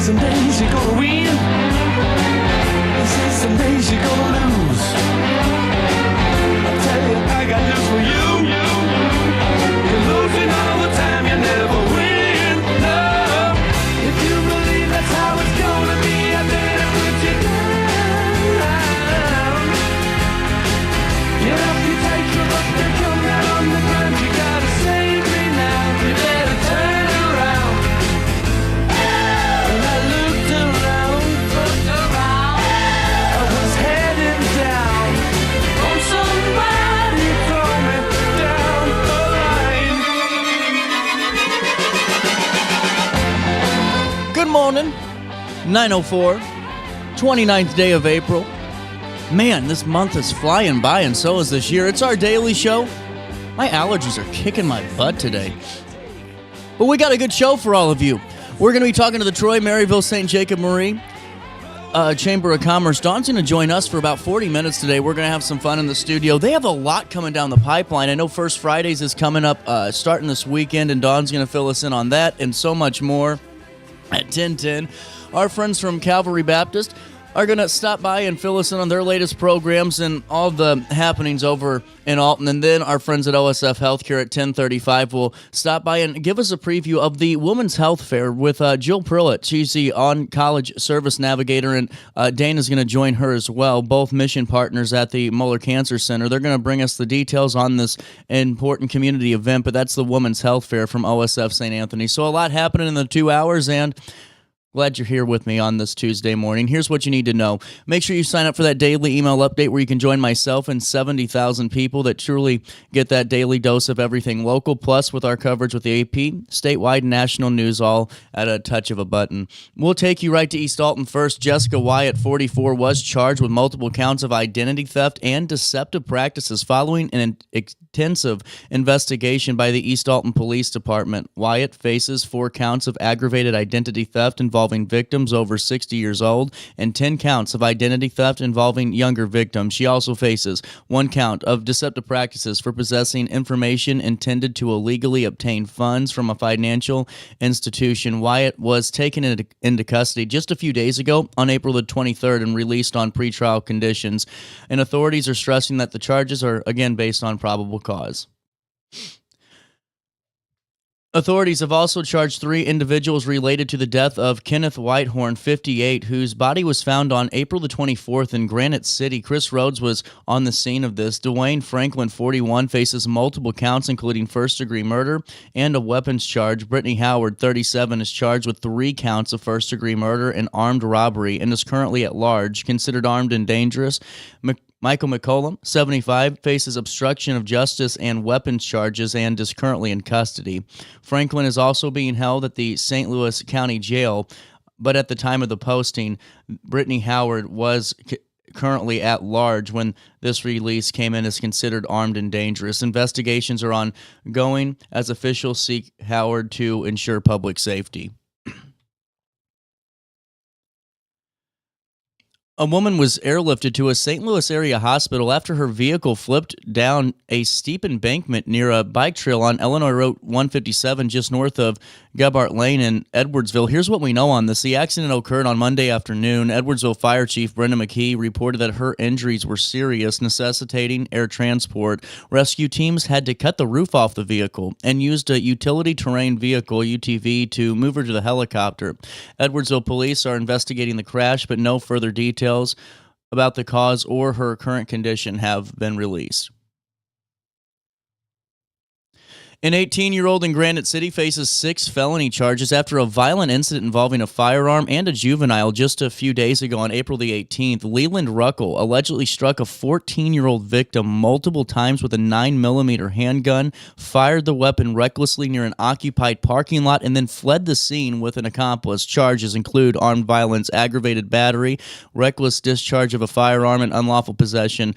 some days you're gonna win. He says some days you're gonna lose. I tell you, I got news for you. You're losing all the time, you never win. No, if you believe that's how it's gonna be, I better put you down. Get up, you take your luck, you come down on the ground. You gotta save me now, you better turn around. And I looked around, I was heading down. Oh, somebody throw me down the line. Good morning, 9:04, 29th day of April. Man, this month is flying by, and so is this year. It's our daily show. My allergies are kicking my butt today. But we got a good show for all of you. We're going to be talking to the Troy, Maryville, St. Jacob Marie Chamber of Commerce. Dawn's going to join us for about 40 minutes today. We're going to have some fun in the studio. They have a lot coming down the pipeline. I know First Fridays is coming up starting this weekend, and Dawn's going to fill us in on that and so much more. At 10:10, our friends from Calvary Baptist are going to stop by and fill us in on their latest programs and all the happenings over in Alton. And then our friends at OSF Healthcare at 10:35 will stop by and give us a preview of the Women's Health Fair with Jill Pruitt. She's the Oncology Services Navigator, and Dana's going to join her as well, both mission partners at the Moeller Cancer Center. They're going to bring us the details on this important community event, but that's the Women's Health Fair from OSF St. Anthony. So a lot happening in the 2 hours, and glad you're here with me on this Tuesday morning. Here's what you need to know. Make sure you sign up for that daily email update where you can join myself and 70,000 people that truly get that daily dose of everything local, plus with our coverage with the AP, statewide, national news, all at a touch of a button. We'll take you right to East Alton first. Jessica Wyatt, 44, was charged with multiple counts of identity theft and deceptive practices following an intensive investigation by the East Alton Police Department. Wyatt faces 4 counts of aggravated identity theft involving victims over 60 years old and 10 counts of identity theft involving younger victims. She also faces 1 count of deceptive practices for possessing information intended to illegally obtain funds from a financial institution. Wyatt was taken into custody just a few days ago on April the 23rd and released on pretrial conditions. And authorities are stressing that the charges are, again, based on probable cause. Authorities have also charged 3 individuals related to the death of Kenneth Whitehorn, 58, whose body was found on April the 24th in Granite City. Chris Rhodes was on the scene of this. Dwayne Franklin, 41, faces multiple counts, including first-degree murder and a weapons charge. Brittany Howard, 37, is charged with 3 counts of first-degree murder and armed robbery and is currently at large, considered armed and dangerous. Michael McCollum, 75, faces obstruction of justice and weapons charges and is currently in custody. Franklin is also being held at the St. Louis County Jail, but at the time of the posting, Brittany Howard was currently at large when this release came in as considered armed and dangerous. Investigations are ongoing as officials seek Howard to ensure public safety. A woman was airlifted to a St. Louis area hospital after her vehicle flipped down a steep embankment near a bike trail on Illinois Road 157 just north of Gebhart Lane in Edwardsville. Here's what we know on this. The accident occurred on Monday afternoon. Edwardsville Fire Chief Brenda McKee reported that her injuries were serious, necessitating air transport. Rescue teams had to cut the roof off the vehicle and used a utility terrain vehicle, UTV, to move her to the helicopter. Edwardsville police are investigating the crash, but no further details about the cause or her current condition have been released. An 18-year-old in Granite City faces 6 felony charges after a violent incident involving a firearm and a juvenile just a few days ago on April the 18th. Leland Ruckel allegedly struck a 14-year-old victim multiple times with a 9mm handgun, fired the weapon recklessly near an occupied parking lot, and then fled the scene with an accomplice. Charges include armed violence, aggravated battery, reckless discharge of a firearm, and unlawful possession,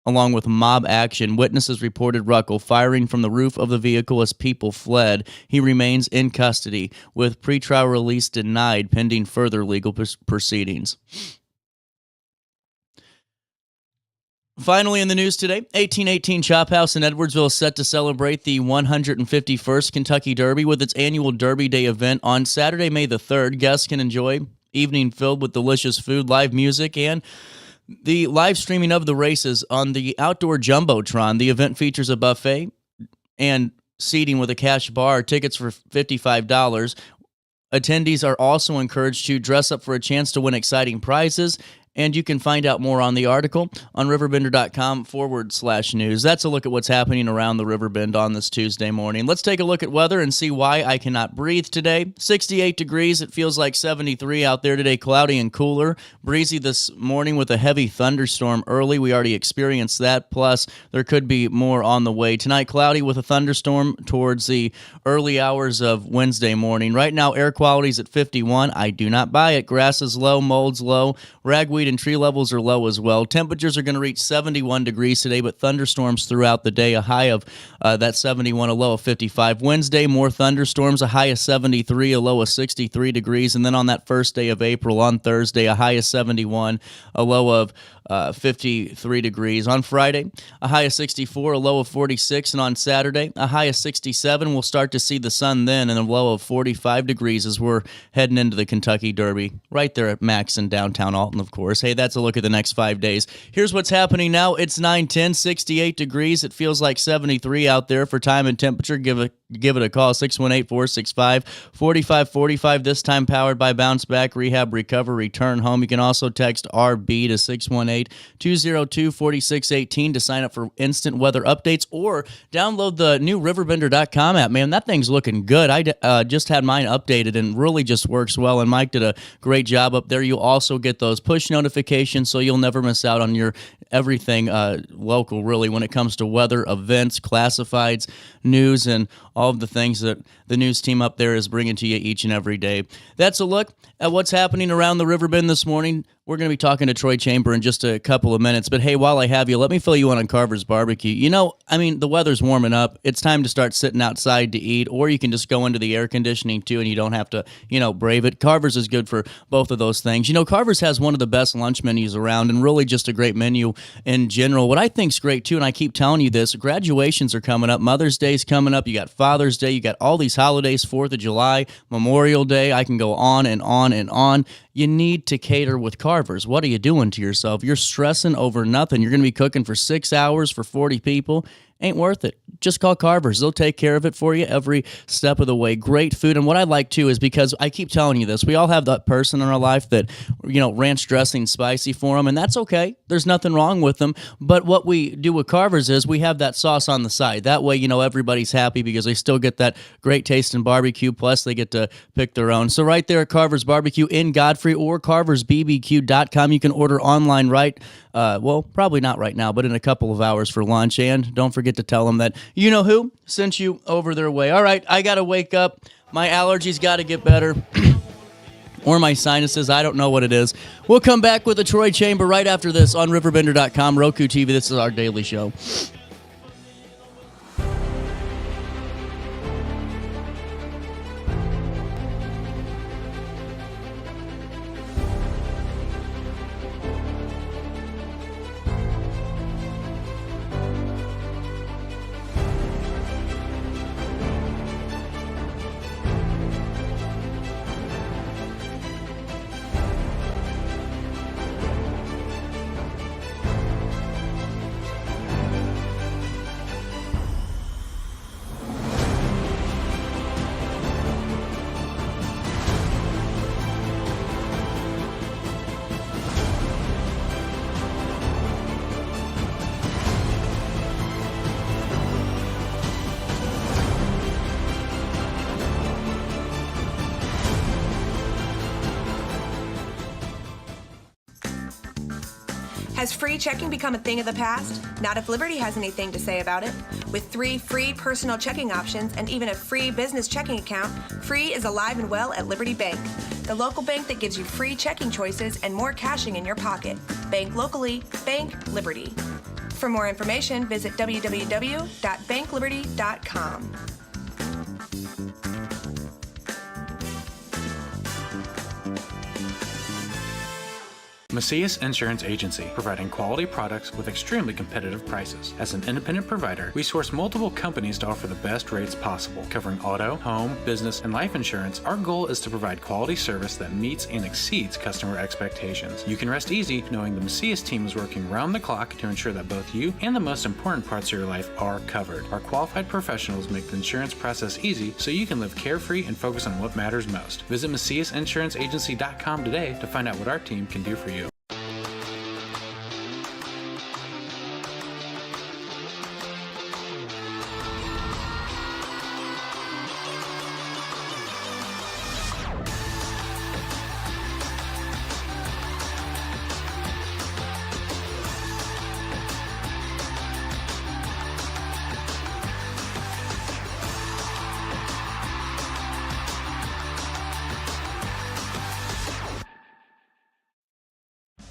along with mob action. Witnesses reported Ruckel firing from the roof of the vehicle as people fled. He remains in custody, with pretrial release denied pending further legal proceedings. Finally in the news today, 1818 Chop House in Edwardsville is set to celebrate the 151st Kentucky Derby with its annual Derby Day event on Saturday, May the 3rd. Guests can enjoy evening filled with delicious food, live music, and the live streaming of the races on the outdoor Jumbotron. The event features a buffet and seating with a cash bar, tickets for $55. Attendees are also encouraged to dress up for a chance to win exciting prizes, and you can find out more on the article on RiverBender.com/news. That's a look at what's happening around the Riverbend on this Tuesday morning. Let's take a look at weather and see why I cannot breathe today. 68 degrees. It feels like 73 out there today, cloudy and cooler. Breezy this morning with a heavy thunderstorm early. We already experienced that. Plus, there could be more on the way. Tonight, cloudy with a thunderstorm towards the early hours of Wednesday morning. Right now, air quality is at 51. I do not buy it. Grass is low, mold's low, ragweed and tree levels are low as well. Temperatures are going to reach 71 degrees today, but thunderstorms throughout the day, a high of that 71, a low of 55. Wednesday, more thunderstorms, a high of 73, a low of 63 degrees. And then on that first day of April, on Thursday, a high of 71, a low of 53 degrees. On Friday, a high of 64, a low of 46. And on Saturday, a high of 67. We'll start to see the sun then, and a low of 45 degrees as we're heading into the Kentucky Derby, right there at Max in downtown Alton, of course. Hey, that's a look at the next 5 days. Here's what's happening now. It's 9:10, 68 degrees. It feels like 73 out there for time and temperature. Give it a call, 618-465-4545. This time powered by Bounce Back Rehab Recover Return Home. You can also text RB to 618-202-4618 to sign up for instant weather updates, or download the new RiverBender.com app. Man, that thing's looking good. I just had mine updated and really just works well, and Mike did a great job up there. You also get those push notifications, so you'll never miss out on your everything local, really, when it comes to weather, events, classifieds, news, and all of the things that the news team up there is bringing to you each and every day. That's a look at what's happening around the Riverbend this morning. We're going to be talking to Troy Chamber in just a couple of minutes. But hey, while I have you, let me fill you in on Carver's Barbecue. You know, I mean, the weather's warming up. It's time to start sitting outside to eat, or you can just go into the air conditioning too, and you don't have to, brave it. Carver's is good for both of those things. Carver's has one of the best lunch menus around, and really just a great menu in general. What I think's great too, and I keep telling you this, graduations are coming up. Mother's Day's coming up. You got Father's Day. You got all these holidays, 4th of July, Memorial Day. I can go on and on and on. You need to cater with Carver's. What are you doing to yourself? You're stressing over nothing. You're going to be cooking for 6 hours for 40 people. Ain't worth it. Just call Carver's. They'll take care of it for you every step of the way. Great food. And what I like, too, is because I keep telling you this, we all have that person in our life that, ranch dressing spicy for them, and that's okay. There's nothing wrong with them. But what we do with Carver's is we have that sauce on the side. That way, everybody's happy because they still get that great taste in barbecue, plus they get to pick their own. So right there at Carver's Barbecue in Godfrey or carversbbq.com, you can order online probably not right now, but in a couple of hours for lunch. And don't forget to tell them that you-know-who sent you over their way. All right, I got to wake up. My allergies got to get better. Or my sinuses. I don't know what it is. We'll come back with the Troy Chamber right after this on RiverBender.com, Roku TV. This is our daily show. Has free checking become a thing of the past? Not if Liberty has anything to say about it. With 3 free personal checking options and even a free business checking account, Free is alive and well at Liberty Bank, the local bank that gives you free checking choices and more cashing in your pocket. Bank locally, bank Liberty. For more information, visit www.bankliberty.com. Macias Insurance Agency, providing quality products with extremely competitive prices. As an independent provider, we source multiple companies to offer the best rates possible. Covering auto, home, business, and life insurance, our goal is to provide quality service that meets and exceeds customer expectations. You can rest easy knowing the Macias team is working round the clock to ensure that both you and the most important parts of your life are covered. Our qualified professionals make the insurance process easy so you can live carefree and focus on what matters most. Visit MaciasInsuranceAgency.com today to find out what our team can do for you.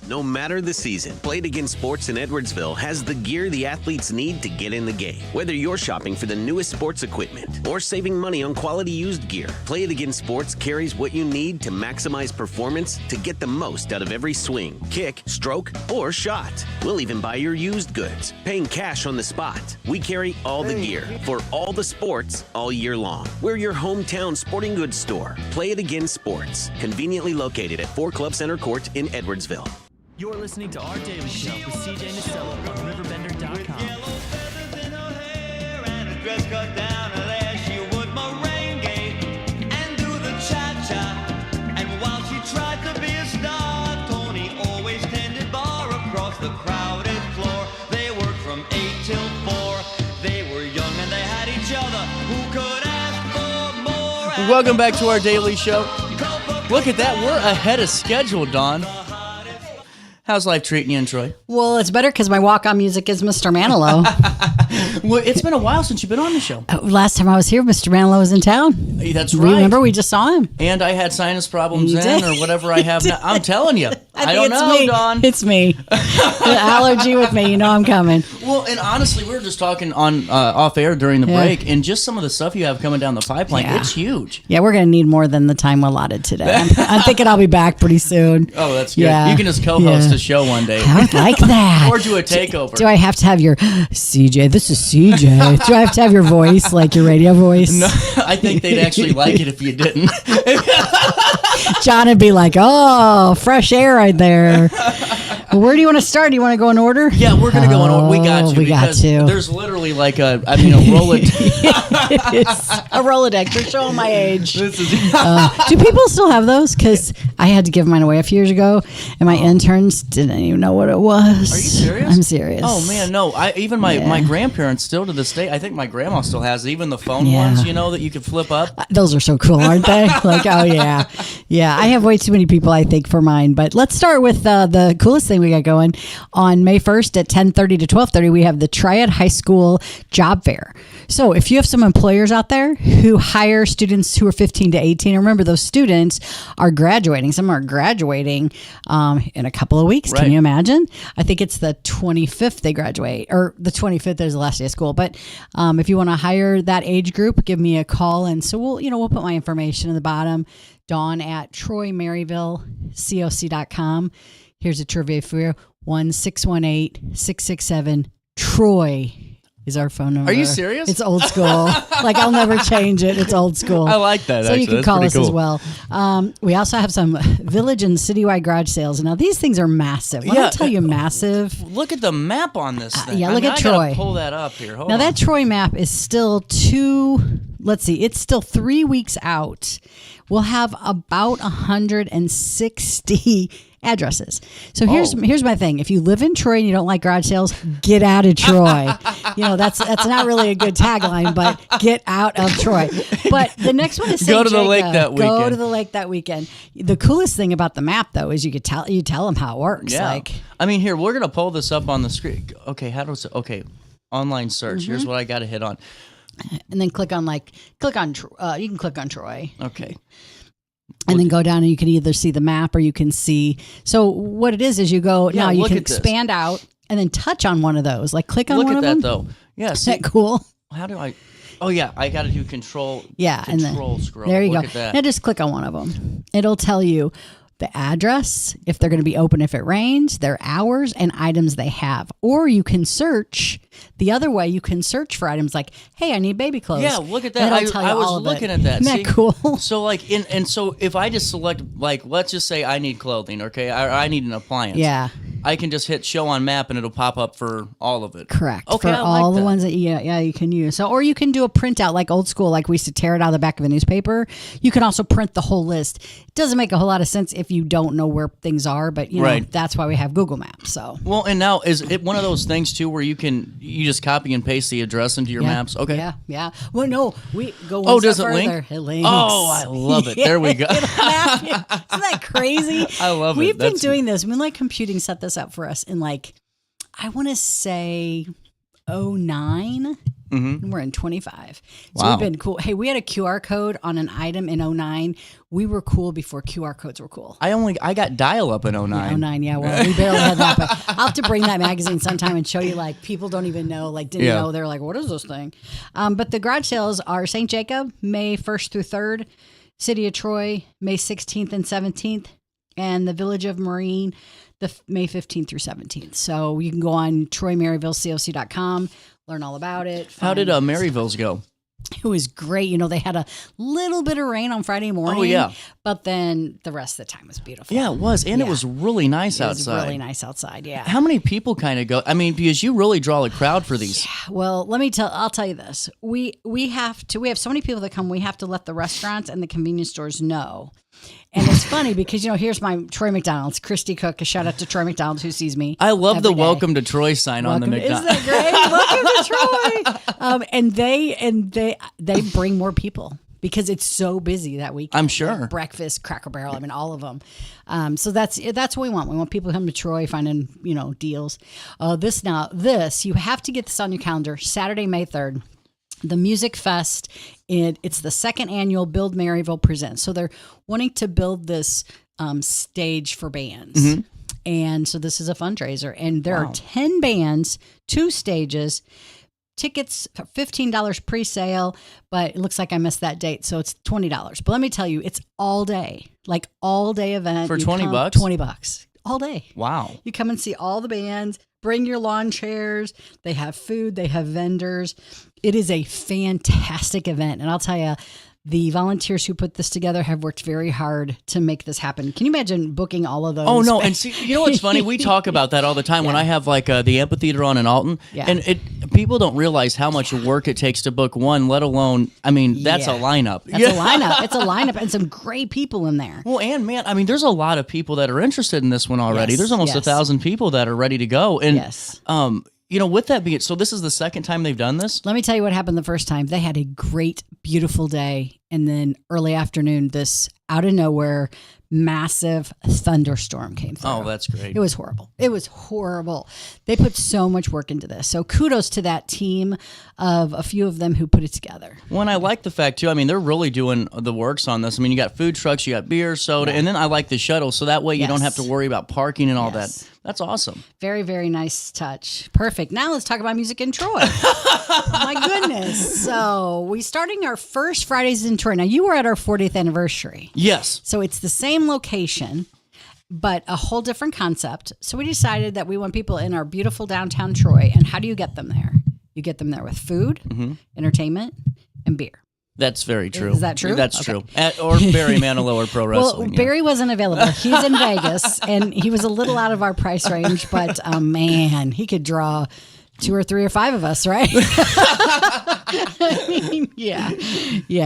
No matter the season, Play It Again Sports in Edwardsville has the gear the athletes need to get in the game. Whether you're shopping for the newest sports equipment or saving money on quality used gear, Play It Again Sports carries what you need to maximize performance to get the most out of every swing, kick, stroke, or shot. We'll even buy your used goods, paying cash on the spot. We carry all the gear for all the sports all year long. We're your hometown sporting goods store. Play It Again Sports, conveniently located at 4 Club Center Court in Edwardsville. You're listening to Our Daily Show with CJ Nasello on RiverBender.com. Yellow feathers in her hair and a dress cut down her leg, she would merengue and do the cha-cha. And while she tried to be a star, Tony always tended bar across the crowded floor. They worked from 8 till 4. They were young and they had each other. Who could ask for more? Welcome back to Our Daily Show. Look at that. We're ahead of schedule, Dawn. How's life treating you, Troy? Well, it's better because my walk-on music is Mr. Manilow. Well, it's been a while since you've been on the show. Last time I was here, Mr. Manilow was in town. That's right. Remember, we just saw him. And I had sinus problems You then, did. or whatever I have now. I'm telling you. I think don't it's know, me. Dawn. It's me. The allergy with me. You know I'm coming. Well, and honestly, we were just talking on off air during the break, and just some of the stuff you have coming down the pipeline, it's huge. Yeah, we're going to need more than the time allotted today. I'm thinking I'll be back pretty soon. Oh, that's good. Yeah. You can just co-host a show one day. I would like that. Or do a takeover. Do I have to have your CJ? This is CJ. Do I have to have your voice, like your radio voice? No, I think they'd actually like it if you didn't. John would be like, "Oh, fresh air right there." Well, where do you want to start? Do you want to go in order? Yeah, we're going to go in order. We got to. We got because to. There's literally like a Rolodex. It's a Rolodex. You're showing my age. Do people still have those? Because I had to give mine away a few years ago, and my interns didn't even know what it was. Are you serious? I'm serious. Oh man, no. Even my grandparents still to this day. I think my grandma still has it. Even the phone ones, that you could flip up. Those are so cool, aren't they? Like, oh yeah, yeah. I have way too many people, I think, for mine. But let's start with the coolest thing we got going. On May 1st at 10:30 to 12:30, we have the Triad High School Job Fair. So if you have some employers out there who hire students who are 15 to 18, remember those students are graduating. Some are graduating in a couple of weeks. Right. Can you imagine? I think it's the 25th they graduate, or the 25th is the last day of school. But if you want to hire that age group, give me a call. And so we'll put my information in the bottom. Dawn at TroyMaryvilleCoc.com. Here's a trivia for you. 1-618-667-TROY is our phone number. Are you serious? It's old school. Like, I'll never change it. It's old school. I like that, So actually. you can That's call pretty us cool. as well. We also have some village and citywide garage sales. Now, these things are massive. When I tell you massive. Look at the map on this thing. Look at I Troy. gotta pull that up here. Hold Now, on. that Troy map is still it's still 3 weeks out. We'll have about 160 addresses. So here's my thing. If you live in Troy and you don't like garage sales, get out of Troy. That's not really a good tagline, but get out of Troy. But the next one is St. Go to the lake that weekend. Go to the lake that weekend. The coolest thing about the map, though, is you tell them how it works. Yeah. Here, we're going to pull this up on the screen. Okay, online search. Mm-hmm. Here's what I got to hit on. And then you can click on Troy. Okay. And then go down and you can either see the map or you can see. So what it is you go, now you can expand out and then touch on one of those. Like click on one of them. Look at that though. Yeah. Isn't that cool? How do I? Oh yeah, I got to do control. Yeah. Control and then, scroll. There you Look go. at that. Now just click on one of them. It'll tell you the address, if they're going to be open if it rains, their hours, and items they have. Or you can search the other way. You can search for items like, hey, I need baby clothes. Yeah, look at that. I was looking at that. Isn't that cool? So like, so if I just select, like, let's just say I need clothing, okay, I need an appliance. Yeah. I can just hit show on map and it'll pop up for all of it. Correct. Okay, for I all like the that. ones that you can use. So, or you can do a printout like old school, like we used to tear it out of the back of a newspaper. You can also print the whole list. It doesn't make a whole lot of sense if you don't know where things are, but you know Right. that's why we have Google Maps. So. Well, and now is it one of those things too where you just copy and paste the address into your maps? Okay. Yeah. Well, no, we go one does step it link? further. It links. Oh, I love it. There we go. It'll map you. Isn't that crazy? I love it. We've been That's- doing this. Moonlight Computing set this up for us in I want to say 09. And we're in 25. So Wow. we've been cool. Hey, we had a QR code on an item in 09. We were cool before QR codes were cool. I got dial up in 09. 09, yeah. Well, we barely had that, but I'll have to bring that magazine sometime and show you, people don't even know, didn't Yeah. know. They're like, what is this thing? But the garage sales are St. Jacob, May 1st through 3rd, City of Troy, May 16th and 17th, and the Village of Marine, May 15th through 17th. So you can go on TroyMaryvilleCoc.com, learn all about it. How did Maryville's go? It was great. They had a little bit of rain on Friday morning. Oh, yeah. But then the rest of the time was beautiful. Yeah, it was. And it Yeah. was really nice It was outside. really nice outside, yeah. How many people kind of go? I mean, because you really draw a crowd for these. Well, I'll tell you this. We have so many people that come, we have to let the restaurants and the convenience stores know. And it's funny because, here's my Troy McDonald's, Christy Cook, a shout out to Troy McDonald's who sees me. I love the every day. welcome to Troy sign on the Isn't McDonald's. that great? Welcome to Troy. And they bring more people because it's so busy that weekend. I'm sure. Breakfast, Cracker Barrel, all of them. So that's what we want. We want people to come to Troy finding, deals. This, you have to get this on your calendar, Saturday, May 3rd. The Music Fest, it's the second annual Build Maryville Presents. So they're wanting to build this stage for bands. And so this is a fundraiser. And there are 10 bands, 2 stages, tickets, $15 pre-sale, but it looks like I missed that date. So it's $20. But let me tell you, it's all day, all day event. For You $20? $20. All day. Wow. You come and see all the bands, bring your lawn chairs. They have food, they have vendors. It is a fantastic event. And I'll tell you, the volunteers who put this together have worked very hard to make this happen. Can you imagine booking all of those? Oh, no. And see, you know what's funny? We talk about that all the time when I have the amphitheater on in Alton. Yeah. And people don't realize how much work it takes to book one, let alone, that's a lineup. That's a lineup. It's a lineup and some great people in there. Well, and man, there's a lot of people that are interested in this one already. Yes, There's almost yes. 1,000 people that are ready to go. And, Yes. with that being, so this is the second time they've done this? Let me tell you what happened the first time. They had a great, beautiful day. And then early afternoon, this out of nowhere, massive thunderstorm came through. Oh, that's great. It was horrible. It was horrible. They put so much work into this. So kudos to that team of a few of them who put it together. Well, and I like the fact, too, they're really doing the works on this. You got food trucks, you got beer, soda, and then I like the shuttle, so that way you don't have to worry about parking and all Yes. that. That's awesome. Very, very nice touch. Perfect. Now let's talk about music in Troy. Oh, my goodness. So we're starting our first Fridays in Troy. Now, you were at our 40th anniversary. Yes. So it's the same location, but a whole different concept. So we decided that we want people in our beautiful downtown Troy. And how do you get them there? You get them there with food, entertainment, and beer. That's very true. Is that true? That's Okay. true. Or Barry Manilow or Pro Wrestling. Well, yeah. Barry wasn't available. He's in Vegas, and he was a little out of our price range, but man, he could draw 2 or 3 or 5 of us, right? Yeah.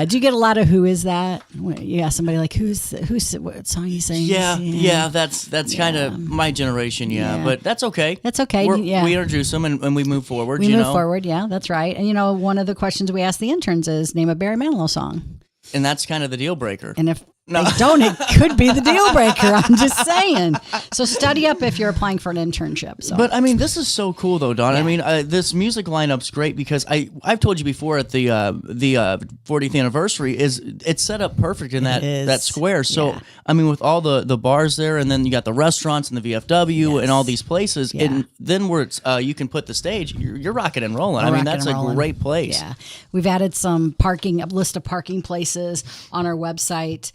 Do you get a lot of who is that? Yeah, somebody like who's what song he sings? Yeah, that's kind of my generation, Yeah. but that's okay. That's okay, yeah. We introduce them and we move forward, We move forward, yeah, that's right. And one of the questions we ask the interns is name a Barry Manilow song. And that's kind of the deal breaker. And if they don't, it could be the deal breaker. I'm just saying. So study up if you're applying for an internship. So. But this is so cool though, Dawn. This music lineup's great because I've told you before at the 40th anniversary it's set up perfect in that square. So with all the bars there, and then you got the restaurants and the VFW and all these places, and then where it's you can put the stage, you're rocking and rolling. That's a great place. Yeah, we've added some a list of parking places on our website.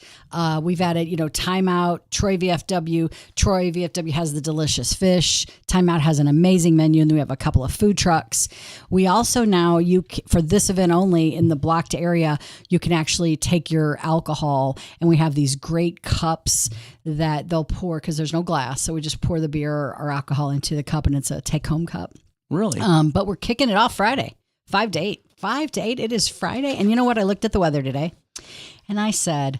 We've added, Time Out, Troy VFW. Troy VFW has the delicious fish. Time Out has an amazing menu, and then we have a couple of food trucks. We also now, for this event only in the blocked area, you can actually take your alcohol, and we have these great cups that they'll pour because there's no glass. So we just pour the beer or alcohol into the cup, and it's a take-home cup. Really? But we're kicking it off Friday, 5 to 8. 5 to 8. It is Friday. And you know what? I looked at the weather today, and I said,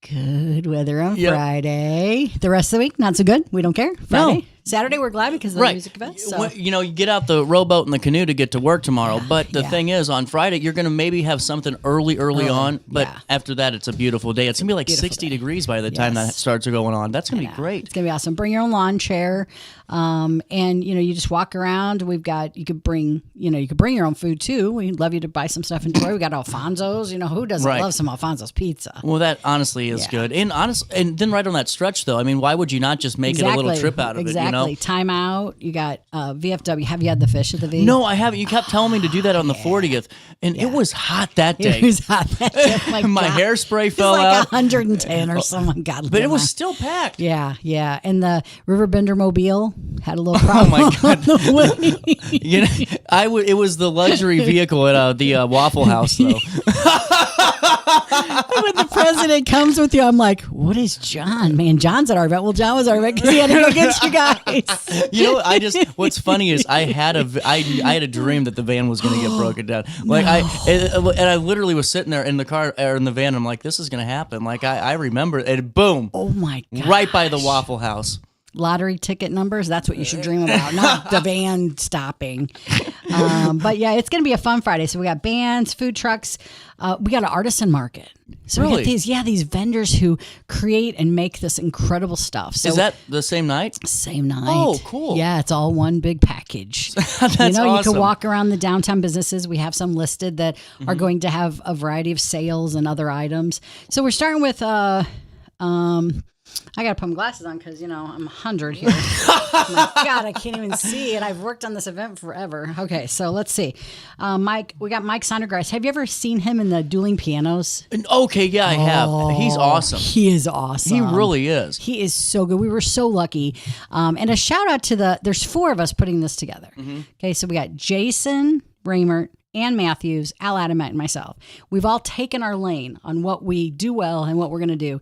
good weather on Friday. The rest of the week, not so good. We don't care. Friday. No. Saturday, we're glad because of the music event. So. You get out the rowboat and the canoe to get to work tomorrow. But the thing is, on Friday, you're going to maybe have something early on. But after that, it's a beautiful day. It's going to be like 60 degrees by the time that starts going on. That's going to be great. It's going to be awesome. Bring your own lawn chair. And, you just walk around. You could bring your own food too. We'd love you to buy some stuff and enjoy. We got Alfonso's. Who doesn't love some Alfonso's pizza? Well, that honestly is good. And then right on that stretch, though, I mean, why would you not just make it a little trip out of it? Time Out. You got VFW. Have you had the fish at the V? No, I haven't. You kept telling me to do that on the 40th, and it was hot that day. It was hot that day. My hairspray fell out. It was out. 110 or something. God, but it was still packed. Yeah. And the RiverBender mobile had a little problem. Oh my God! It was the luxury vehicle at the Waffle House, though. When the president comes with you, I'm like, what is John? Man, John's at our event. Well, John was at our event because he had to go against you guys. What's funny is I had a dream that the van was going to get broken down. I literally was sitting there in the car or in the van. I'm like, this is going to happen. I remember it. Boom. Oh my God. Right by the Waffle House. Lottery ticket numbers, that's what you should dream about, not the van stopping. But yeah, it's going to be a fun Friday. So we got bands, food trucks. We got an artisan market. So we got these vendors who create and make this incredible stuff. So is that the same night? Same night. Oh, cool. Yeah, it's all one big package. That's awesome. You can walk around the downtown businesses. We have some listed that are going to have a variety of sales and other items. So we're starting with I got to put my glasses on because, I'm 100 here. Oh my God, I can't even see. And I've worked on this event forever. Okay, so let's see. We got Mike Sondergreis. Have you ever seen him in the dueling pianos? Okay, yeah, I have. He's awesome. He is awesome. He really is. He is so good. We were so lucky. And a shout out to there's 4 of us putting this together. Mm-hmm. Okay, so we got Jason Ramert, Ann Matthews, Al Adamant, and myself. We've all taken our lane on what we do well and what we're going to do.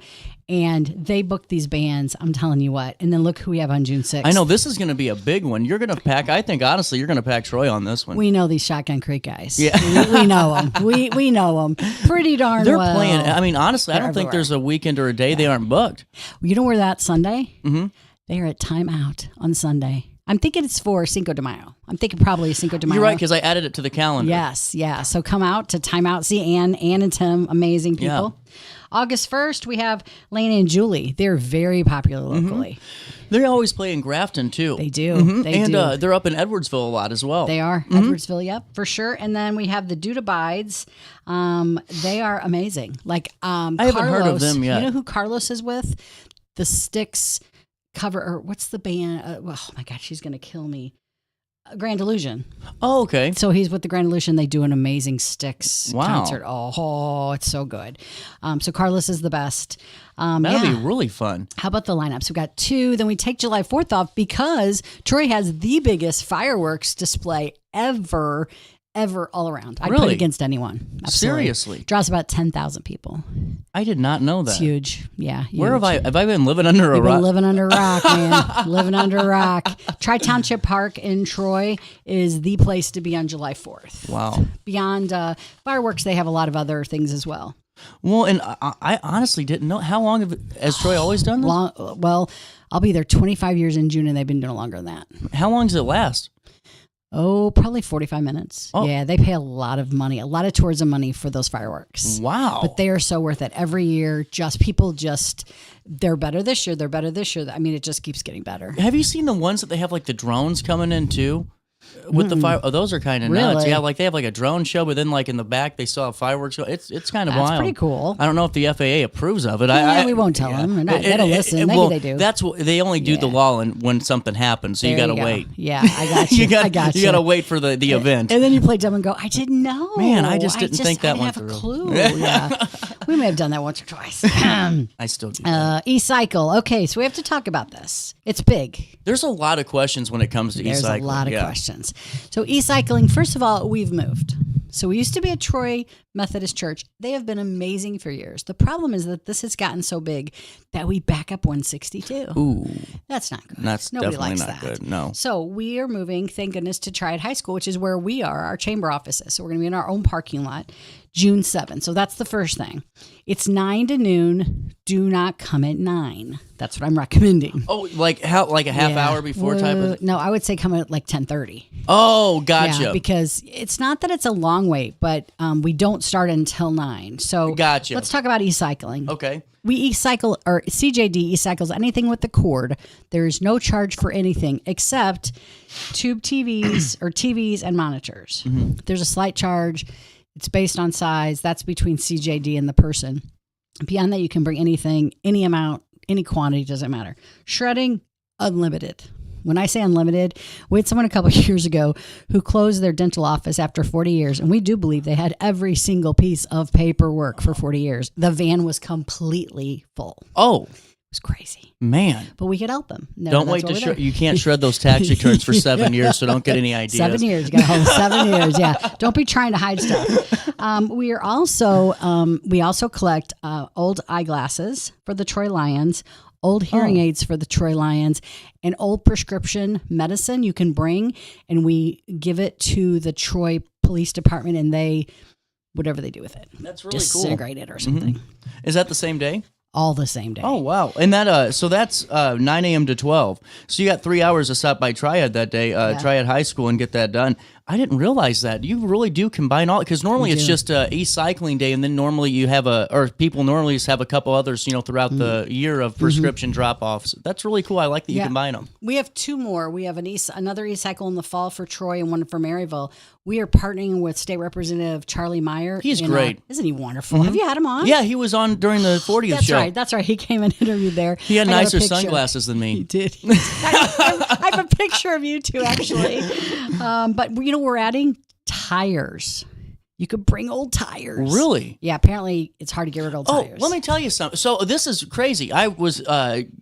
And they booked these bands, I'm telling you what. And then look who we have on June 6th. I know, this is going to be a big one. You're going to pack, I think, honestly, you're going to pack Troy on this one. We know these Shotgun Creek guys. Yeah. we know them. We know them pretty darn They're well. playing, I mean, honestly, I don't think everywhere. there's a weekend or a day they aren't booked. You know where that Sunday? Mm-hmm. They are at Time Out on Sunday. I'm thinking it's for Cinco de Mayo. I'm thinking probably Cinco de Mayo. You're right, because I added it to the calendar. Yes, yeah. So come out to Time Out. See Ann and Tim, amazing people. Yeah. August 1st, we have Lana and Julie. They're very popular locally. Mm-hmm. They always play in Grafton, too. They do. Mm-hmm. They do. They're up in Edwardsville a lot as well. They are. Mm-hmm. Edwardsville, yep, for sure. And then we have the Dude Abides. They are amazing. I haven't heard of them yet. You know who Carlos is with? The Styx cover, or what's the band? Oh my God, she's going to kill me. Grand Illusion. Oh, okay. So he's with the Grand Illusion. They do an amazing Styx wow. concert. Oh, it's so good. So Carlos is the best. That'll be really fun. How about the lineups? We've got 2. Then we take July 4th off because Troy has the biggest fireworks display ever all around. I'd put it against anyone. Absolutely. Seriously? Draws about 10,000 people. I did not know that. It's huge. Yeah. Huge. Where have I been living under a rock? Been living under a rock, man. Living under a rock. Tri-Township Park in Troy is the place to be on July 4th. Wow. Beyond fireworks, they have a lot of other things as well. Well, and I honestly didn't know. How long has Troy always done this? Well, I'll be there 25 years in June, and they've been doing longer than that. How long does it last? Oh, probably 45 minutes. Oh. Yeah, they pay a lot of money, a lot of tourism money for those fireworks. Wow. But they are so worth it. Every year, they're better this year, they're better this year. I mean, it just keeps getting better. Have you seen the ones that they have like the drones coming in too? with the fire. Oh, those are kind of nuts. Really? Yeah, like they have like a drone show, but then like in the back they saw a fireworks show. It's kind of That's wild. pretty cool. I don't know if the FAA approves of it. We won't tell them. They don't listen. Maybe they do. That's what they only do the law when something happens. So you got to wait. Yeah, I got you. I got you. You got to wait for the event. And then you play dumb and go, I didn't know. Man, I just didn't think that I went didn't have through. a clue. Yeah. We may have done that once or twice. I still do. E-cycle. Okay, so we have to talk about this. It's big. There's a lot of questions when it comes to There's e-cycling. a lot of questions. So e-cycling, first of all, we've moved. So we used to be at Troy Methodist Church. They have been amazing for years. The problem is that this has gotten so big that we back up 162. Ooh. That's not good. That's Nobody definitely likes not that. good. No. So we are moving, thank goodness, to Triad High School, which is where we are, our chamber office is. So we're going to be in our own parking lot June 7th. So that's the first thing. It's 9 to noon. Do not come at 9. That's what I'm recommending. Oh, like a half hour before type of. No, I would say come at like 10:30. Oh, gotcha. Yeah, because it's not that it's a long wait, but we don't start until 9. So Gotcha. Let's talk about e-cycling. Okay. We e-cycle, or CJD e-cycles anything with the cord. There's no charge for anything except tube TVs or TVs and monitors. Mm-hmm. There's a slight charge. It's based on size. That's between CJD and the person. Beyond that, you can bring anything, any amount, any quantity, doesn't matter. Shredding, unlimited. When I say unlimited, we had someone a couple of years ago who closed their dental office after 40 years, and we do believe they had every single piece of paperwork for 40 years. The van was completely full. Oh. It was crazy. Man. But we could help them. No, Don't that's wait what to we're shred. there. You can't shred those tax returns for 7 years, so don't get any ideas. 7 years. You got to hold 7 years. Yeah. Don't be trying to hide stuff. We also collect old eyeglasses for the Troy Lions, old hearing aids for the Troy Lions, and old prescription medicine you can bring, and we give it to the Troy Police Department, and they, whatever they do with it. That's really just cool. Disintegrate it or something. Mm-hmm. Is that the same day? All the same day. Oh, wow. And that, so that's 9 a.m. to 12. So you got 3 hours to stop by Triad that day, Triad High School, and get that done. I didn't realize that. You really do combine all, because normally it's just e-cycling day, and then normally you have people normally just have a couple others, throughout the year of prescription drop-offs. That's really cool. I like that you combine them. We have 2 more. We have another e-cycle in the fall for Troy and one for Maryville. We are partnering with State Representative Charlie Meyer. He's great. Isn't he wonderful? Have you had him on? Yeah, he was on during the 40th show. That's right. He came and interviewed there. He had I got a nicer picture. sunglasses than me. He did. I have a picture of you two, actually. But, we're adding tires. You could bring old tires. Really? Yeah, apparently it's hard to get rid of old tires. Let me tell you something. So this is crazy. I was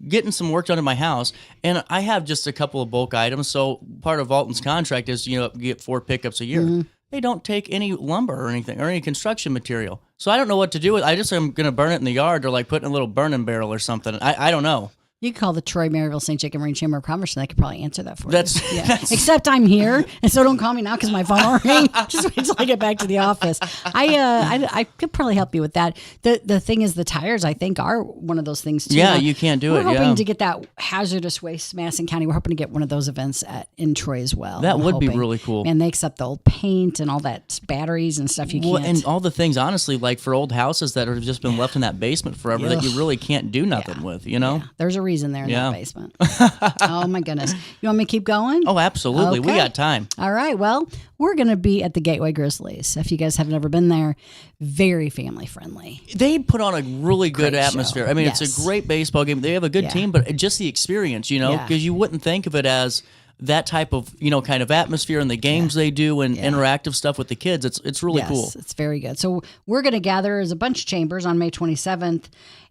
getting some work done in my house, and I have just a couple of bulk items. So part of Alton's contract is, get 4 pickups a year. Mm-hmm. They don't take any lumber or anything, or any construction material. So I don't know what to do with it. I just am going to burn it in the yard, or like put in a little burning barrel or something. I don't know. You could call the Troy Maryville St. Jacob Marine Chamber of Commerce, and they could probably answer that for you. Except I'm here, and so don't call me now because my phone will ring. Just wait till I get back to the office. I could probably help you with that. The thing is, the tires, I think, are one of those things too. Yeah, you can't do it. We're hoping to get that hazardous waste Madison County. We're hoping to get one of those events in Troy as well. That would be really cool. And they accept the old paint and all that batteries and stuff. You can't. And all the things, honestly, like for old houses that have just been left in that basement forever that you really can't do nothing with. Yeah. There's a reason they're in that basement. Oh my goodness. You want me to keep going? Oh, absolutely. Okay. We got time. All right. Well, we're going to be at the Gateway Grizzlies. If you guys have never been there, very family friendly. They put on a really good atmosphere. Show. I mean, it's a great baseball game. They have a good team, but just the experience, because you wouldn't think of it as that type of, kind of atmosphere and the games they do and interactive stuff with the kids. It's really cool. It's very good. So we're going to gather as a bunch of chambers on May 27th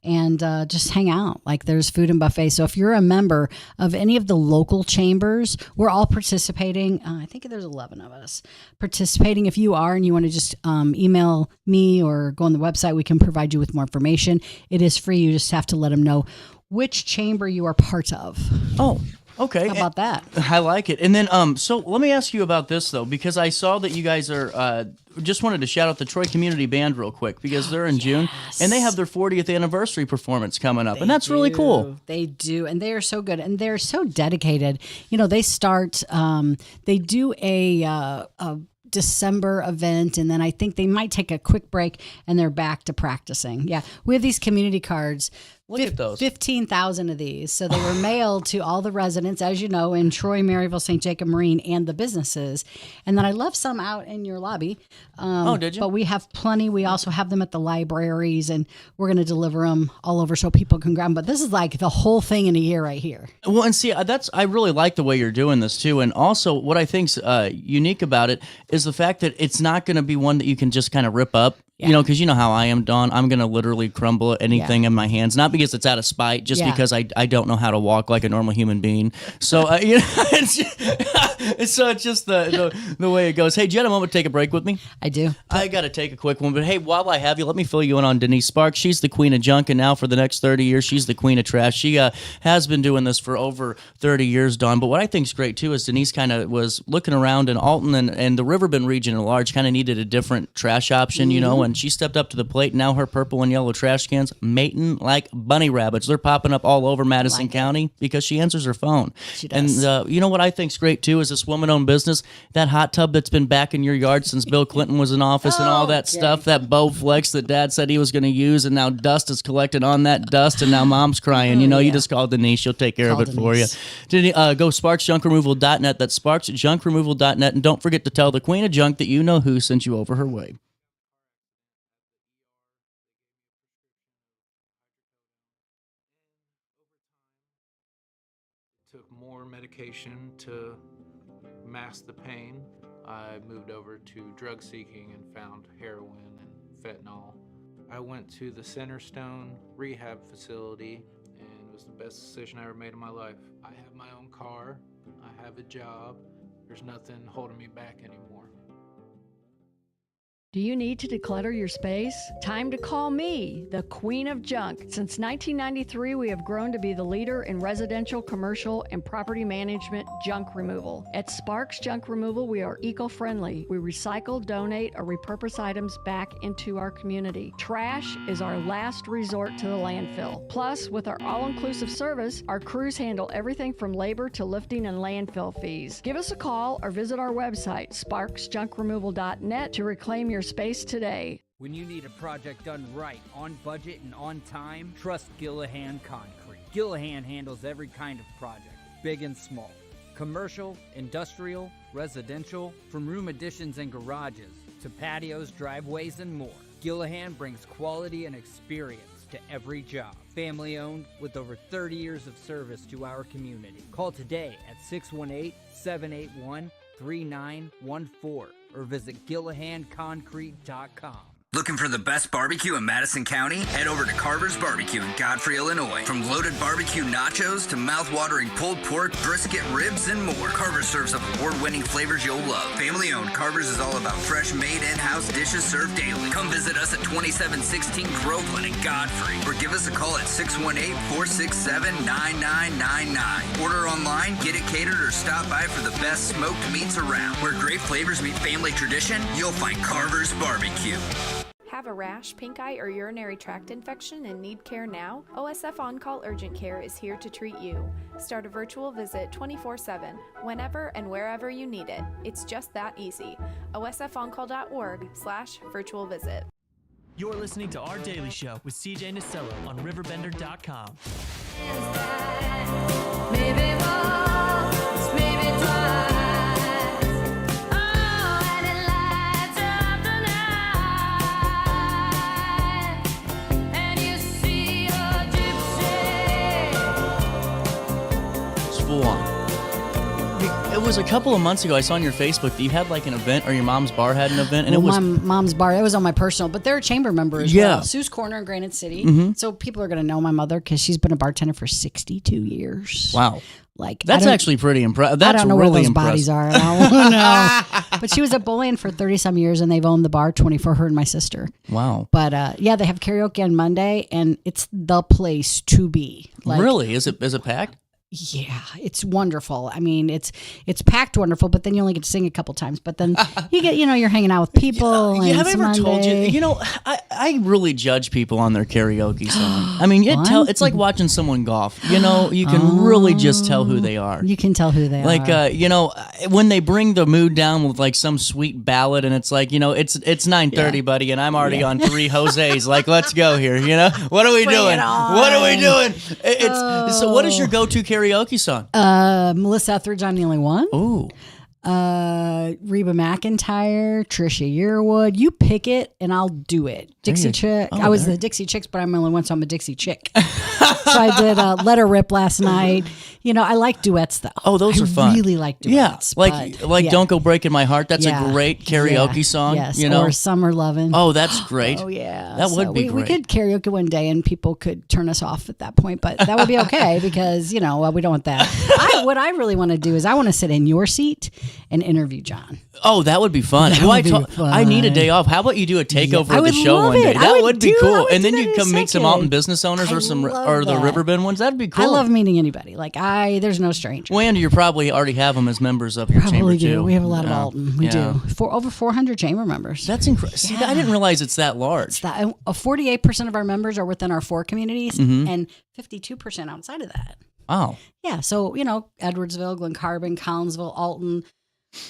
and just hang out. Like there's food and buffet. So if you're a member of any of the local chambers, we're all participating. I think there's 11 of us participating. If you are and you want to just email me or go on the website, we can provide you with more information. It is free. You just have to let them know which chamber you are part of. Oh, okay. How about that? I like it. And then, so let me ask you about this, though, because I saw that you guys are, just wanted to shout out the Troy Community Band real quick, because they're in June, and they have their 40th anniversary performance coming up, and that's really cool. They do, and they are so good, and they're so dedicated. They start, they do a December event, and then I think they might take a quick break, and they're back to practicing. Yeah, we have these community cards Look at those. 15,000 of these. So they were mailed to all the residents, as you know, in Troy, Maryville, St. Jacob Marine, and the businesses. And then I left some out in your lobby. Did you? But we have plenty. We also have them at the libraries, and we're going to deliver them all over so people can grab them. But this is like the whole thing in a year right here. Well, and see, I really like the way you're doing this too. And also what I think's unique about it is the fact that it's not going to be one that you can just kind of rip up. Yeah. You know, because you know how I am, Dawn. I'm going to literally crumble anything in my hands, not because it's out of spite, just because I don't know how to walk like a normal human being. So, it's just the way it goes. Hey, do you have a moment to take a break with me? I do. I got to take a quick one. But hey, while I have you, let me fill you in on Denise Sparks. She's the queen of junk, and now for the next 30 years, she's the queen of trash. She has been doing this for over 30 years, Dawn. But what I think is great, too, is Denise kind of was looking around, and Alton and the Riverbend region at large kind of needed a different trash option, you know, and she stepped up to the plate. Now her purple and yellow trash cans mating like bunny rabbits. They're popping up all over Madison County because she answers her phone. She does. And you know what I think's great too is this woman-owned business. That hot tub that's been back in your yard since Bill Clinton was in office and all that stuff. That Bowflex that Dad said he was going to use, and now dust is collected on that dust, and now Mom's crying. You know, you just call Denise. She'll take care of it for you. Go sparksjunkremoval.net. That's sparksjunkremoval.net, and don't forget to tell the queen of junk that you know who sent you over her way. Took more medication to mask the pain. I moved over to drug seeking and found heroin and fentanyl. I went to the Centerstone rehab facility, and it was the best decision I ever made in my life. I have my own car, I have a job, there's nothing holding me back anymore. Do you need to declutter your space? Time to call me, the Queen of Junk. Since 1993, we have grown to be the leader in residential, commercial, and property management junk removal. At Sparks Junk Removal, we are eco-friendly. We recycle, donate, or repurpose items back into our community. Trash is our last resort to the landfill. Plus, with our all-inclusive service, our crews handle everything from labor to lifting and landfill fees. Give us a call or visit our website, sparksjunkremoval.net, to reclaim your space today. When you need a project done right, on budget and on time, trust Gillahan Concrete. Gillahan handles every kind of project, big and small. Commercial, industrial, residential, from room additions and garages to patios, driveways, and more. Gillahan brings quality and experience to every job. Family owned with over 30 years of service to our community. Call today at 618-781-3914 or visit GillahanConcrete.com. Looking for the best barbecue in Madison County? Head over to Carver's Barbecue in Godfrey, Illinois. From loaded barbecue nachos to mouth-watering pulled pork, brisket, ribs, and more, Carver's serves up award-winning flavors you'll love. Family-owned, Carver's is all about fresh-made in-house dishes served daily. Come visit us at 2716 Groveland in Godfrey, or give us a call at 618-467-9999. Order online, get it catered, or stop by for the best smoked meats around. Where great flavors meet family tradition, you'll find Carver's Barbecue. Have a rash, pink eye, or urinary tract infection and need care now? OSF On-Call Urgent Care is here to treat you. Start a virtual visit 24/7, whenever and wherever you need it. It's just that easy. osfoncall.org/virtual visit. You're listening to Our Daily Show with CJ Nasello on RiverBender.com. Maybe once, maybe twice. It was a couple of months ago. I saw on your Facebook that you had like an event, or your mom's bar had an event, and well, it was mom's bar. It was on my personal, but they're a chamber member as well. Sue's Corner in Granite City. So people are going to know my mother because she's been a bartender for 62 years. Wow. Like that's actually pretty impressive. I don't know really where those impressive. bodies are. I don't know. But she was at Bullion for 30-some years, and they've owned the bar 24, her and my sister. Wow. But yeah, they have karaoke on Monday, and it's the place to be. Like, really? Is it packed? Yeah, it's wonderful. I mean, it's packed wonderful, but then you only get to sing a couple times. But then you get, you're hanging out with people. Yeah, have I ever told Monday. you? I really judge people on their karaoke song. I mean, it's like watching someone golf. You can really just tell who they are. You can tell who they are. Like, when they bring the mood down with like some sweet ballad, and it's like, it's 9:30, buddy, and I'm already on 3 Jose's. Like, let's go here. What are we doing? What are we doing? So, what is your go-to karaoke song? Melissa Etheridge, I'm the Only One. Ooh. Reba McEntire, Trisha Yearwood. You pick it and I'll do it. Dixie Chick. I was the Dixie Chicks, but I'm only one, so I'm a Dixie Chick. So I did Let Her Rip last night. I like duets though. Oh, those are fun. I really like duets. Yeah, like Don't Go Breaking My Heart. That's a great karaoke song. Yes, or Summer Lovin'. Oh, that's great. Oh yeah, that would be great. We could karaoke one day and people could turn us off at that point, but that would be okay because we don't want that. What I really want to do is I want to sit in your seat and interview John. Oh, that would be fun. I need a day off. How about you do a takeover of the show one day? That would be cool. And then you come meet some Alton business owners or the Riverbend ones. That'd be cool. I love meeting anybody. There's no stranger. Well, and you probably already have them as members of your chamber too. We have a lot of Alton. We do. Over 400 chamber members. That's incredible. See, I didn't realize it's that large. 48% of our members are within our 4 communities and 52% outside of that. Wow. Yeah. So, Edwardsville, Glencarbon, Collinsville, Alton,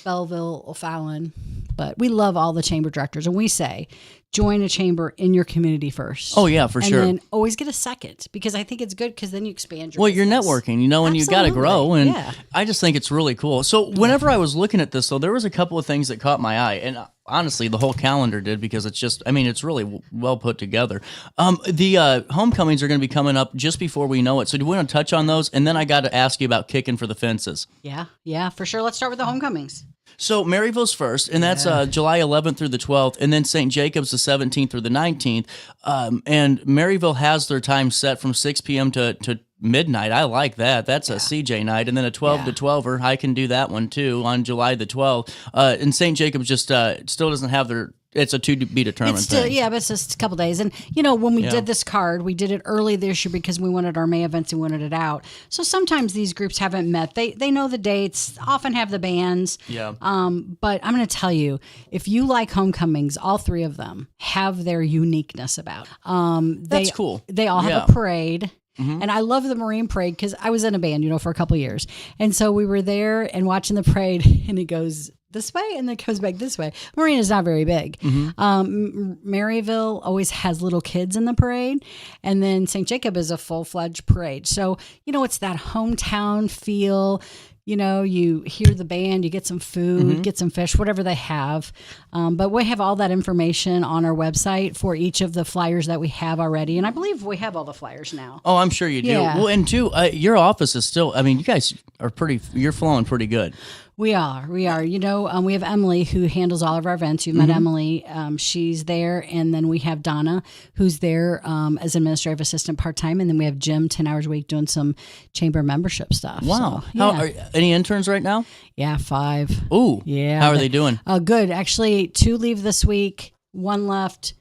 Belleville, O'Fallon. But we love all the chamber directors. And we say, join a chamber in your community first. Oh, yeah, for sure. And then always get a second because I think it's good because then you expand your business. You're networking, and you got to grow. And I just think it's really cool. So whenever I was looking at this, though, there was a couple of things that caught my eye. And honestly, the whole calendar did because it's really well put together. The homecomings are going to be coming up just before we know it. So do we want to touch on those? And then I got to ask you about kicking for the fences. Yeah, for sure. Let's start with the homecomings. So Maryville's first, and that's July 11th through the 12th, and then St. Jacob's the 17th through the 19th. And Maryville has their time set from 6 p.m. to midnight. I like that. That's a CJ night. And then a 12 to 12er. I can do that one too on July the 12th. And St. Jacob's just still doesn't have their... It's a to be determined thing. Yeah, but it's just a couple days. And, when we did this card, we did it early this year because we wanted our May events and wanted it out. So sometimes these groups haven't met. They know the dates, often have the bands. Yeah. But I'm going to tell you, if you like homecomings, all 3 of them have their uniqueness about. That's cool. They all have a parade. Mm-hmm. And I love the Marine Parade because I was in a band, for a couple of years. And so we were there and watching the parade, and it goes this way and then it goes back this way. Marine is not very big. Mm-hmm. Maryville always has little kids in the parade. And then St. Jacob is a full-fledged parade. So, it's that hometown feel. You hear the band, you get some food, get some fish, whatever they have. But we have all that information on our website for each of the flyers that we have already. And I believe we have all the flyers now. Oh, I'm sure you do. Yeah. Well, and two, your office is still, you guys are you're flowing pretty good. We are. We have Emily who handles all of our events. You've met Emily. She's there. And then we have Donna who's there as administrative assistant part-time. And then we have Jim 10 hours a week doing some chamber membership stuff. Wow. So, any interns right now? Yeah, 5. Ooh. Yeah. How are they doing? Good. Actually, 2 leave this week, 1 left.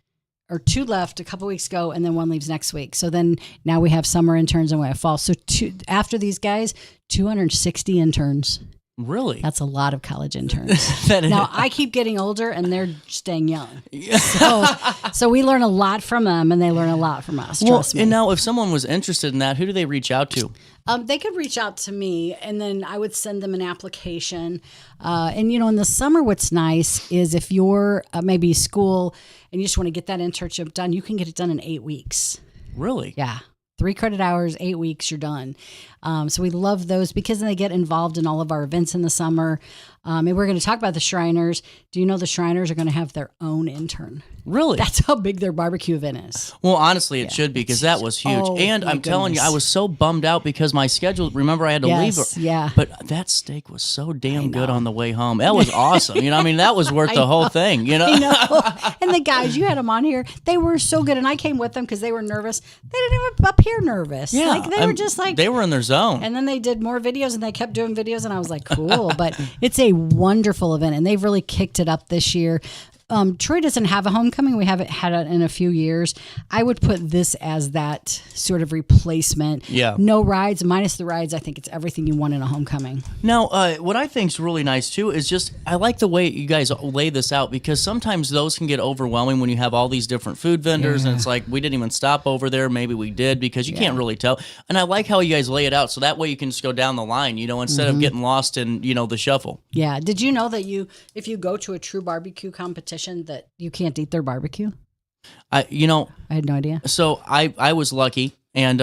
Or 2 left a couple weeks ago, and then 1 leaves next week. So then now we have summer interns and we have fall. So after these guys, 260 interns. Really? That's a lot of college interns. Now, I keep getting older, and they're staying young. So we learn a lot from them, and they learn a lot from us, trust me. And now if someone was interested in that, who do they reach out to? They could reach out to me, and then I would send them an application. And, in the summer, what's nice is if you're maybe school and you just want to get that internship done, you can get it done in 8 weeks. Really? Yeah. 3 credit hours, 8 weeks, you're done. So we love those because then they get involved in all of our events in the summer. And we're going to talk about the Shriners. Do you know the Shriners are going to have their own intern? Really? That's how big their barbecue event is. Well, honestly, it should be because that was huge. And I'm telling you, I was so bummed out because my schedule, remember I had to leave. Yeah. But that steak was so damn good on the way home. That was awesome. That was worth the whole thing. I know. And the guys, you had them on here. They were so good. And I came with them because they were nervous. They didn't even appear nervous. Yeah. They were just like. They were in their zone. And then they did more videos and they kept doing videos. And I was like, cool. But it's a wonderful event. And they've really kicked it up this year. Troy doesn't have a homecoming. We haven't had it in a few years. I would put this as that sort of replacement. Yeah. No rides, minus the rides. I think it's everything you want in a homecoming. Now, what I think is really nice too is just I like the way you guys lay this out, because sometimes those can get overwhelming when you have all these different food vendors and it's like we didn't even stop over there. Maybe we did, because you can't really tell. And I like how you guys lay it out so that way you can just go down the line, instead of getting lost in the shuffle. Yeah. Did you know that if you go to a true barbecue competition that you can't eat their barbecue? I had no idea. So I was lucky. And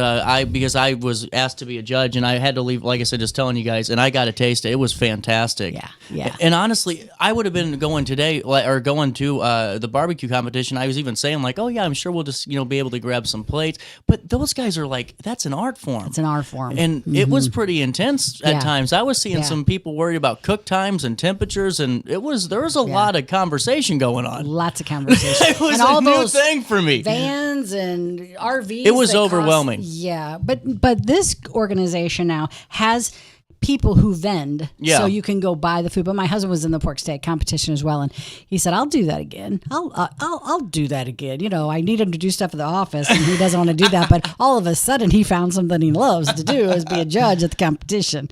because I was asked to be a judge, and I had to leave, like I said, just telling you guys, and I got a taste. It was fantastic. Yeah. And honestly, I would have been going today, or going to the barbecue competition. I was even saying like, oh yeah, I'm sure we'll just be able to grab some plates. But those guys are like, that's an art form. It's an art form, and it was pretty intense at times. I was seeing some people worried about cook times and temperatures, and there was a lot of conversation going on. Lots of conversation. It was and all a new those thing for me. Vans and RVs. It was overwhelming. Yeah, but this organization now has people who vend, so you can go buy the food. But my husband was in the pork steak competition as well, and he said, "I'll do that again. I'll do that again." I need him to do stuff at the office, and he doesn't want to do that. But all of a sudden, he found something he loves to do, is be a judge at the competition.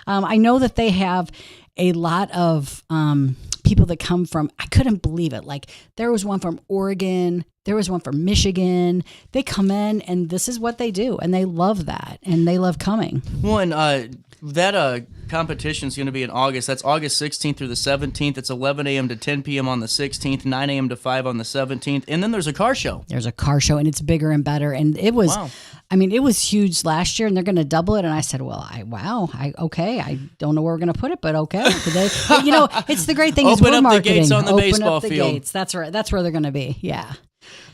I know that they have a lot of people that come from, I couldn't believe it. Like there was one from Oregon, there was one from Michigan. They come in and this is what they do. And they love that. And they love coming. Well, and that competition is going to be in August. That's August 16th through the 17th. It's 11 a.m. to 10 p.m. on the 16th, 9 a.m. to 5 on the 17th. And then there's a car show. There's a car show, and it's bigger and better. And it was, it was huge last year, and they're going to double it. And I said, well, okay. I don't know where we're going to put it, but okay. It's the great thing is we're marketing. Open up the gates on the baseball field. Gates. That's right. That's where they're going to be. Yeah.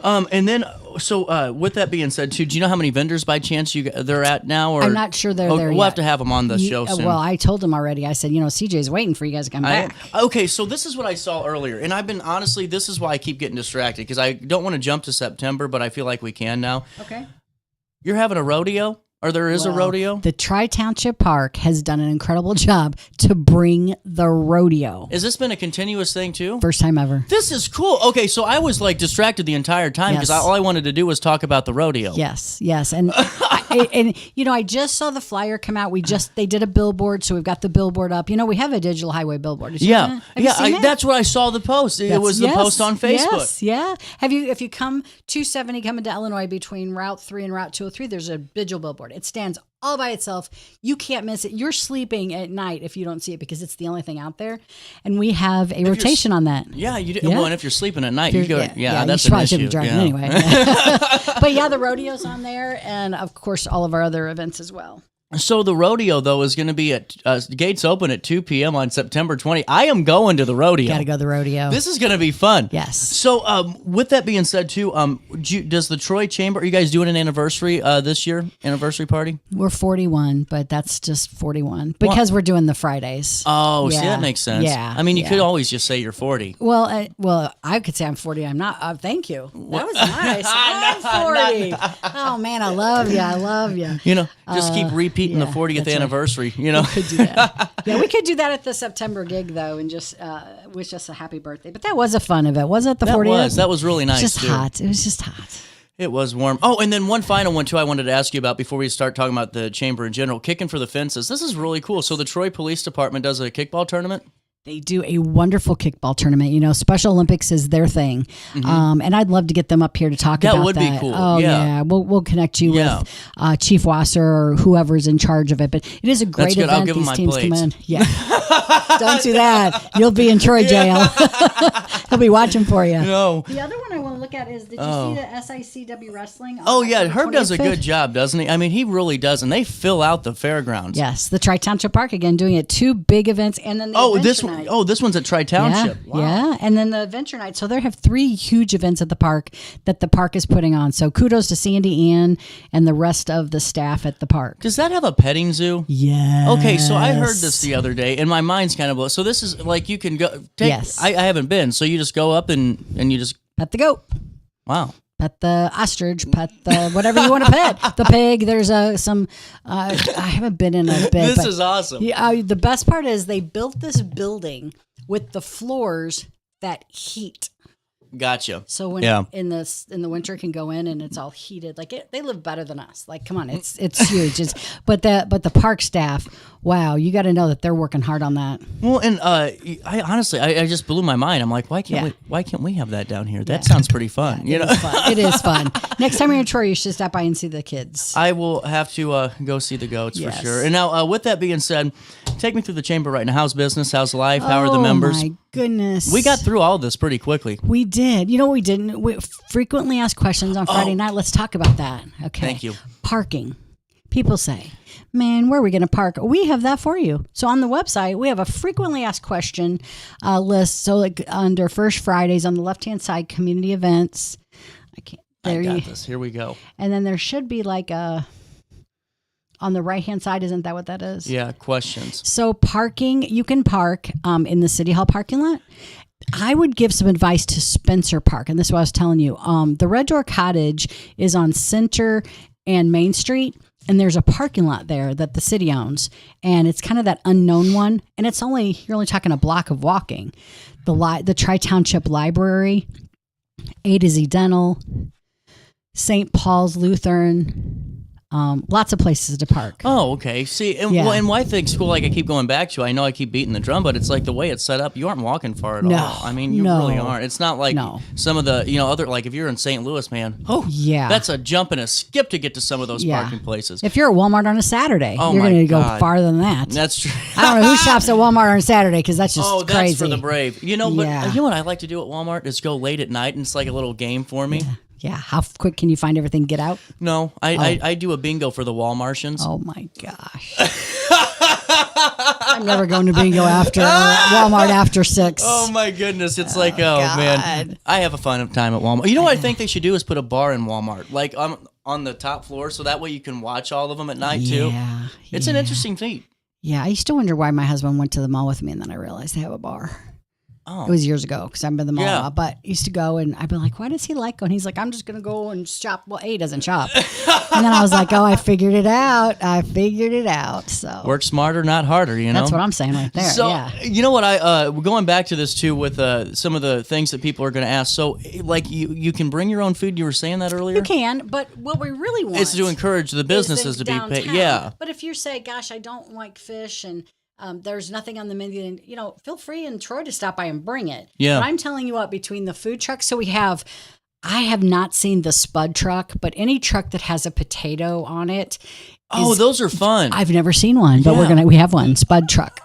And then, so with that being said, too, do you know how many vendors by chance they're at now? Or I'm not sure they're there We'll yet. have to have them on the show soon. Well, I told them already. I said, CJ's waiting for you guys to come back. Okay, so this is what I saw earlier, and I've been honestly, this is why I keep getting distracted, because I don't want to jump to September, but I feel like we can now. Okay. You're having a rodeo? Or there is a rodeo? The Tri-Township Park has done an incredible job to bring the rodeo. Has this been a continuous thing too? First time ever. This is cool. Okay, so I was like distracted the entire time because all I wanted to do was talk about the rodeo. Yes. And I just saw the flyer come out. They did a billboard, so we've got the billboard up. We have a digital highway billboard. That's what I saw the post. It was the post on Facebook. Yes, yeah. If you come 270 coming to Illinois between Route 3 and Route 203, there's a digital billboard. It stands all by itself. You can't miss it. You're sleeping at night if you don't see it because it's the only thing out there. And we have a rotation on that. Yeah, you do. Yeah. Well, and if you're sleeping at night, you go. That's you an issue. Be driving anyway. But the rodeo's on there, and of course all of our other events as well. So the rodeo, though, is going to be at gates open at 2 p.m. on September 20. I am going to the rodeo. Got to go to the rodeo. This is going to be fun. Yes. So with that being said, too, does the Troy Chamber, are you guys doing an anniversary this year, anniversary party? We're 41, but that's just 41 because we're doing the Fridays. Oh, see, that makes sense. Yeah. I mean, you could always just say you're 40. Well, I could say I'm 40. I'm not. Thank you. That was nice. I'm 40. Oh, man, I love you. I love you. Just keep repeating the 40th anniversary, We could do that. We could do that at the September gig, though, and just wish us a happy birthday. But that was a fun event, wasn't it? The 40th? That was really nice, It was just hot. It was just hot. It was warm. Oh, and then one final one, too, I wanted to ask you about before we start talking about the chamber in general. Kicking for the Fences. This is really cool. So the Troy Police Department does a kickball tournament? They do a wonderful kickball tournament. Special Olympics is their thing. Mm-hmm. And I'd love to get them up here to talk about that. That would be cool. Oh, yeah. We'll connect you with Chief Wasser or whoever's in charge of it. But it is a great event. I'll give These them teams my come in. plates. Yeah. Don't do that. You'll be in Troy jail. He'll be watching for you. No. The other one I want to look at is, did you see the SICW Wrestling? Oh, yeah. Herb does a good job, doesn't he? I mean, he really does. And they fill out the fairgrounds. Yes. The Tri-Township Park, again, doing it. 2 big events. And then the this one's at Tri-Township. Yeah, yeah, and then the Adventure Night. So they have 3 huge events at the park that the park is putting on. So kudos to Sandy Ann and the rest of the staff at the park. Does that have a petting zoo? Yes. Okay, so I heard this the other day, and my mind's kind of blown. So this is like you can go. Yes. I haven't been. So you just go up and you just pet the goat. Wow. Pet the ostrich, pet the whatever you want to pet. The pig. There's some. I haven't been in a bit. This is awesome. The best part is they built this building with the floors that heat. Gotcha. So when in the winter it can go in and it's all heated, like they live better than us. Like, come on, it's huge. But the park staff, wow, you got to know that they're working hard on that. Well, and I honestly, I just blew my mind. I'm like, why can't we have that down here? That sounds pretty fun. Yeah, it is fun. Next time you're in Troy, you should stop by and see the kids. I will have to go see the goats for sure. And now, with that being said, take me through the chamber right now. How's business? How's life? How are the members? Oh my goodness, we got through all this pretty quickly. We did. You know what we didn't? We frequently asked questions on Friday night. Let's talk about that. Okay. Thank you. Parking. People say, man, where are we going to park? We have that for you. So on the website, we have a frequently asked question list. So like under First Fridays on the left-hand side, community events. I got this. Here we go. And then there should be like a... On the right-hand side, isn't that what that is? Yeah, questions. So parking, you can park in the City Hall parking lot. I would give some advice to Spencer Park, and this is what I was telling you. The Red Door Cottage is on Center and Main Street, and there's a parking lot there that the city owns, and it's kind of that unknown one, and you're only talking a block of walking. The Tri-Township Library, A to Z Dental, St. Paul's Lutheran, lots of places to park. Oh, okay. See, and why I think school, like I keep going back to, I know I keep beating the drum, but it's like the way it's set up, you aren't walking far at all. I mean, you really aren't. It's not like some of the, other, like if you're in St. Louis, man, that's a jump and a skip to get to some of those parking places. If you're at Walmart on a Saturday, you're going to go farther than that. That's true. I don't know who shops at Walmart on a Saturday because that's just crazy. That's for the brave. But you know what I like to do at Walmart is go late at night, and it's like a little game for me. Yeah, how quick can you find everything? Get out? No, I do a bingo for the Walmartians. Oh my gosh! I'm never going to bingo after Walmart after 6. Oh my goodness! It's like, man, I have a fun time at Walmart. You know what I think they should do is put a bar in Walmart, like on the top floor, so that way you can watch all of them at night too. Yeah, it's an interesting feat. Yeah, I used to wonder why my husband went to the mall with me, and then I realized they have a bar. Oh. It was years ago because I've been to the mall a lot, but I used to go and I'd be like, why does he like going? He's like, I'm just going to go and shop. Well, he doesn't shop. And then I was like, I figured it out. So work smarter, not harder, That's what I'm saying right there. So, you know what, we're going back to this too with some of the things that people are going to ask. So like you can bring your own food. You were saying that earlier? You can, but what we really want is to encourage the businesses to be paid. Yeah. But if you say, gosh, I don't like fish and there's nothing on the menu, and feel free in Troy to stop by and bring it. Yeah. But I'm telling you what, between the food trucks, so I have not seen the Spud truck, but any truck that has a potato on it. Those are fun. I've never seen one, but we have one, Spud truck.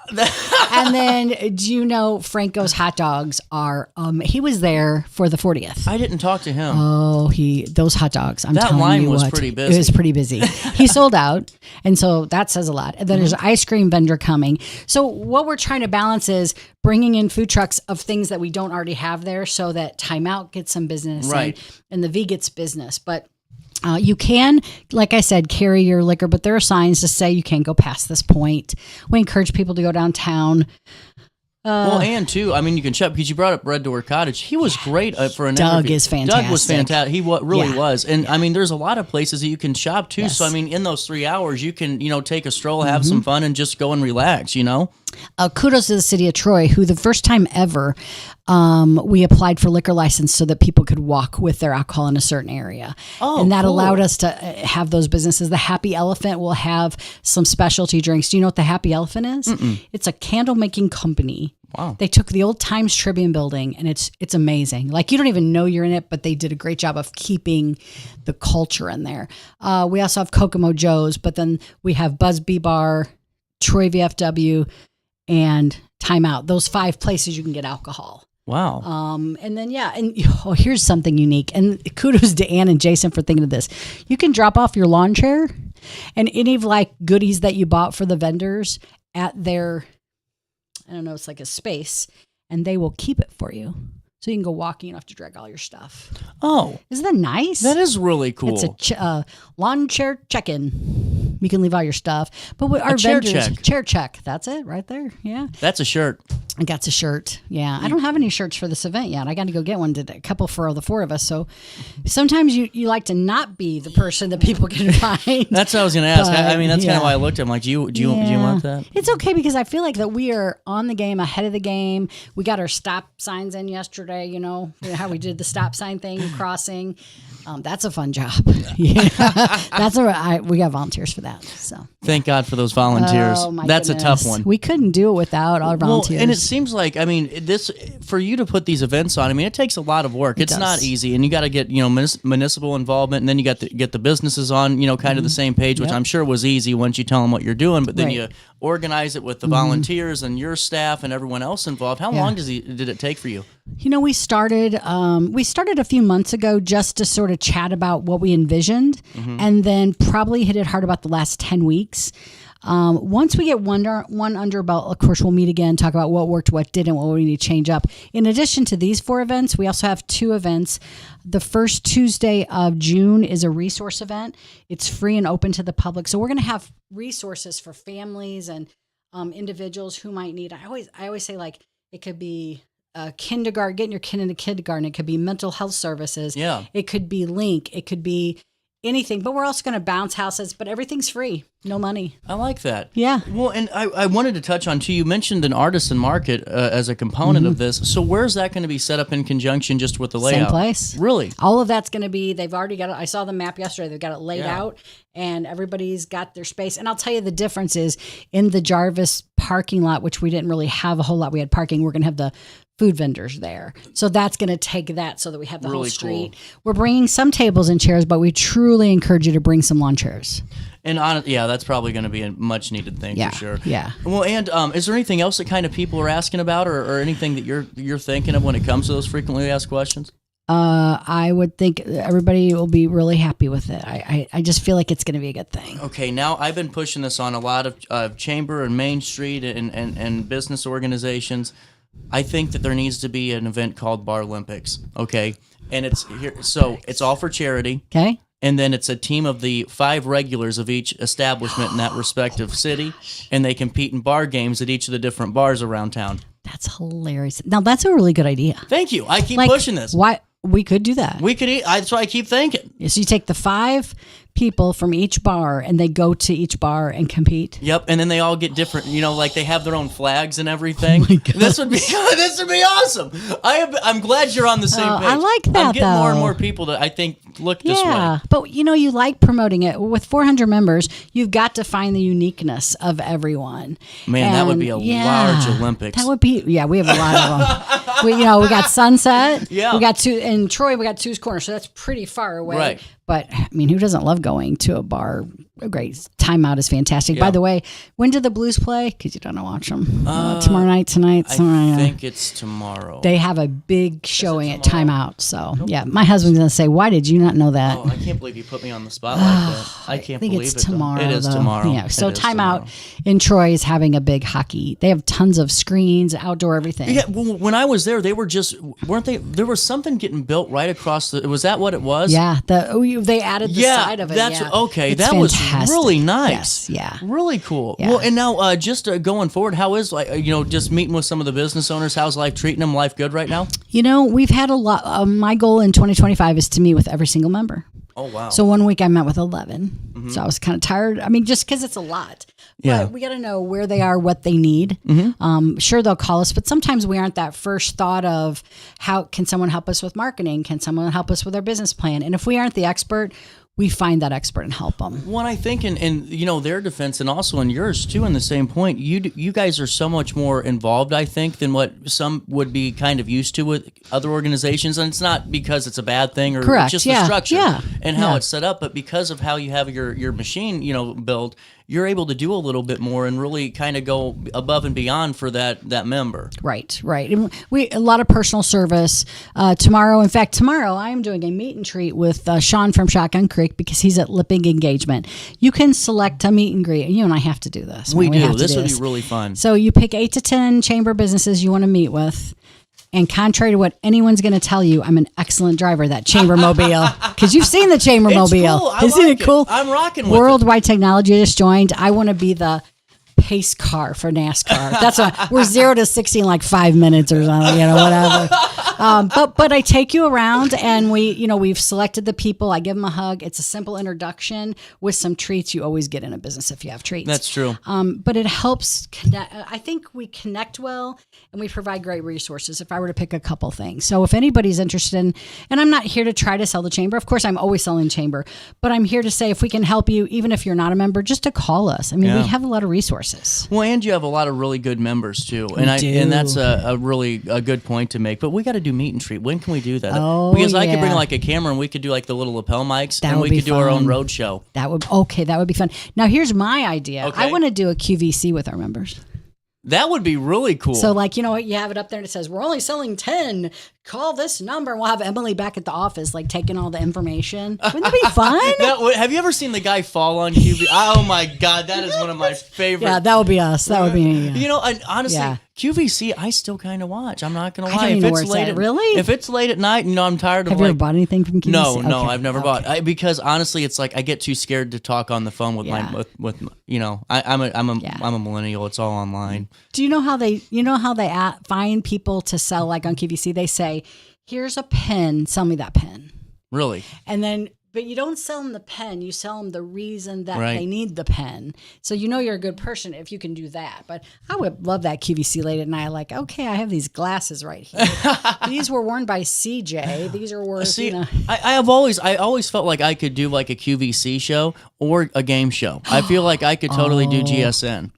And then, do you know Franco's hot dogs are? He was there for the 40th. I didn't talk to him. Oh, those hot dogs. I'm telling you what. That line was pretty busy. It was pretty busy. He sold out, and so that says a lot. And then there's an ice cream vendor coming. So what we're trying to balance is bringing in food trucks of things that we don't already have there, so that Time Out gets some business, right? And the V gets business, but. You can, like I said, carry your liquor, but there are signs to say you can't go past this point. We encourage people to go downtown. And too, I mean, you can shop because you brought up Red Door Cottage. He was great for an Doug interview. is fantastic. Doug was fantastic. He really was. And I mean, there's a lot of places that you can shop too. Yes. So I mean, in those 3 hours, you can take a stroll, have some fun, and just go and relax. Kudos to the city of Troy, who the first time ever we applied for liquor license so that people could walk with their alcohol in a certain area. And that allowed us to have those businesses. The Happy Elephant will have some specialty drinks. Do you know what the Happy Elephant is? It's a candle making company. Wow. They took the old Times Tribune building, and it's amazing. Like, you don't even know you're in it, but they did a great job of keeping the culture in there. We also have Kokomo Joe's, but then we have Busby Bar, Troy VFW, and Time Out. Those 5 places you can get alcohol. Wow. And then, here's something unique. And kudos to Ann and Jason for thinking of this. You can drop off your lawn chair and any of goodies that you bought for the vendors at their, I don't know, it's like a space, and they will keep it for you. So you can go walking, you don't have to drag all your stuff. Oh. Isn't that nice? That is really cool. It's a lawn chair check-in. You can leave all your stuff. But with our chair vendors, check. chair check. That's it right there. Yeah. That's a shirt. I got a shirt. Yeah. I don't have any shirts for this event yet. I got to go get one. Did a couple for the four of us. So sometimes you like to not be the person that people can find. That's what I was going to ask. But, I mean, that's kind of why I looked at him like, do you want that? It's okay because I feel like that we are on the game, ahead of the game. We got our stop signs in yesterday, how we did the stop sign thing, crossing. That's a fun job. Yeah. We got volunteers for that. So thank God for those volunteers. Oh, my That's goodness. a tough one. We couldn't do it without our volunteers. Well, and it seems like, this for you to put these events on, it takes a lot of work. It's not easy, and you got to get municipal involvement, and then you got to get the businesses on kind of the same page, which I'm sure was easy once you tell them what you're doing. But then you organize it with the volunteers and your staff and everyone else involved. How long did it take for you? We started a few months ago just to sort of chat about what we envisioned, and then probably hit it hard about the last 10 weeks. Once we get one under our belt, of course, we'll meet again, talk about what worked, what didn't, what we need to change up. In addition to these 4 events, we also have 2 events. The first Tuesday of June is a resource event. It's free and open to the public. So we're going to have resources for families and individuals who might need. I always say, like, it could be kindergarten, getting your kid into kindergarten. It could be mental health services. Yeah. It could be Link. It could be anything. But we're also going to bounce houses. But everything's free. No money. I like that. Yeah. Well, and I wanted to touch on, too, you mentioned an artisan market as a component of this. So where's that going to be set up in conjunction just with the layout? Same place. Really? All of that's going to be, they've already got it. I saw the map yesterday. They've got it laid out, and everybody's got their space. And I'll tell you the difference is in the Jarvis parking lot, which we didn't really have a whole lot. We had parking. We're going to have the food vendors there. So that's going to take that so that we have the whole street. Cool. We're bringing some tables and chairs, but we truly encourage you to bring some lawn chairs. And that's probably going to be a much needed thing for sure. Yeah. Well, and is there anything else that kind of people are asking about, or anything that you're thinking of when it comes to those frequently asked questions? I would think everybody will be really happy with it. I just feel like it's going to be a good thing. Okay, now I've been pushing this on a lot of Chamber and Main Street and business organizations. I think that there needs to be an event called Bar Olympics. Okay, and it's here, so it's all for charity. Okay. And then it's a team of the 5 regulars of each establishment in that respective city, and they compete in bar games at each of the different bars around town. That's hilarious. Now, that's a really good idea. Thank you. I keep pushing this. Why we could do that. We could eat. That's what I keep thinking. So you take the 5 people from each bar, and they go to each bar and compete. Yep, and then they all get different. Like they have their own flags and everything. Oh, this would be awesome. I'm glad you're on the same page. I like that. I'm getting more and more people to, I think, look this way. Yeah, but you like promoting it. With 400 members, you've got to find the uniqueness of everyone. Man, that would be a large Olympics. That would be. Yeah, we have a lot of them. We got Sunset. Yeah, we got in Troy. We got Two's Corner, so that's pretty far away. Right. But who doesn't love going to a bar? A great timeout is fantastic. Yeah. By the way, when do the Blues play? Because you don't watch them. Tomorrow night, tonight. I think it's tomorrow. They have a big showing at timeout. So my husband's gonna say, "Why did you not know that?" Oh, I can't believe you put me on the spot like that. I can't believe it's it. Tomorrow. It is tomorrow. Yeah. So timeout in Troy is having a big hockey. They have tons of screens, outdoor, everything. Yeah. Well, when I was there, they weren't they? There was something getting built right across the. Was that what it was? Yeah. They added the side of it. That's okay. It's that fantastic. Was really nice. Yes, yeah. Really cool. Yeah. Well, and now just going forward, how is just meeting with some of the business owners? How's life treating them? Life good right now? We've had a lot. My goal in 2025 is to meet with every single member. Oh, wow. So one week I met with 11. Mm-hmm. So I was kind of tired. Just because it's a lot. Yeah. But we got to know where they are, what they need. Mm-hmm. Sure, they'll call us, but sometimes we aren't that first thought of how can someone help us with marketing? Can someone help us with our business plan? And if we aren't the expert, we find that expert and help them. Well, I think in their defense and also in yours too, in the same point, you guys are so much more involved, I think, than what some would be kind of used to with other organizations. And it's not because it's a bad thing or Correct. Just Yeah. the structure Yeah. and how it's set up, but because of how you have your machine, built, you're able to do a little bit more and really kind of go above and beyond for that member. Right. And a lot of personal service. Tomorrow I'm doing a meet and treat with Sean from Shotgun Creek because he's at Lipping Engagement. You can select a meet and greet. You and I have to do this. We do. This would be really fun. So you pick 8 to 10 chamber businesses you want to meet with. And contrary to what anyone's going to tell you, I'm an excellent driver of that chamber mobile. Because you've seen the chamber mobile. Cool. Isn't it cool? I'm rocking with Worldwide technology just joined. I want to be the pace car for NASCAR. That's why we're 0 to 60 in like 5 minutes or something, whatever. But I take you around, and we've selected the people. I give them a hug. It's a simple introduction with some treats. You always get in a business if you have treats. That's true. But it helps connect. I think we connect well, and we provide great resources. If I were to pick a couple things, so if anybody's interested in, and I'm not here to try to sell the chamber. Of course, I'm always selling the chamber, but I'm here to say if we can help you, even if you're not a member, just to call us. I mean, we have a lot of resources. Well, and you have a lot of really good members too, and that's a really good point to make. But we got to do meet and treat. When can we do that? Because I could bring like a camera, and we could do like the little lapel mics, and we could do our own road show. That would be fun. Now here's my idea. Okay. I want to do a QVC with our members. That would be really cool. So, you have it up there and it says, we're only selling 10. Call this number. And we'll have Emily back at the office, taking all the information. Wouldn't that be fun? Have you ever seen the guy fall on QVC? Oh, my God. That is one of my favorites. Yeah, that would be us. That would be honestly, QVC, I still kind of watch. I'm not going to lie. I don't even know where really? If it's late at night and I'm tired of Have you ever bought anything from QVC? No, okay. I've never bought. Because honestly, it's I get too scared to talk on the phone with I'm a millennial. It's all online. Do you know how they find people to sell on QVC? They say, here's a pen, sell me that pen. Really? And then, but you don't sell them the pen, you sell them the reason that they need the pen. So you're a good person if you can do that. But I would love that QVC late at night, okay, I have these glasses right here. These were worn by CJ. These are worth, I always felt like I could do a QVC show or a game show. I feel like I could totally do GSN.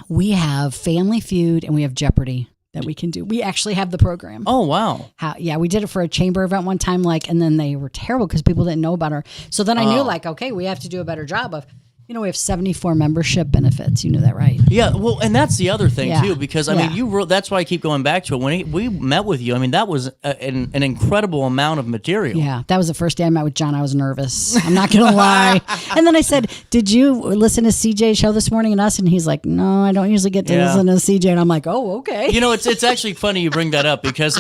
We have Family Feud and we have Jeopardy that we can do. We actually have the program. Oh, wow. We did it for a chamber event one time, and then they were terrible because people didn't know about her. So then I knew, okay, we have to do a better job of, we have 74 membership benefits. You knew that, right? Yeah, well, and that's the other thing, too, because, I mean, that's why I keep going back to it. When we met with you, I mean, that was an incredible amount of material. Yeah, that was the first day I met with John. I was nervous. I'm not going to lie. And then I said, did you listen to CJ's show this morning and us? And he's like, no, I don't usually get to listen to CJ. And I'm like, oh, okay. It's actually funny you bring that up because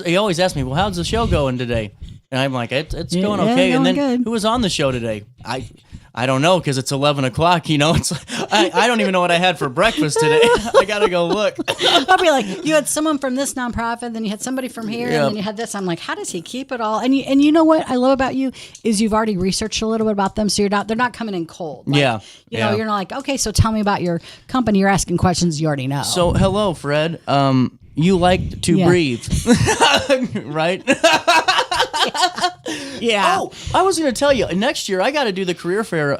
he always asks me, well, how's the show going today? And I'm like, it's going okay. And then good. Who was on the show today? I don't know because it's 11 o'clock. It's I don't even know what I had for breakfast today. I gotta go look. I'll be like, you had someone from this nonprofit, then you had somebody from here, and then you had this. I'm like, how does he keep it all? And you know what I love about you is you've already researched a little bit about them, so they're not coming in cold. You're not like, okay, so tell me about your company. You're asking questions you already know. So hello, Fred. You like to breathe, right? Yeah. Oh, I was going to tell you, next year I got to do the career fair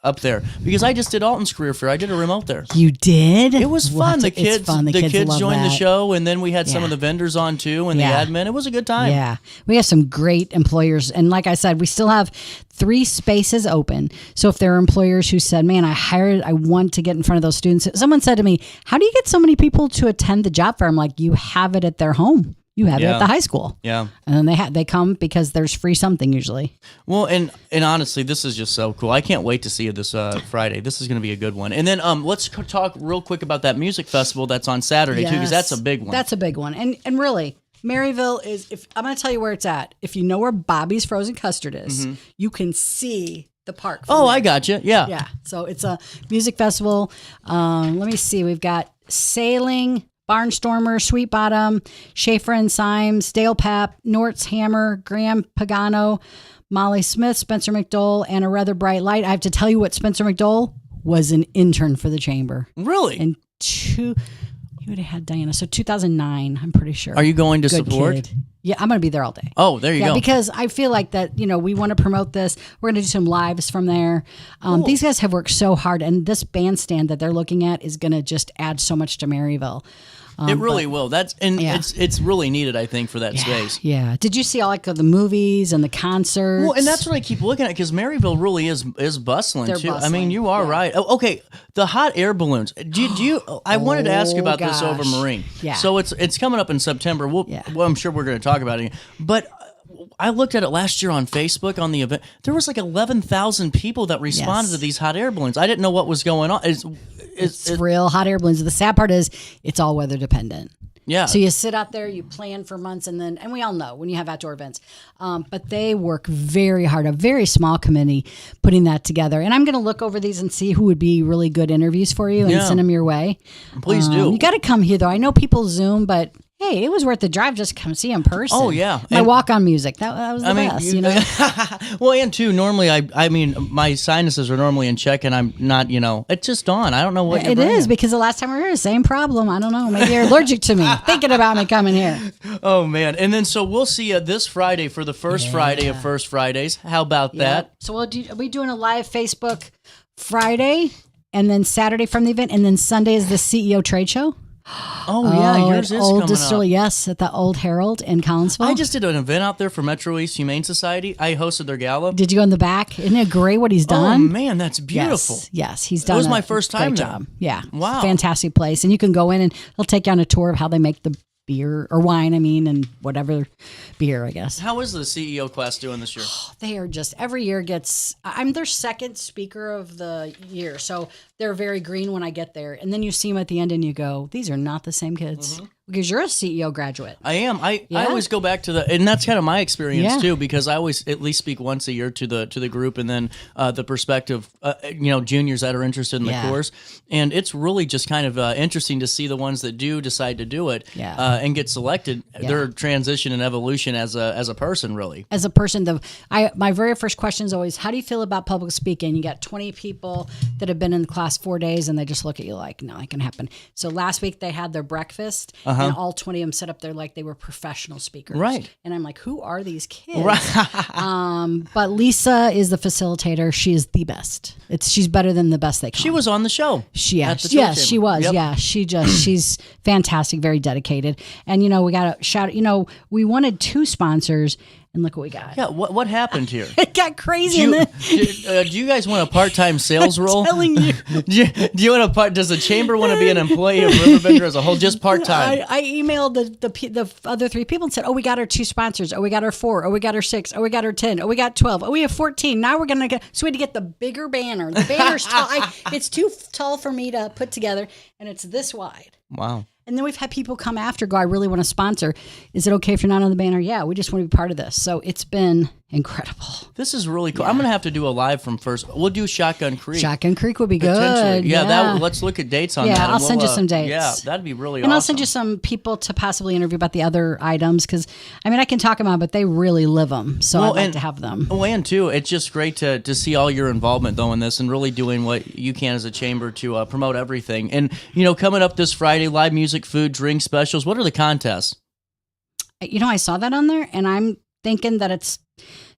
up there because I just did Alton's career fair. I did a remote there. You did? It was fun. The kids joined the show, and then we had some of the vendors on too, and the admin. It was a good time. Yeah, we have some great employers, and like I said, we still have 3 spaces open. So if there are employers who said, "Man, I want to get in front of those students," someone said to me, "How do you get so many people to attend the job fair?" I'm like, "You have it at their home." You have it at the high school. Yeah. And then they come because there's free something usually. Well, and honestly, this is just so cool. I can't wait to see you this Friday. This is going to be a good one. And then let's talk real quick about that music festival that's on Saturday too, because that's a big one. That's a big one. And really, Maryville is, I'm going to tell you where it's at. If you know where Bobby's Frozen Custard is, you can see the park. I got you. Yeah. Yeah. So it's a music festival. Let me see. We've got Sailing, Barnstormer, Sweet Bottom, Schaefer and Symes, Dale Papp, Nort's Hammer, Graham Pagano, Molly Smith, Spencer McDole, and A Rather Bright Light. I have to tell you what Spencer McDole was an intern for the chamber. Really? And you would have had Diana. So 2009, I'm pretty sure. Are you going to support? Kid. Yeah, I'm going to be there all day. Oh, there you go. Because I feel like that, we want to promote this. We're going to do some lives from there. These guys have worked so hard, and this bandstand that they're looking at is going to just add so much to Maryville. It really will. It's really needed, I think, for that space. Yeah. Did you see all the movies and the concerts? Well, and that's what I keep looking at because Maryville really is bustling too. Bustling. I mean, you are right. Oh, okay, the hot air balloons. Do you? I wanted to ask you about this over Marine. Yeah. So it's coming up in September. Well, I'm sure we're going to talk about it. But I looked at it last year on Facebook on the event. There was 11,000 people that responded to these hot air balloons. I didn't know what was going on. It's real hot air balloons. The sad part is it's all weather dependent. Yeah. So you sit out there, you plan for months, and we all know when you have outdoor events. But they work very hard, a very small committee putting that together. And I'm going to look over these and see who would be really good interviews for you and send them your way. Please do. You got to come here, though. I know people Zoom, but hey, it was worth the drive just to come see in person. Oh, yeah. My walk-on music, that was the best, you know? Well, and too, normally, I mean, my sinuses are normally in check, and I'm not, it's just on. I don't know what It is, because the last time we were here, same problem. I don't know. Maybe you're allergic to me. Thinking about me coming here. Oh, man. And then, so we'll see you this Friday for the first Friday of First Fridays. How about that? So are we doing a live Facebook Friday, and then Saturday from the event, and then Sunday is the CEO trade show? Oh, yeah, yours is coming up. Yes, at the Old Herald in Collinsville. I just did an event out there for Metro East Humane Society. I hosted their gala. Did you go in the back? Isn't it great what he's done? Oh, man, that's beautiful. Yes, he's done. It was my first time great there. job. Yeah. Wow. Fantastic place. And you can go in and they'll take you on a tour of how they make the beer or wine, and whatever beer, I guess. How is the CEO class doing this year? They are just, every year I'm their second speaker of the year. So they're very green when I get there. And then you see them at the end and you go, these are not the same kids. Mm-hmm. Because you're a CEO graduate. I am. I always go back to and that's kind of my experience too, because I always at least speak once a year to the group, and then the perspective, juniors that are interested in the course, and it's really just kind of interesting to see the ones that do decide to do it and get selected, their transition and evolution as a person, really. As a person, my very first question is always, how do you feel about public speaking? You got 20 people that have been in the class 4 days, and they just look at you like, no, it can happen. So last week they had their breakfast. And all 20 of them set up there like they were professional speakers. Right. And I'm like, who are these kids? Right. But Lisa is the facilitator. She is the best. She's better than the best they come. She was on the show. She was. Yep. Yeah. She's fantastic, very dedicated. And, we got to shout, we wanted 2 sponsors. And look what we got. Yeah, what happened here? It got crazy. Do you guys want a part-time sales role? I'm telling you. do you want does the chamber want to be an employee of Riverbender as a whole, just part-time? I emailed the other 3 people and said, we got our 2 sponsors. We got our 4. We got our 6. We got our 10. We got 12. We have 14. Now we're going to get, so we had to get the bigger banner. The banner's tall. It's too tall for me to put together, and it's this wide. Wow. And then we've had people come after, I really want to sponsor. Is it okay if you're not on the banner? Yeah, we just want to be part of this. So it's been incredible. This is really cool. Yeah. I'm going to have to do a live from first. We'll do Shotgun Creek. Shotgun Creek would be good. Yeah. Let's look at dates on that. Yeah, I'll send you some dates. Yeah, that'd be really awesome. And I'll send you some people to possibly interview about the other items, because, I can talk about, but they really live them. So I'd like to have them. And too, it's just great to see all your involvement, though, in this, and really doing what you can as a chamber to promote everything. And, coming up this Friday, live music, food, drink specials. What are the contests? I saw that on there, and I'm thinking that it's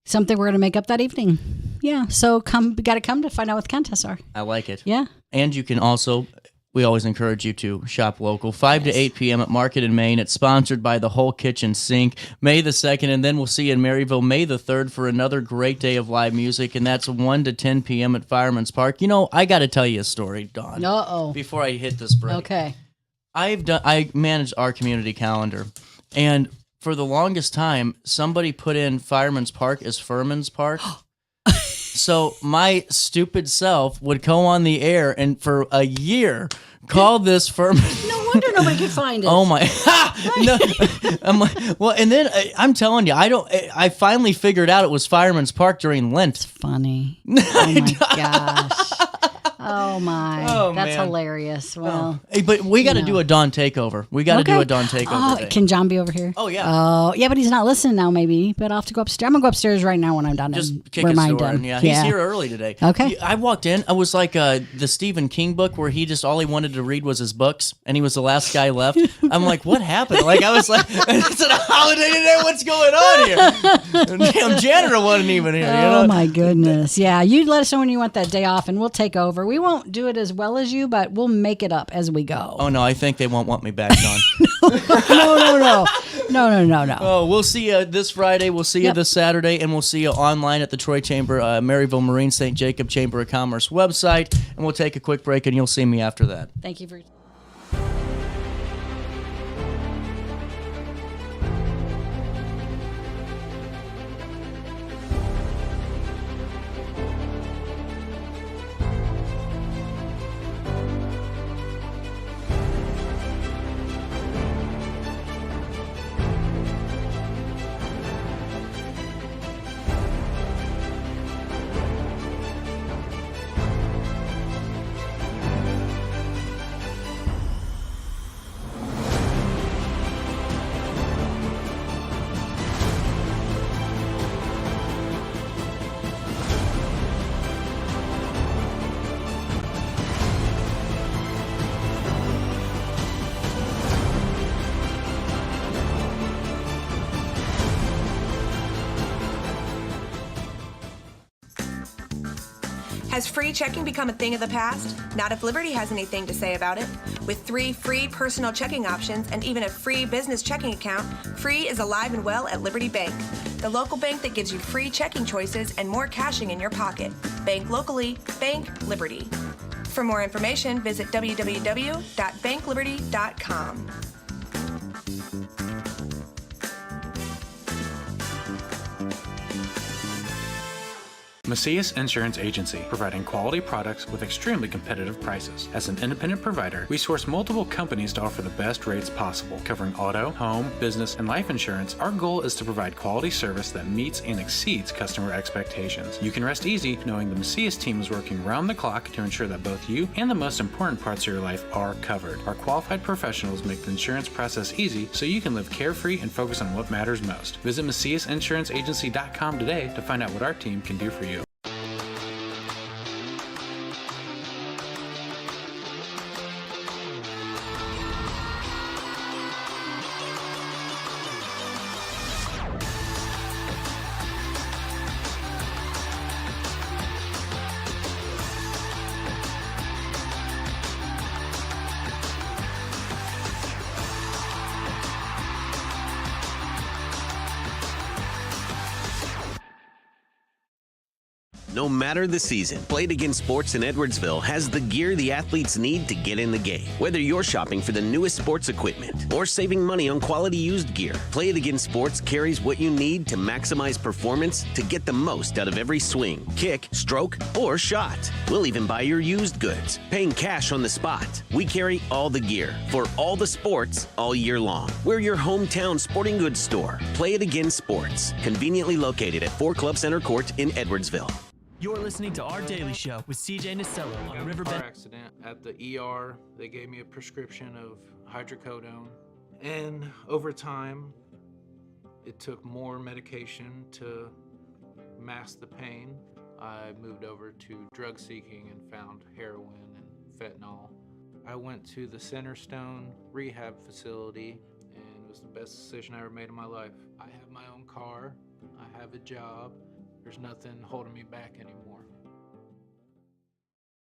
something we're going to make up that evening. Yeah, so we got to come to find out what the contests are. I like it. Yeah. And you can also, we always encourage you to shop local, 5 to 8 p.m. at Market in Maine. It's sponsored by the Whole Kitchen Sink, May the 2nd, and then we'll see you in Maryville May the 3rd for another great day of live music, and that's 1 to 10 p.m. at Fireman's Park. I got to tell you a story, Dawn. Uh-oh. Before I hit this break. Okay. I manage our community calendar, and for the longest time, somebody put in Fireman's Park as Furman's Park. So my stupid self would go on the air and for a year call this Furman. No wonder nobody could find it. Oh my! No, I'm like, well, and then I'm telling you, I finally figured out it was Fireman's Park during Lent. It's funny. Oh my gosh. Oh my, that's man. Hilarious. Well, hey, but we got to do a Dawn takeover. We got to do a Dawn takeover. Oh, can John be over here? Oh yeah. Oh yeah, but he's not listening now. Maybe, but I'll have to go upstairs. I'm gonna go upstairs right now when I'm done. Just kick his door in. Yeah, he's here early today. Okay. I walked in. I was like the Stephen King book where he all he wanted to read was his books, and he was the last guy left. I'm like, what happened? Like I was like, it's a holiday today. What's going on here? Damn janitor wasn't even here. Oh my goodness. Yeah, you let us know when you want that day off, and we'll take over. We won't do it as well as you, but we'll make it up as we go. Oh no, I think they won't want me back, Dawn. No. Oh, we'll see you this Friday. We'll see you this Saturday, and we'll see you online at the Troy Chamber, Maryville Marine St. Jacob Chamber of Commerce website. And we'll take a quick break, and you'll see me after that. Thank you for. Has free checking become a thing of the past? Not if Liberty has anything to say about it. With 3 free personal checking options and even a free business checking account, free is alive and well at Liberty Bank, the local bank that gives you free checking choices and more cashing in your pocket. Bank locally, bank Liberty. For more information, visit www.bankliberty.com. Macias Insurance Agency, providing quality products with extremely competitive prices. As an independent provider, we source multiple companies to offer the best rates possible. Covering auto, home, business, and life insurance, our goal is to provide quality service that meets and exceeds customer expectations. You can rest easy knowing the Macias team is working round the clock to ensure that both you and the most important parts of your life are covered. Our qualified professionals make the insurance process easy so you can live carefree and focus on what matters most. Visit MaciasInsuranceAgency.com today to find out what our team can do for you. No matter the season, Play It Again Sports in Edwardsville has the gear the athletes need to get in the game. Whether you're shopping for the newest sports equipment or saving money on quality used gear, Play It Again Sports carries what you need to maximize performance to get the most out of every swing, kick, stroke, or shot. We'll even buy your used goods, paying cash on the spot. We carry all the gear for all the sports all year long. We're your hometown sporting goods store. Play It Again Sports, conveniently located at 4 Club Center Court in Edwardsville. You're listening to Our Daily Show with CJ Nasello on Riverbend. Car accident at the ER. They gave me a prescription of hydrocodone. And over time, it took more medication to mask the pain. I moved over to drug seeking and found heroin and fentanyl. I went to the Centerstone rehab facility, and it was the best decision I ever made in my life. I have my own car. I have a job. There's nothing holding me back anymore.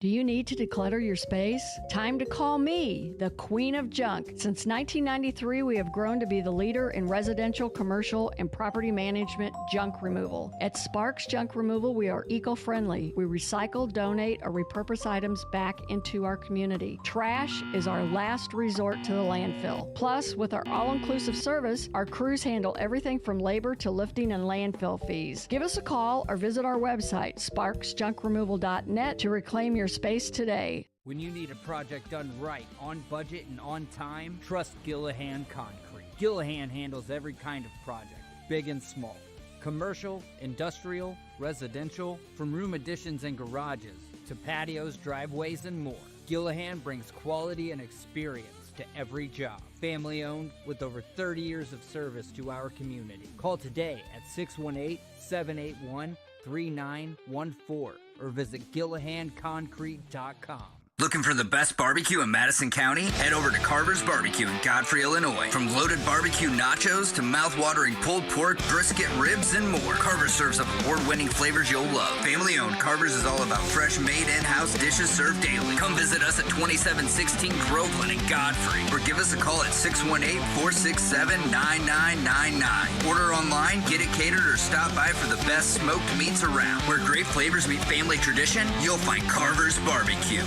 Do you need to declutter your space? Time to call me, the Queen of Junk. Since 1993, we have grown to be the leader in residential, commercial, and property management junk removal. At Sparks Junk Removal, we are eco-friendly. We recycle, donate, or repurpose items back into our community. Trash is our last resort to the landfill. Plus, with our all-inclusive service, our crews handle everything from labor to lifting and landfill fees. Give us a call or visit our website, sparksjunkremoval.net, to reclaim your space today. When you need a project done right, on budget and on time, trust Gillahan Concrete. Gillahan handles every kind of project, big and small. Commercial, industrial, residential, from room additions and garages to patios, driveways, and more. Gillahan brings quality and experience to every job. Family owned with over 30 years of service to our community. Call today at 618-781-3914 or visit GillahanConcrete.com. Looking for the best barbecue in Madison County? Head over to Carver's Barbecue in Godfrey, Illinois. From loaded barbecue nachos to mouth-watering pulled pork, brisket, ribs, and more, Carver's serves up award-winning flavors you'll love. Family-owned, Carver's is all about fresh, made in-house dishes served daily. Come visit us at 2716 Groveland in Godfrey, or give us a call at 618-467-9999. Order online, get it catered, or stop by for the best smoked meats around. Where great flavors meet family tradition, you'll find Carver's Barbecue.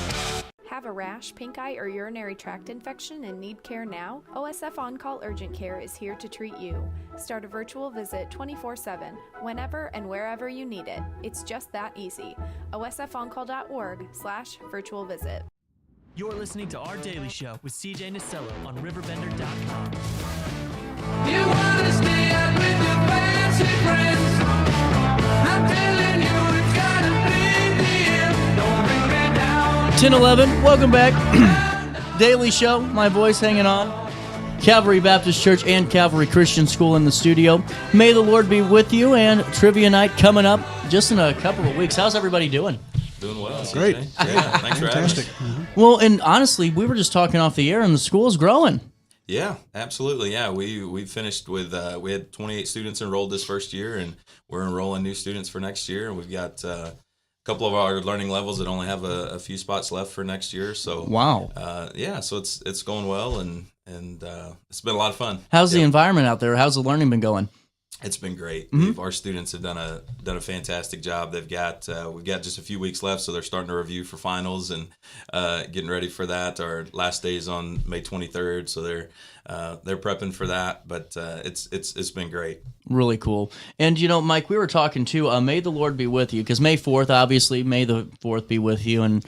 Have a rash, pink eye, or urinary tract infection and need care now? OSF On-Call Urgent Care is here to treat you. Start a virtual visit 24/7, whenever and wherever you need it. It's just that easy. OSFOnCall.org/virtual visit. You're listening to Our Daily Show with CJ Nasello on RiverBender.com. You wanna stay out with your fancy friends? I'm telling you, it's gotta be the end. Don't bring me down. 10:11. Welcome back. Daily Show. My voice hanging on. Calvary Baptist Church and Calvary Christian School in the studio. May the Lord be with you. And trivia night coming up just in a couple of weeks. How's everybody doing? Doing well. Great. Yeah, thanks for having us. Well, and honestly, we were just talking off the air, and the school's growing. Yeah, absolutely. Yeah, we finished with we had 28 students enrolled this first year, and we're enrolling new students for next year. And we've got couple of our learning levels that only have a few spots left for next year. So wow, so it's going well, and it's been a lot of fun. How's the environment out there? How's the learning been going? It's been great. Mm-hmm. Our students have done a fantastic job. They've got we've got just a few weeks left, so they're starting to review for finals and getting ready for that. Our last day is on May 23rd, so they're prepping for that. But it's been great. Really cool. And Mike, we were talking too. May the Lord be with you, because May 4th, obviously, May the 4th be with you. And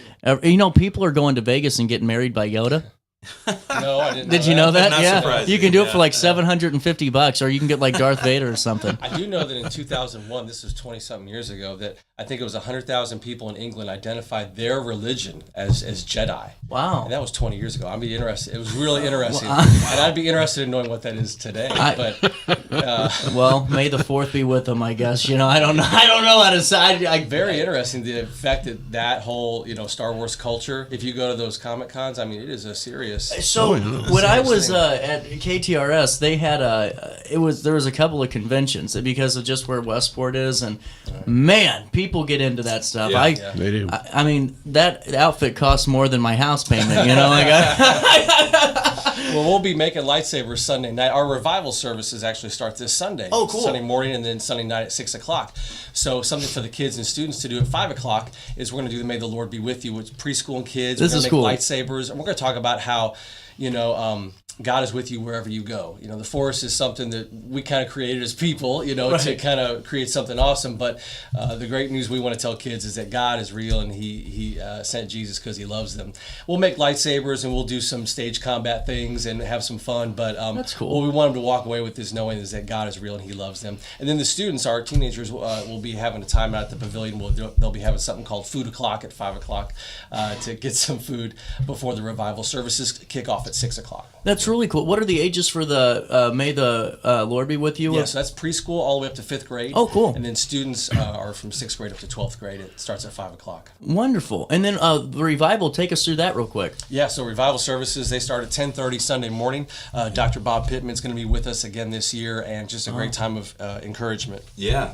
people are going to Vegas and getting married by Yoda. No, I didn't. Did you know that? Yeah, surprising. you can do it for like $750, or you can get like Darth Vader or something. I do know that in 2001, this was 20-something years ago, that I think it was 100,000 people in England identified their religion as Jedi. Wow. And that was 20 years ago. I'd be interested. It was really interesting. And I'd be interested in knowing what that is today. Well, May the 4th be with them, I guess. I don't know how to say. Very interesting, the fact that whole, Star Wars culture, if you go to those Comic Cons, I mean, it is a serious. So when I was at KTRS, they had there was a couple of conventions because of just where Westport is, and man, people get into that stuff. They do. I mean, that outfit costs more than my house payment. Well, we'll be making lightsabers Sunday night. Our revival services actually start this Sunday. Oh, cool. Sunday morning and then Sunday night at 6 o'clock. So something for the kids and students to do at 5 o'clock is we're going to do the May the Lord Be With You with preschool and kids. This we're is make cool. lightsabers, and we're going to talk about how, God is with you wherever you go. The forest is something that we kind of created as people, to kind of create something awesome. But the great news we want to tell kids is that God is real, and He sent Jesus because He loves them. We'll make lightsabers, and we'll do some stage combat things and have some fun. But that's cool. What we want them to walk away with is knowing is that God is real and He loves them. And then the students, our teenagers, will be having a time out at the pavilion. They'll be having something called Food O'Clock at 5 o'clock to get some food before the revival services kick off at 6 o'clock. That's really cool. What are the ages for the May the Lord Be With You? Yeah, so that's preschool all the way up to 5th grade. Oh, cool. And then students are from 6th grade up to 12th grade. It starts at 5 o'clock. Wonderful. And then the revival, take us through that real quick. Yeah, so revival services, they start at 10:30 Sunday morning. Dr. Bob Pittman's going to be with us again this year, and just a great time of encouragement. Yeah.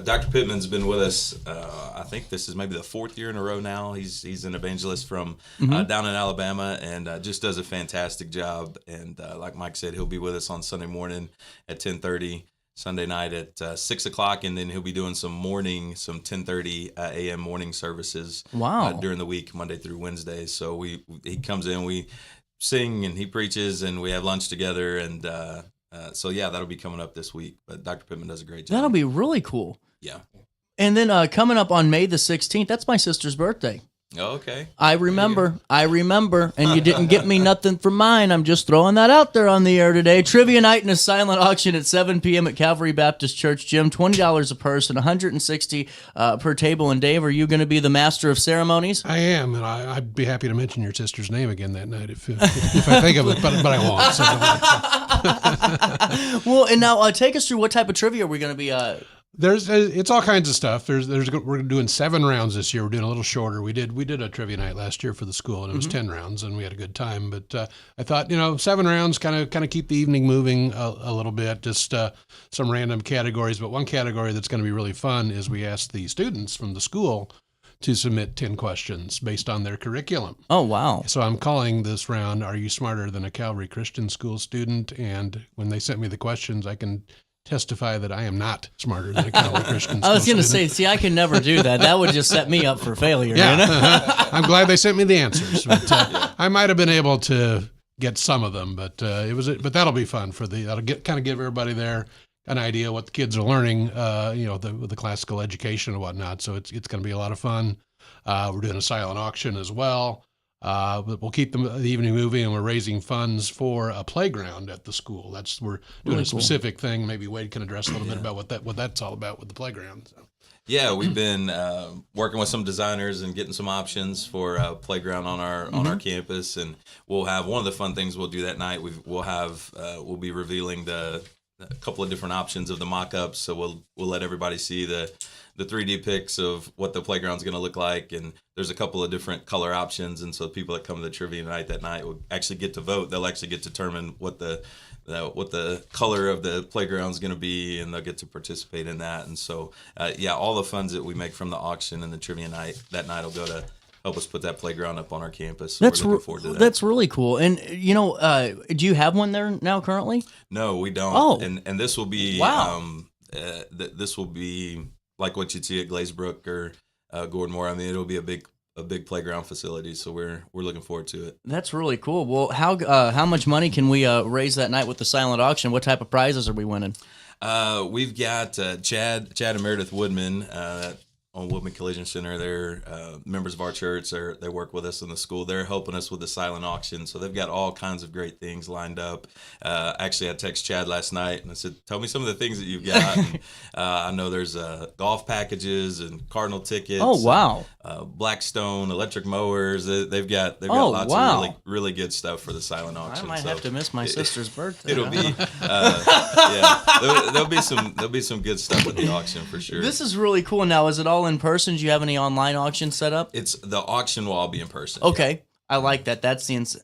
Dr. Pittman's been with us, I think this is maybe the 4th year in a row now. He's an evangelist from down in Alabama, and just does a fantastic job. And like Mike said, he'll be with us on Sunday morning at 10:30, Sunday night at 6 o'clock, and then he'll be doing some 10:30 a.m. morning services during the week, Monday through Wednesday. So he comes in, we sing, and he preaches, and we have lunch together, and that'll be coming up this week. But Dr. Pittman does a great job. That'll be really cool. Yeah. And then coming up on May the 16th, that's my sister's birthday. Oh, okay. I remember, and you didn't get me nothing for mine. I'm just throwing that out there on the air today. Trivia night and a silent auction at 7 p.m. at Calvary Baptist Church Gym. $20 a person, $160 per table. And Dave, are you going to be the master of ceremonies? I am, and I'd be happy to mention your sister's name again that night if I think of it, but I won't. So. Well, and now take us through what type of trivia we're going to be. It's all kinds of stuff. We're doing 7 rounds this year. We're doing a little shorter. We did a trivia night last year for the school, and it was 10 rounds, and we had a good time. But I thought 7 rounds kind of keep the evening moving a little bit. Just some random categories, but one category that's going to be really fun is we asked the students from the school to submit 10 questions based on their curriculum. Oh, wow. So I'm calling this round, Are You Smarter Than a Calvary Christian School Student? And when they sent me the questions, I can testify that I am not smarter than a Calvary Christian school I was going to student. say, I can never do that. That would just set me up for failure. Yeah. You know? I'm glad they sent me the answers. But, I might have been able to get some of them, but but that'll be fun that'll give everybody there an idea what the kids are learning, the classical education and whatnot. So it's going to be a lot of fun. We're doing a silent auction as well. But we'll keep the evening moving, and we're raising funds for a playground at the school. We're doing really a specific thing. Maybe Wade can address a little bit about what that's all about with the playground. So. Yeah, we've been working with some designers and getting some options for a playground on our campus, and we'll have one of the fun things we'll do that night. We'll be revealing the a couple of different options of the mock-ups. So we'll let everybody see the 3D pics of what the playground's going to look like, and there's a couple of different color options. And so people that come to the trivia night that night will actually get to vote. They'll actually get to determine what the color of the playground's going to be, and they'll get to participate in that. And so, all the funds that we make from the auction and the trivia night that night will go to help us put that playground up on our campus. So we're looking forward to that. That's really cool. And do you have one there now currently? No, we don't. Oh, and this will be this will be like what you'd see at Glazebrook or Gordon Moore. I mean, it'll be a big playground facility, so we're looking forward to it. That's really cool. Well, how much money can we raise that night with the silent auction? What type of prizes are we winning? We've got Chad and Meredith Woodman on Woodman Collision Center. They're members of our church. They work with us in the school. They're helping us with the silent auction, so they've got all kinds of great things lined up. Actually, I texted Chad last night and I said, "Tell me some of the things that you've got." And, I know there's golf packages and Cardinal tickets. Oh wow! Blackstone electric mowers. They've got lots of really really good stuff for the silent auction. I might have to miss my sister's birthday. It'll be there'll be some good stuff at the auction for sure. This is really cool. Now, is it all in person? Do you have any online auctions set up? The auction will all be in person. Okay, yeah. I like that. That's the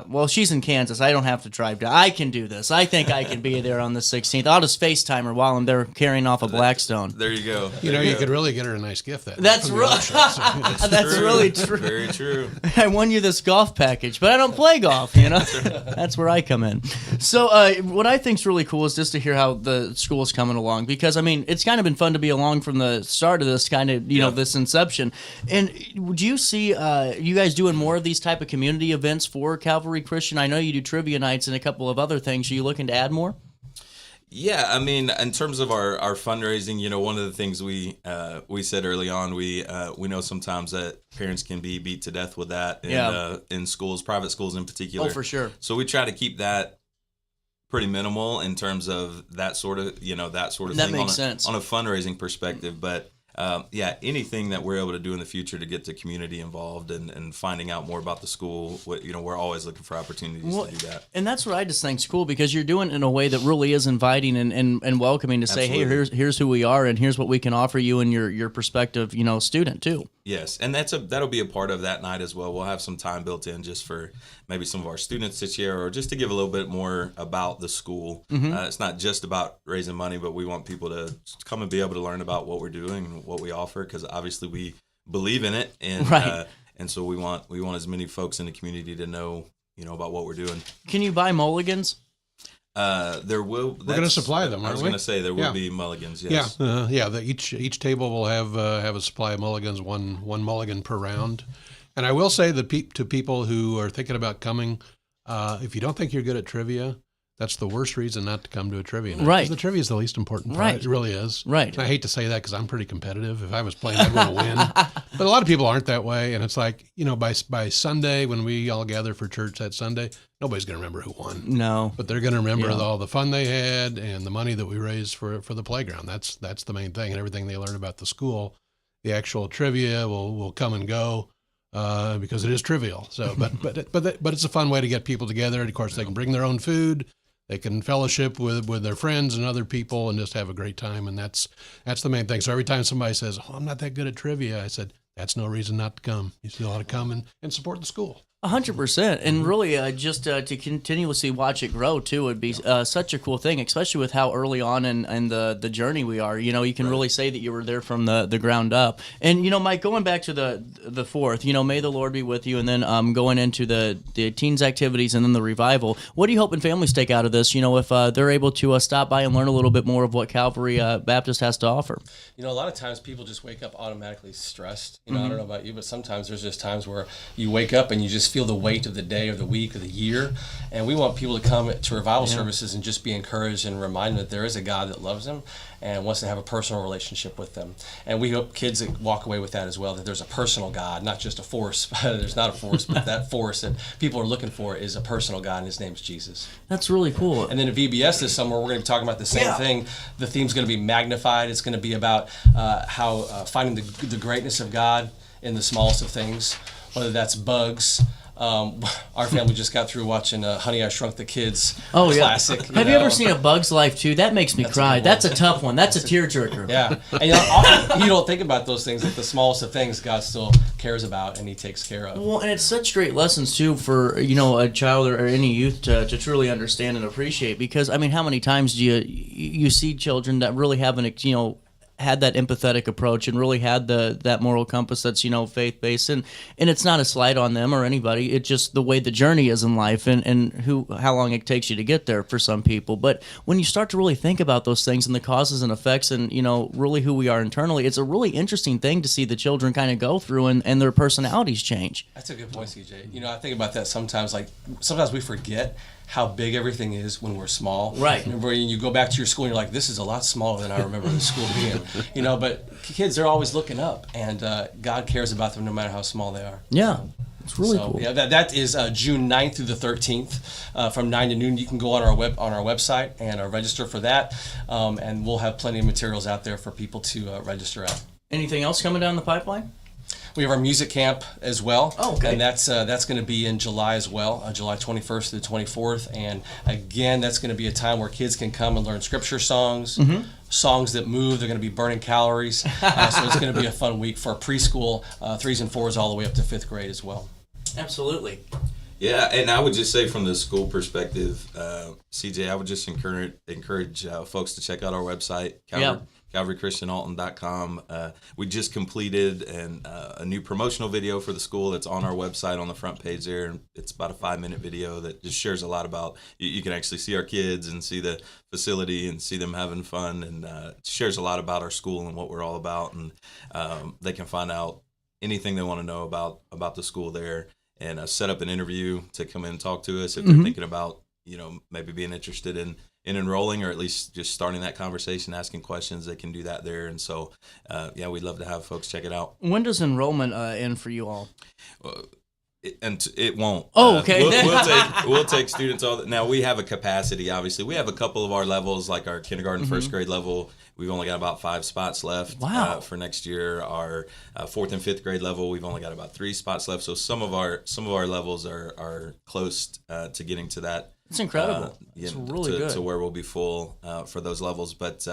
well, she's in Kansas. I don't have to drive down. I can do this. I think I can be there on the 16th. I'll just FaceTime her while I'm there carrying off a Blackstone. There you go. You could really get her a nice gift. That's really true. Very true. I won you this golf package, but I don't play golf, That's where I come in. So what I think's really cool is just to hear how the school's coming along, because, I mean, it's kind of been fun to be along from the start of this kind of, this inception. And do you see you guys doing more of these type of community events for Calvary Christian? I know you do trivia nights and a couple of other things. Are you looking to add more? Yeah, I mean, in terms of our fundraising, one of the things we said early on, we know sometimes that parents can be beat to death with that in schools, private schools in particular. Oh, for sure. So we try to keep that pretty minimal in terms of that sort of thing. That makes sense on a fundraising perspective, but. Anything that we're able to do in the future to get the community involved and finding out more about the school, we're always looking for opportunities to do that. And that's what I just think's cool, because you're doing it in a way that really is inviting and welcoming to say, Absolutely. hey, here's who we are and here's what we can offer you and your prospective, student too. Yes, and that'll be a part of that night as well. We'll have some time built in just for maybe some of our students to share, or just to give a little bit more about the school. Mm-hmm. It's not just about raising money, but we want people to come and be able to learn about what we're doing and what we offer, because obviously we believe in it, and right. And so we want as many folks in the community to know about what we're doing. Can you buy mulligans? We're going to supply them. I was going to say there will be mulligans. Yes. Each table will have a supply of mulligans, one mulligan per round. And I will say that to people who are thinking about coming, if you don't think you're good at trivia, that's the worst reason not to come to a trivia night. Right. Because the trivia is the least important part. Right. It really is. Right. And I hate to say that because I'm pretty competitive. If I was playing, I'd want to win. But a lot of people aren't that way. And it's like, by Sunday, when we all gather for church that Sunday, nobody's going to remember who won. No. But they're going to remember all the fun they had and the money that we raised for the playground. That's the main thing. And everything they learn about the school. The actual trivia will come and go. Because it is trivial. So, but it's a fun way to get people together. And of course, they can bring their own food. They can fellowship with their friends and other people and just have a great time. And that's the main thing. So every time somebody says, "Oh, I'm not that good at trivia," I said, that's no reason not to come. You still ought to come and support the school. 100%, and really just to continuously watch it grow too would be such a cool thing, especially with how early on in the journey we are. You can really say that you were there from the ground up. And Mike, going back to the 4th, may the Lord be with you, and then going into the teens activities and then the revival. What do you hope and families take out of this? If they're able to stop by and learn a little bit more of what Calvary Baptist has to offer. A lot of times people just wake up automatically stressed. I don't know about you, but sometimes there's just times where you wake up and you just feel the weight of the day or the week or the year, and we want people to come to revival services and just be encouraged and reminded that there is a God that loves them and wants to have a personal relationship with them. And we hope kids that walk away with that as well, that there's a personal God, not just a force. There's not a force, but that force that people are looking for is a personal God, and his name's Jesus. That's really cool. And then at VBS this summer, we're going to be talking about the same thing. The theme's going to be magnified. It's going to be about how finding the greatness of God in the smallest of things, whether that's bugs, Our family just got through watching Honey, I Shrunk the Kids classic. Have you ever seen A Bug's Life 2? That makes me cry. That's a tough one. That's a tearjerker. Yeah. And you don't think about those things, like the smallest of things God still cares about and he takes care of. Well, and it's such great lessons, too, for, a child or any youth to truly understand and appreciate. Because, I mean, how many times do you see children that really haven't, had that empathetic approach and really had that moral compass that's faith-based, and it's not a slight on them or anybody. It's just the way the journey is in life and how long it takes you to get there for some people. But when you start to really think about those things and the causes and effects and really who we are internally, it's a really interesting thing to see the children kind of go through and their personalities change. That's a good point, CJ. I think about that sometimes. Like sometimes we forget how big everything is when we're small. Right. Remember, you go back to your school and you're like, this is a lot smaller than I remember the school being. But kids, they're always looking up, and God cares about them no matter how small they are. Yeah. It's really cool. Yeah, that is June 9th through the 13th from 9 to noon. You can go on our website and register for that, and we'll have plenty of materials out there for people to register at. Anything else coming down the pipeline? We have our music camp as well. Oh, okay. And that's going to be in July as well, July 21st to the 24th. And again, that's going to be a time where kids can come and learn scripture songs, songs that move. They're going to be burning calories. So it's going to be a fun week for preschool, 3s and 4s, all the way up to 5th grade as well. Absolutely. Yeah, and I would just say from the school perspective, CJ, I would just encourage folks to check out our website, CalvaryChristianAlton.com. We just completed a new promotional video for the school that's on our website on the front page there. It's about a 5-minute video that just shares a lot about, you can actually see our kids and see the facility and see them having fun, and it shares a lot about our school and what we're all about, and they can find out anything they want to know about the school there, and set up an interview to come in and talk to us if they're thinking about, maybe being interested in enrolling, or at least just starting that conversation, asking questions. They can do that there. And so, we'd love to have folks check it out. When does enrollment end for you all? It won't. Oh, okay. We'll take students all. Now we have a capacity. Obviously, we have a couple of our levels, like our kindergarten, first grade level. We've only got about 5 spots left. Wow. For next year. Our 4th and 5th grade level, we've only got about 3 spots left. So some of our levels are close to getting to that. It's incredible. It's really good to where we'll be full for those levels, but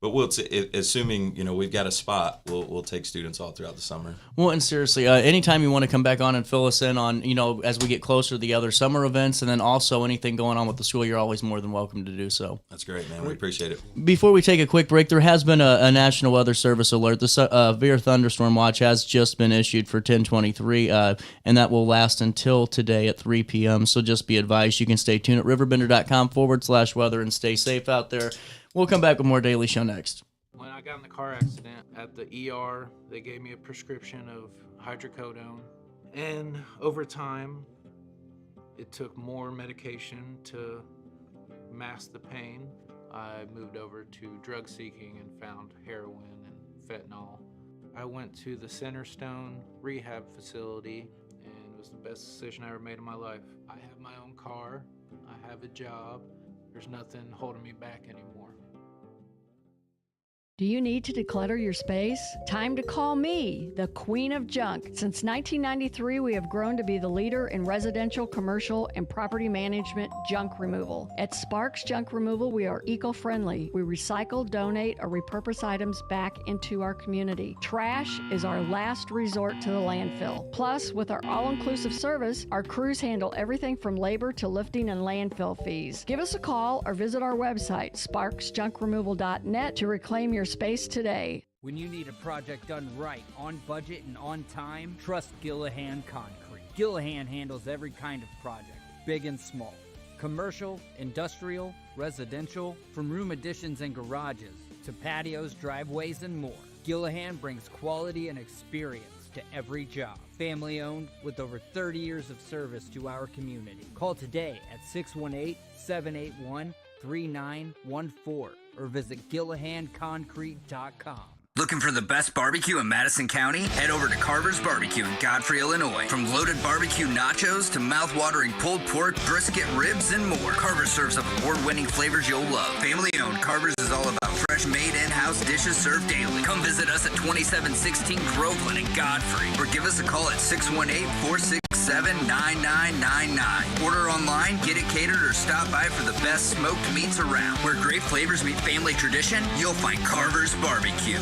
we'll assuming we've got a spot, we'll take students all throughout the summer. Well, and seriously, anytime you want to come back on and fill us in on as we get closer to the other summer events, and then also anything going on with the school, you're always more than welcome to do so. That's great, man. We appreciate it. Before we take a quick break, there has been a National Weather Service alert. The severe thunderstorm watch has just been issued for 10/23, and that will last until today at 3 p.m. So just be advised, you can stay tuned at RiverBender.com/weather and stay safe out there. We'll come back with more Daily Show next. When I got in the car accident at the ER, they gave me a prescription of hydrocodone. And over time, it took more medication to mask the pain. I moved over to drug seeking and found heroin and fentanyl. I went to the Centerstone rehab facility, and it was the best decision I ever made in my life. I have my own car. I have a job. There's nothing holding me back anymore. Do you need to declutter your space? Time to call me, the Queen of Junk. Since 1993, we have grown to be the leader in residential, commercial, and property management junk removal. At Sparks Junk Removal, we are eco-friendly. We recycle, donate, or repurpose items back into our community. Trash is our last resort to the landfill. Plus, with our all-inclusive service, our crews handle everything from labor to lifting and landfill fees. Give us a call or visit our website, sparksjunkremoval.net, to reclaim your space today. When you need a project done right, on budget and on time, trust Gillahan Concrete. Gillahan handles every kind of project, big and small. Commercial, industrial, residential, from room additions and garages to patios, driveways, and more. Gillahan brings quality and experience to every job. Family owned with over 30 years of service to our community. Call today at 618-781-3914 or visit GillahanConcrete.com. Looking for the best barbecue in Madison County? Head over to Carver's Barbecue in Godfrey, Illinois. From loaded barbecue nachos to mouth-watering pulled pork, brisket, ribs, and more, Carver's serves up award-winning flavors you'll love. Family-owned, Carver's is all about fresh-made in-house dishes served daily. Come visit us at 2716 Groveland in Godfrey, or give us a call at 618-466 877-9999. Order online, get it catered, or stop by for the best smoked meats around. Where great flavors meet family tradition, you'll find Carver's Barbecue.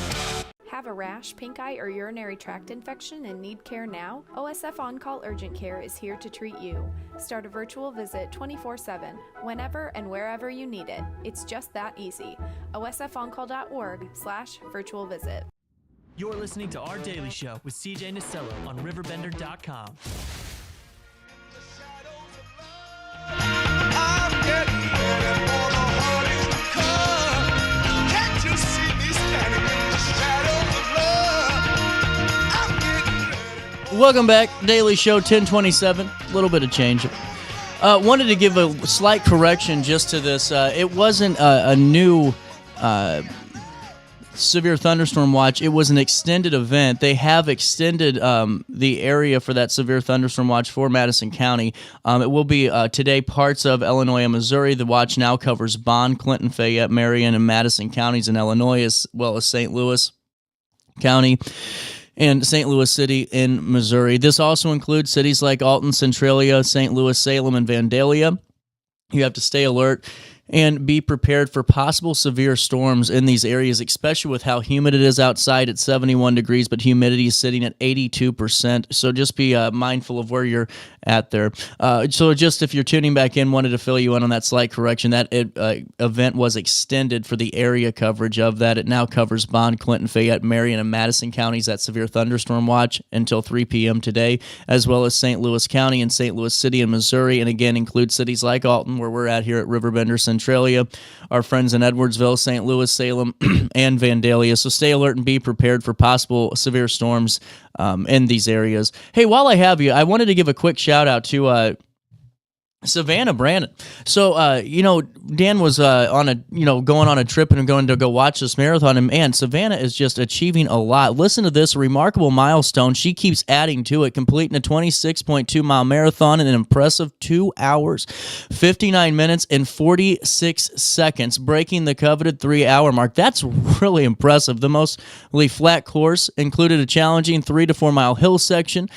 Have a rash, pink eye, or urinary tract infection and need care now? OSF On-Call Urgent Care is here to treat you. Start a virtual visit 24/7, whenever and wherever you need it. It's just that easy. osfoncall.org/virtual visit. You're listening to Our Daily Show with CJ Nasello on RiverBender.com. Welcome back, Daily Show 1027. A little bit of change. Wanted to give a slight correction just to this. It wasn't a new severe thunderstorm watch. It was an extended event. They have extended the area for that severe thunderstorm watch for Madison County. It will be today parts of Illinois and Missouri. The watch now covers Bond, Clinton, Fayette, Marion, and Madison counties in Illinois, as well as St. Louis County and St. Louis City in Missouri. This also includes cities like Alton, Centralia, St. Louis, Salem, and Vandalia. You have to stay alert and be prepared for possible severe storms in these areas, especially with how humid it is outside at 71 degrees, but humidity is sitting at 82%. So just be mindful of where you're at there. So just if you're tuning back in, wanted to fill you in on that slight correction. That event was extended for the area coverage of that. It now covers Bond, Clinton, Fayette, Marion, and Madison counties, that severe thunderstorm watch, until 3 p.m. today, as well as St. Louis County and St. Louis City in Missouri, and again includes cities like Alton, where we're at here at Riverbender, Centralia, our friends in Edwardsville, St. Louis, Salem, and Vandalia. So stay alert and be prepared for possible severe storms in these areas. Hey, while I have you, I wanted to give a quick shout out to Savannah Brandon. So, Dan was going on a trip and going to go watch this marathon, and man, Savannah is just achieving a lot. Listen to this remarkable milestone. She keeps adding to it, completing a 26.2-mile marathon in an impressive 2 hours, 59 minutes, and 46 seconds, breaking the coveted 3-hour mark. That's really impressive. The mostly flat course included a challenging 3 to 4 mile hill section,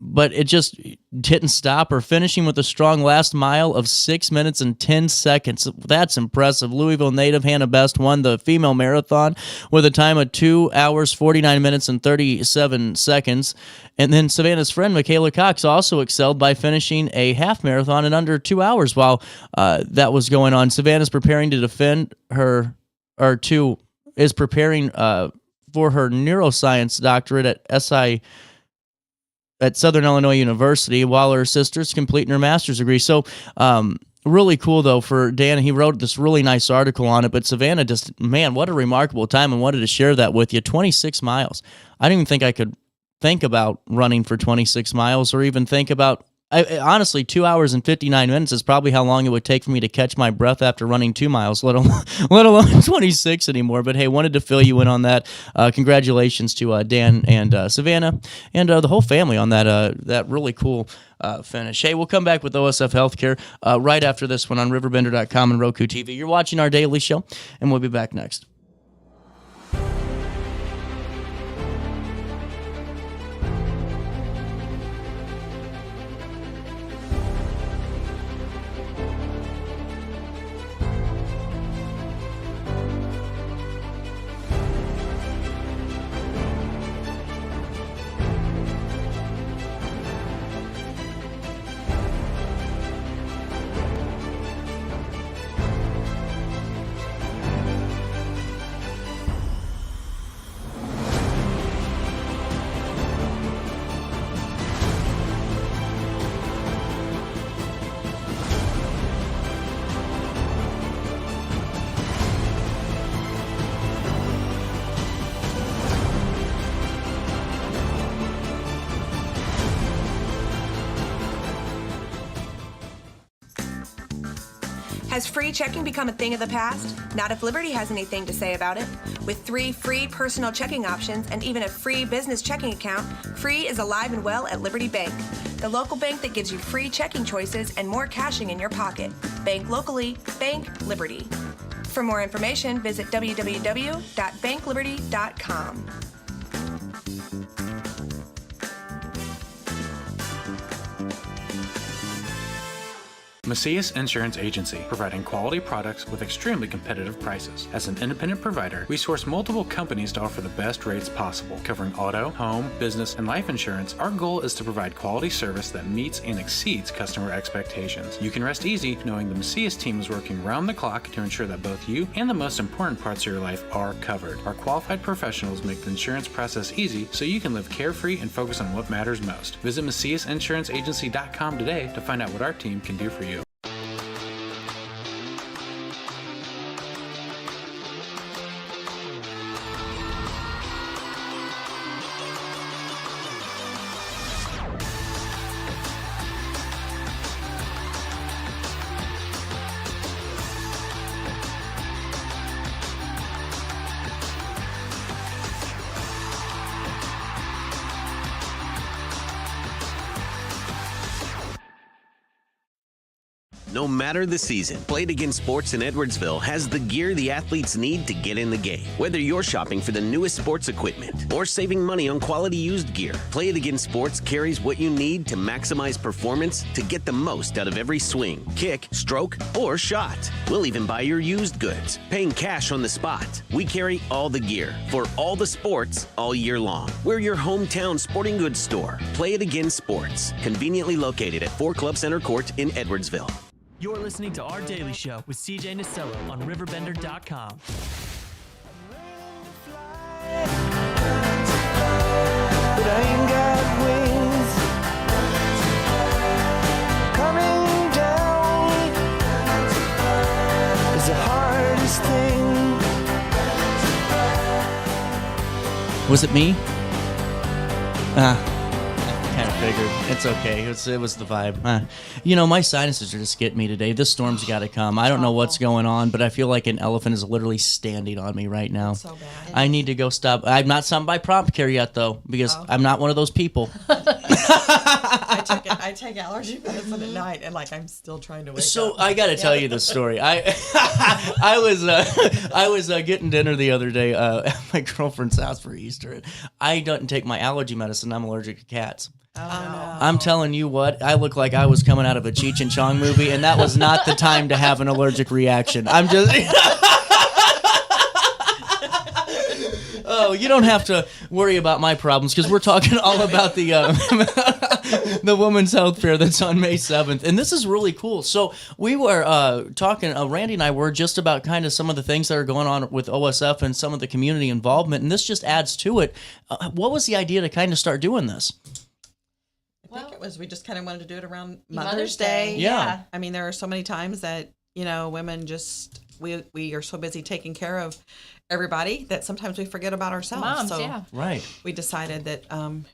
but it just didn't stop her, finishing with a strong last mile of 6 minutes and 10 seconds. That's impressive. Louisville native Hannah Best won the female marathon with a time of 2 hours, 49 minutes, and 37 seconds. And then Savannah's friend, Michaela Cox, also excelled by finishing a half marathon in under 2 hours while that was going on. Savannah's preparing to defend for her neuroscience doctorate at Southern Illinois University, while her sister's completing her master's degree. So really cool, though, for Dana. He wrote this really nice article on it, but Savannah just, man, what a remarkable time, and wanted to share that with you. 26 miles. I didn't even think I could think about running for 26 miles or even think about, honestly, 2 hours and 59 minutes is probably how long it would take for me to catch my breath after running 2 miles, let alone 26 anymore. But hey, wanted to fill you in on that. Congratulations to Dan and Savannah and the whole family on that really cool finish. Hey, we'll come back with OSF Healthcare right after this one on RiverBender.com and Roku TV. You're watching Our Daily Show, and we'll be back next. Has free checking become a thing of the past? Not if Liberty has anything to say about it. With 3 free personal checking options and even a free business checking account, free is alive and well at Liberty Bank, the local bank that gives you free checking choices and more cashing in your pocket. Bank locally, bank Liberty. For more information, visit www.bankliberty.com. Macias Insurance Agency, providing quality products with extremely competitive prices. As an independent provider, we source multiple companies to offer the best rates possible. Covering auto, home, business, and life insurance, our goal is to provide quality service that meets and exceeds customer expectations. You can rest easy knowing the Macias team is working round the clock to ensure that both you and the most important parts of your life are covered. Our qualified professionals make the insurance process easy so you can live carefree and focus on what matters most. Visit MaciasInsuranceAgency.com today to find out what our team can do for you. No matter the season, Play It Again Sports in Edwardsville has the gear the athletes need to get in the game. Whether you're shopping for the newest sports equipment or saving money on quality used gear, Play It Again Sports carries what you need to maximize performance to get the most out of every swing, kick, stroke, or shot. We'll even buy your used goods, paying cash on the spot. We carry all the gear for all the sports all year long. We're your hometown sporting goods store. Play It Again Sports, conveniently located at 4 Club Center Court in Edwardsville. You're listening to Our Daily Show with CJ Nasello on RiverBender.com. But I ain't got wings coming down is the hardest thing. Was it me? Kind of figured. It's okay. It was the vibe. You know, my sinuses are just getting me today. This storm's got to come. I don't know what's going on, but I feel like an elephant is literally standing on me right now. So bad. I need to go stop. I'm not signed by prompt care yet, though, because I'm not one of those people. I take allergy medicine at night, and I'm still trying to wake up. So I got to tell you this story. I was getting dinner the other day at my girlfriend's house for Easter. And I don't take my allergy medicine. I'm allergic to cats. Oh, no. I'm telling you what, I look like I was coming out of a Cheech and Chong movie, and that was not the time to have an allergic reaction. I'm just... Oh, you don't have to worry about my problems, because we're talking all about the the Women's Health Fair that's on May 7th, and this is really cool. So we were talking, Randy and I were just about kind of some of the things that are going on with OSF and some of the community involvement, and this just adds to it. What was the idea to kind of start doing this? I think it was, we just kind of wanted to do it around Mother's Day. Yeah. I mean, there are so many times that, women just, we are so busy taking care of everybody that sometimes we forget about ourselves. Moms, yeah. Right. We decided that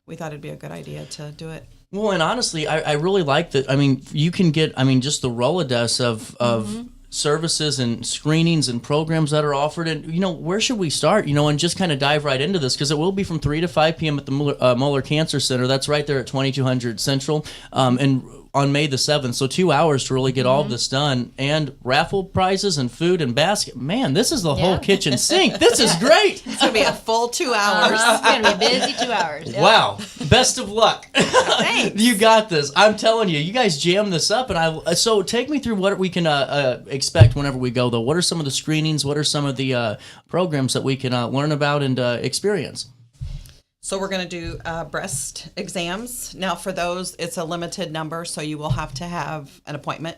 we thought it'd be a good idea to do it. Well, and honestly, I really like that. I mean, you can get, just the Rolodex of services and screenings and programs that are offered. And, where should we start, and just kind of dive right into this, because it will be from 3 to 5 p.m. at the Moeller Cancer Center. That's right there at 2200 Central. And on May the 7th. So 2 hours to really get all of this done, and raffle prizes and food and basket. Man, this is the whole kitchen sink. This is great. It's going to be a full 2 hours. It's going to be a busy 2 hours. Yep. Wow. Best of luck. Thanks. You got this. I'm telling you, you guys jam this up. And so take me through what we can expect whenever we go, though. What are some of the screenings? What are some of the programs that we can learn about and experience? So we're going to do breast exams. Now for those, it's a limited number, so you will have to have an appointment.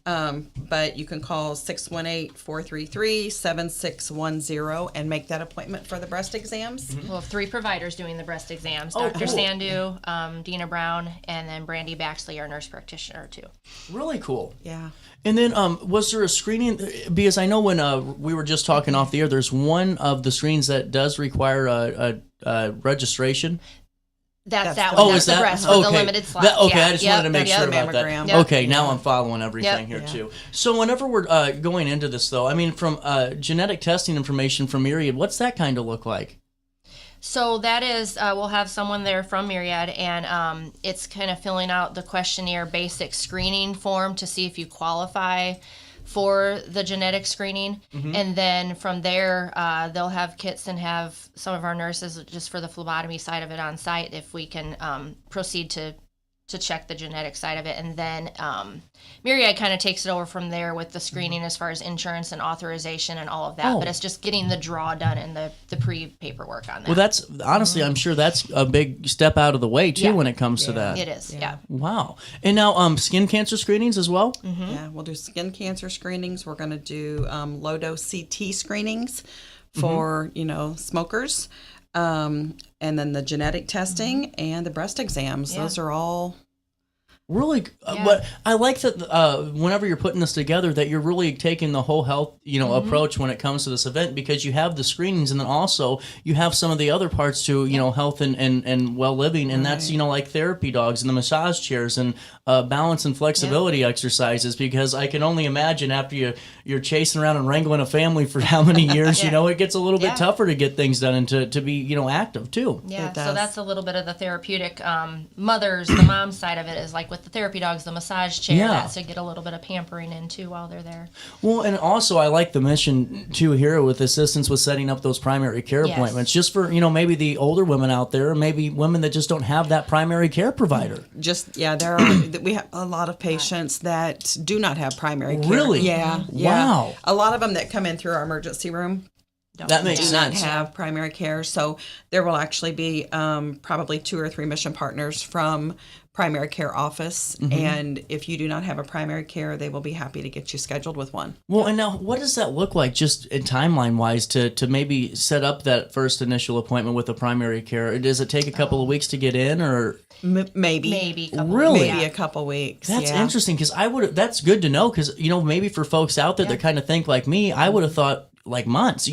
But you can call 618-433-7610 and make that appointment for the breast exams. We'll have 3 providers doing the breast exams. Oh, Dr. cool. Sandu, Dina Brown, and then Brandy Baxley, our nurse practitioner, too. Really cool. Yeah. And then was there a screening? Because I know when we were just talking off the air, there's one of the screens that does require a registration. That's that one. one. Oh, That's is that? the breast Okay. with the limited slots. I just wanted to make sure about that. Mammogram. Okay, now I'm following everything here too. So whenever we're going into this, though, from genetic testing information from Myriad, what's that kind of look like? So that is, we'll have someone there from Myriad, and it's kind of filling out the questionnaire basic screening form to see if you qualify for the genetic screening. And then from there, they'll have kits and have some of our nurses just for the phlebotomy side of it on site if we can proceed to to check the genetic side of it. And then Myriad kind of takes it over from there with the screening as far as insurance and authorization and all of that. Oh. But it's just getting the draw done and the pre-paperwork on that. Well, that's honestly, I'm sure that's a big step out of the way too when it comes to that. It is, yeah. Wow. And now skin cancer screenings as well? Yeah, we'll do skin cancer screenings. We're going to do low-dose CT screenings for, smokers. And then the genetic testing and the breast exams. Those are all... Really, but I like that whenever you're putting this together, that you're really taking the whole health, approach when it comes to this event, because you have the screenings and then also you have some of the other parts to, health and well living, and that's like therapy dogs and the massage chairs and balance and flexibility exercises. Because I can only imagine after you're chasing around and wrangling a family for how many years, it gets a little bit tougher to get things done and to be active too. Yeah, so that's a little bit of the therapeutic the mom side of it is like with the therapy dogs, the massage chair, that's to get a little bit of pampering in too while they're there. Well, and also I like the mission too here with assistance with setting up those primary care appointments, just for maybe the older women out there, maybe women that just don't have that primary care provider. There are we have a lot of patients that do not have primary care. Really? Yeah. Wow. A lot of them that come in through our emergency room. That makes sense. Do not have primary care, so there will actually be probably 2 or 3 mission partners from primary care office, and if you do not have a primary care, they will be happy to get you scheduled with one. Well, and now what does that look like, just in timeline wise, to maybe set up that first initial appointment with a primary care? Does it take a couple of weeks to get in, or maybe really a couple weeks? That's interesting, because that's good to know, because maybe for folks out there that kind of think like me, I would have thought like months.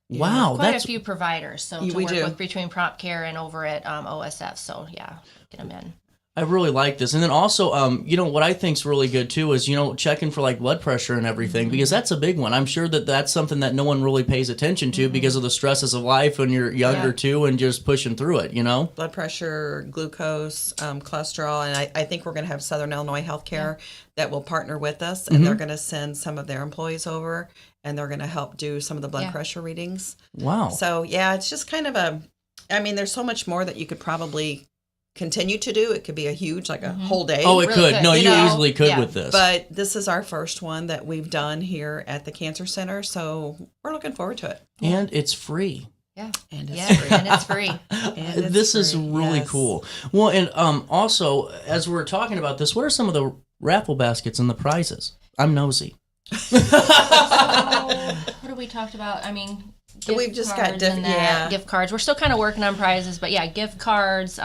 Wow, quite that's a few providers. So to work with between prompt care and over at OSF. So get them in. I really like this. And then also, what I think's really good too is, checking for like blood pressure and everything, because that's a big one. I'm sure that's something that no one really pays attention to because of the stresses of life when you're younger too, and just pushing through it, Blood pressure, glucose, cholesterol. And I think we're going to have Southern Illinois Healthcare that will partner with us, and they're going to send some of their employees over, and they're going to help do some of the blood pressure readings. Wow. So it's just kind of there's so much more that you could probably continue to do. It could be a huge, like a whole day. Oh, it really could. No, you easily could with this. But this is our first one that we've done here at the Cancer Center, so we're looking forward to it. And it's free. Yeah. And it's free. This is really cool. Well, and also, as we're talking about this, what are some of the raffle baskets and the prizes? I'm nosy. What have we talked about? We've just got gift cards. We're still kind of working on prizes, but gift cards,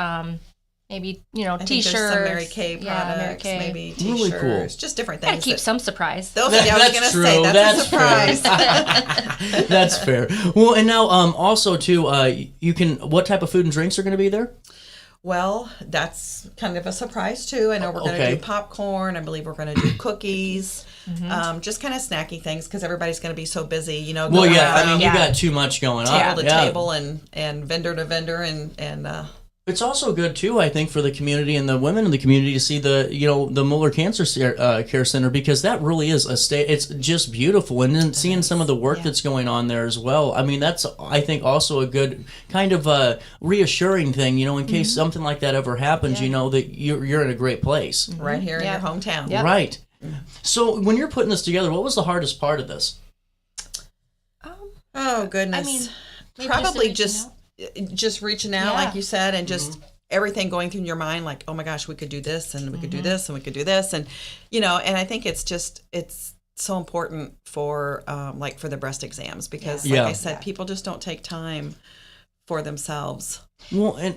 maybe T-shirts, some Mary Kay products, maybe T-shirts, really cool. Just different things. Gotta keep some surprise. That's true. That's a surprise. That's fair. Well, and now also too, you can. What type of food and drinks are going to be there? Well, that's kind of a surprise too. I know we're going to do popcorn. I believe we're going to do cookies. Just kind of snacky things, because everybody's going to be so busy, you got too much going on. Table to table and vendor to vendor and it's also good too, I think, for the community and the women in the community to see the Moeller Cancer Care Center, because that really is it's just beautiful, and then seeing some of the work that's going on there as well. That's, I think, also a good kind of reassuring thing, in case something like that ever happens, that you're in a great place. Right here in your hometown. Yep. Right. So when you're putting this together, what was the hardest part of this? Oh, goodness. Probably just reaching out, like you said, and just everything going through your mind, like, oh my gosh, we could do this, and we could do this, and we could do this, and and I think it's so important for for the breast exams, because like I said, people just don't take time for themselves. Well, and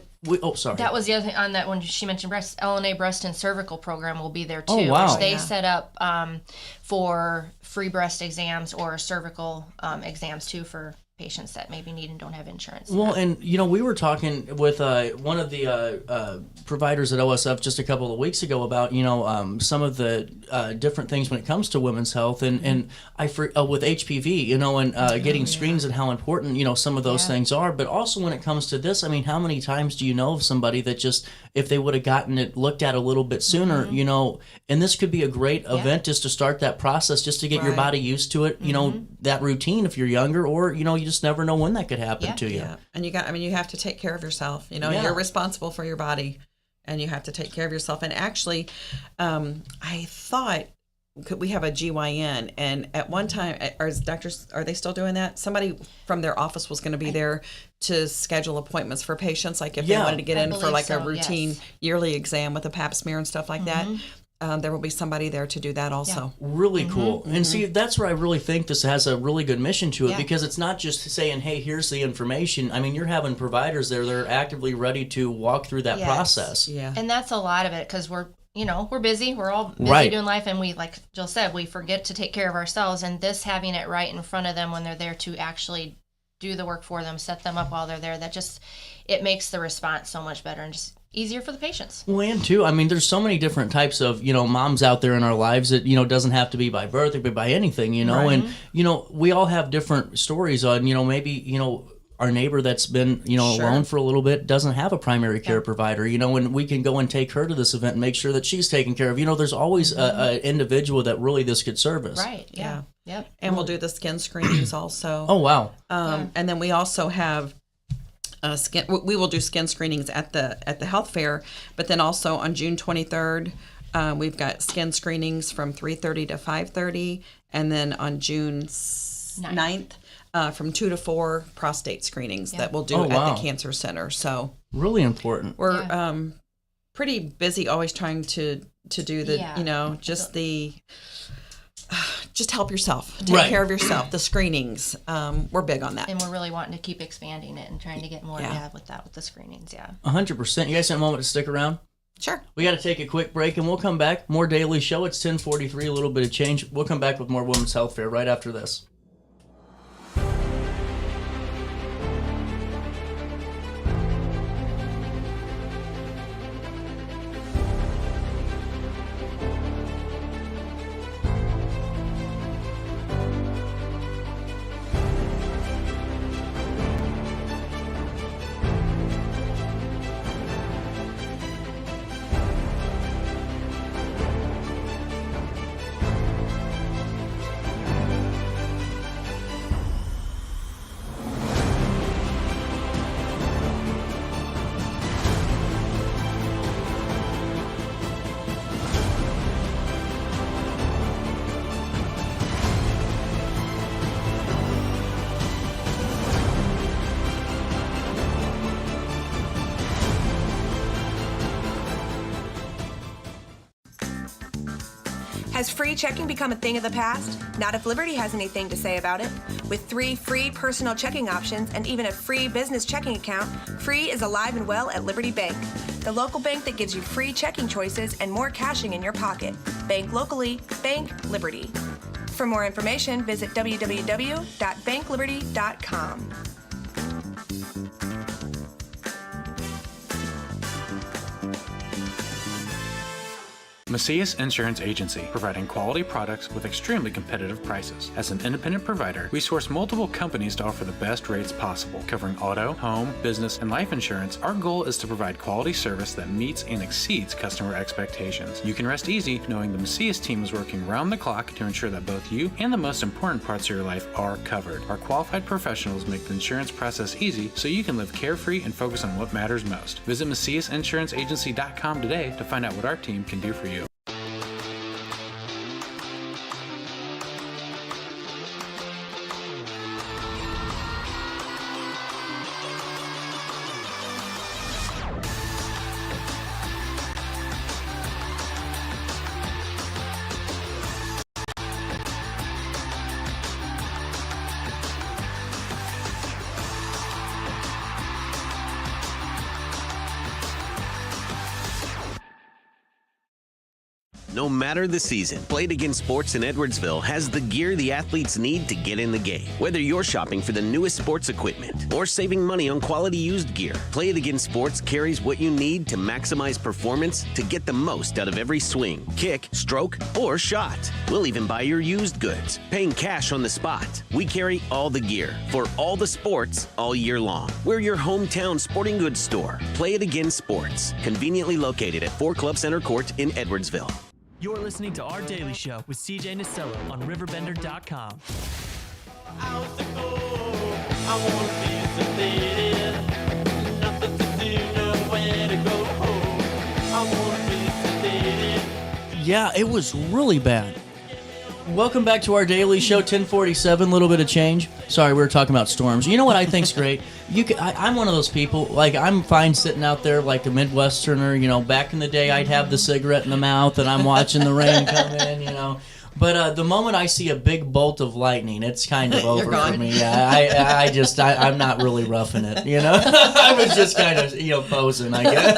sorry. That was the other thing on that when she mentioned breast. LNA Breast and Cervical Program will be there too, which they set up for free breast exams or cervical exams too for patients that maybe need and don't have insurance. Well, and we were talking with one of the providers at OSF just a couple of weeks ago about some of the different things when it comes to women's health, and with HPV, and getting screens and how important some of those things are. But also when it comes to this, how many times do you know of somebody that just, if they would have gotten it looked at a little bit sooner, and this could be a great event just to start that process, just to get your body used to it, that routine if you're younger, or you just never know when that could happen to you. And you have to take care of yourself. You're responsible for your body, and you have to take care of yourself. And actually, I thought we have a GYN, and at one time, are they still doing that? Somebody from their office was going to be there to schedule appointments for patients, like if they wanted to get in for like a routine yearly exam with a pap smear and stuff like that. There will be somebody there to do that also. Really cool. And see, that's where I really think this has a really good mission to it, because it's not just saying, hey, here's the information. I mean, you're having providers there that are actively ready to walk through that process. Yeah. And that's a lot of it, because we're busy. We're all busy doing life, and we, like Jill said, we forget to take care of ourselves. And this, having it right in front of them when they're there to actually do the work for them, set them up while they're there, it makes the response so much better and just easier for the patients. Well, and too, I mean, there's so many different types of, moms out there in our lives that, doesn't have to be by birth, it could be by anything, and, we all have different stories on, maybe, our neighbor that's been, alone for a little bit doesn't have a primary care provider, and we can go and take her to this event and make sure that she's taken care of. There's always an individual that really this could service. Right. Yeah. Yep. And we'll do the skin screenings also. Oh, wow. And then we also have we will do skin screenings at the health fair, but then also on June 23rd, we've got skin screenings from 3:30 to 5:30, and then on June 9th, from 2 to 4, prostate screenings that we'll do at the cancer center. So really important. We're pretty busy, always trying to do the just help yourself. Take care of yourself. The screenings, we're big on that. And we're really wanting to keep expanding it and trying to get more with the screenings, 100%. You guys have a moment to stick around? Sure. We got to take a quick break, and we'll come back. More Daily Show. It's 10:43, a little bit of change. We'll come back with more Women's Health Fair right after this. Has free checking become a thing of the past? Not if Liberty has anything to say about it. With 3 free personal checking options and even a free business checking account, free is alive and well at Liberty Bank, the local bank that gives you free checking choices and more cashing in your pocket. Bank locally, bank Liberty. For more information, visit www.bankliberty.com. Macias Insurance Agency, providing quality products with extremely competitive prices. As an independent provider, we source multiple companies to offer the best rates possible, covering auto, home, business, and life insurance. Our goal is to provide quality service that meets and exceeds customer expectations. You can rest easy knowing the Macias team is working round the clock to ensure that both you and the most important parts of your life are covered. Our qualified professionals make the insurance process easy so you can live carefree and focus on what matters most. Visit MaciasInsuranceAgency.com today to find out what our team can do for you. No matter the season, Played Again Sports in Edwardsville has the gear the athletes need to get in the game. Whether you're shopping for the newest sports equipment or saving money on quality used gear, Played Again Sports carries what you need to maximize performance to get the most out of every swing, kick, stroke, or shot. We'll even buy your used goods, paying cash on the spot. We carry all the gear for all the sports all year long. We're your hometown sporting goods store. Play It Again Sports, conveniently located at 4 Club Center Court in Edwardsville. You're listening to Our Daily Show with CJ Nasello on RiverBender.com. How's it go? I wanna be sedated. Nothing to do, nowhere to go. Yeah, it was really bad. Welcome back to our daily show, 1047, little bit of change. Sorry, we were talking about storms. You know what I think's great? I'm one of those people, like, I'm fine sitting out there like a Midwesterner, you know, back in the day I'd have the cigarette in the mouth and I'm watching the rain come in, you know. But the moment I see a big bolt of lightning, it's kind of over for me. Yeah, I'm not really roughing it, you know. I was just kind of, you know, posing, I guess.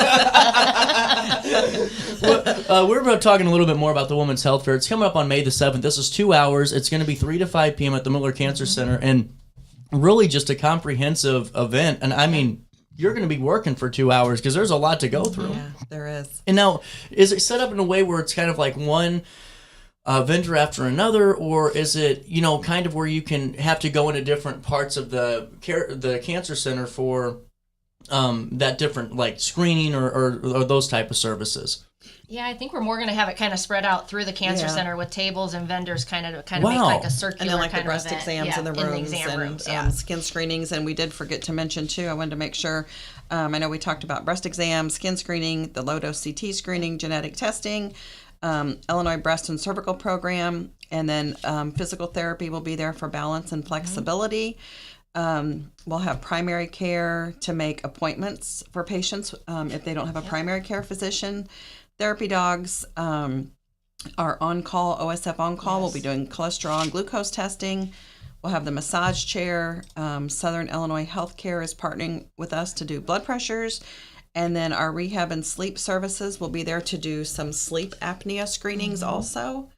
We're talking a little bit more about the Women's Health Fair. It's coming up on May the 7th. This is 2 hours. It's going to be 3 to 5 p.m. at the Moeller Cancer Center, and really just a comprehensive event. And I mean, you're going to be working for 2 hours because there's a lot to go through. Yeah, there is. And now, is it set up in a way where it's kind of like one vendor after another, or is it, you know, kind of where you can have to go into different parts of the cancer center for that different, like, screening or those type of services? Yeah, I think we're more going to have it kind of spread out through the cancer center with tables and vendors kind of make Wow. like a circular And then like kind the breast of event. exams in the rooms exam and rooms, skin screenings. And we did forget to mention too, I wanted to make sure, I know we talked about breast exams, skin screening, the low-dose CT screening, genetic testing, Illinois breast and cervical program, and then physical therapy will be there for balance and flexibility. We'll have primary care to make appointments for patients if they don't have a primary care physician. Therapy dogs are on call, OSF on call. We'll be doing cholesterol and glucose testing. We'll have the massage chair. Southern Illinois Healthcare is partnering with us to do blood pressures. And then our rehab and sleep services will be there to do some sleep apnea screenings also.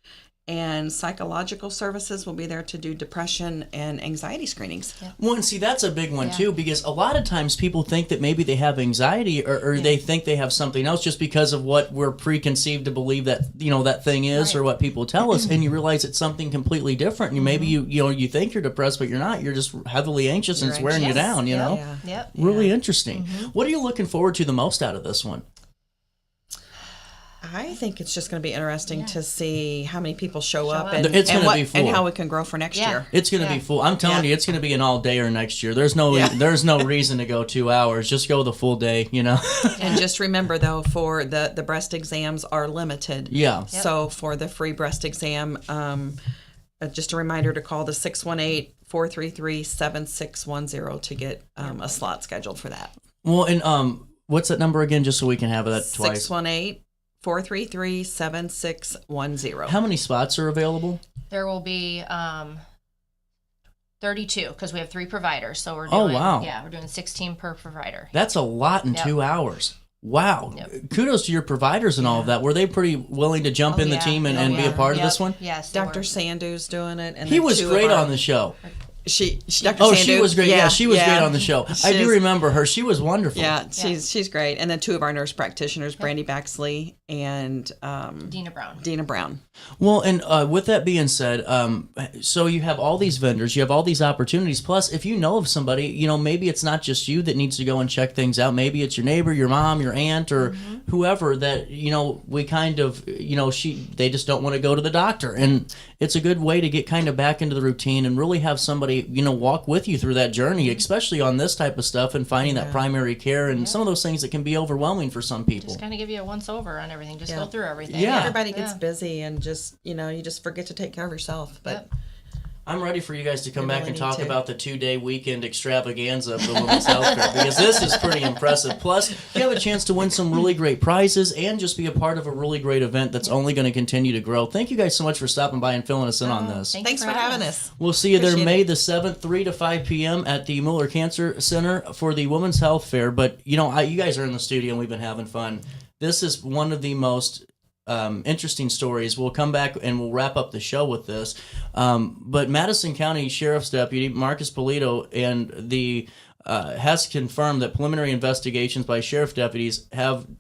And psychological services will be there to do depression and anxiety screenings. Well, and see, that's a big one too, because a lot of times people think that maybe they have anxiety or they think they have something else just because of what we're preconceived to believe that, you know, that thing is, or what people tell us, and you realize it's something completely different. And maybe you think you're depressed, but you're not. You're just heavily anxious, and it's wearing you down, you know? Yep. Really interesting. What are you looking forward to the most out of this one? I think it's just going to be interesting to see how many people show up and it's going to be full. And how we can grow for next year. It's going to be full. I'm telling you, it's going to be an all-dayer next year. There's no reason to go 2 hours. Just go the full day, you know. And just remember, though, for the breast exams are limited. Yeah. Yep. So for the free breast exam, just a reminder to call the 618-433-7610 to get a slot scheduled for that. Well, and what's that number again, just so we can have that twice? 618-433-7610. How many spots are available? There will be 32 because we have 3 providers. So we're doing, we're doing 16 per provider. That's a lot in 2 hours. Wow. Yep. Kudos to your providers and all of that. Were they pretty willing to jump in the team and be a part of this one? Yes. Dr. Sandu's doing it. And he was great on the show. Dr. Oh, Sandu, she was great. Yeah, she was great on the show. I do remember her. She was wonderful. Yeah, she's great. And then 2 of our nurse practitioners, Brandy Baxley and Dina Brown. Well, and with that being said, so you have all these vendors, you have all these opportunities. Plus, if you know of somebody, you know, maybe it's not just you that needs to go and check things out. Maybe it's your neighbor, your mom, your aunt, or whoever that, you know, we kind of, you know, they just don't want to go to the doctor. And it's a good way to get kind of back into the routine and really have somebody, you know, walk with you through that journey, especially on this type of stuff and finding that primary care and some of those things that can be overwhelming for some people. Just kind of give you a once over on everything. Just go through everything. Yeah. Everybody gets busy and just, you know, you just forget to take care of yourself. But I'm ready for you guys to come back and talk about the 2-day weekend extravaganza of the Women's Health Fair, because this is pretty impressive. Plus, you have a chance to win some really great prizes and just be a part of a really great event that's only going to continue to grow. Thank you guys so much for stopping by and filling us in on this. Thanks for having us. We'll see you there May the 7th, 3 to 5 p.m. at the Moeller Cancer Center for the Women's Health Fair. But, you know, you guys are in the studio and we've been having fun. This is one of the most interesting stories. We'll come back and we'll wrap up the show with this. But Madison County Sheriff's Deputy Marcus Polito and has confirmed that preliminary investigations by sheriff deputies and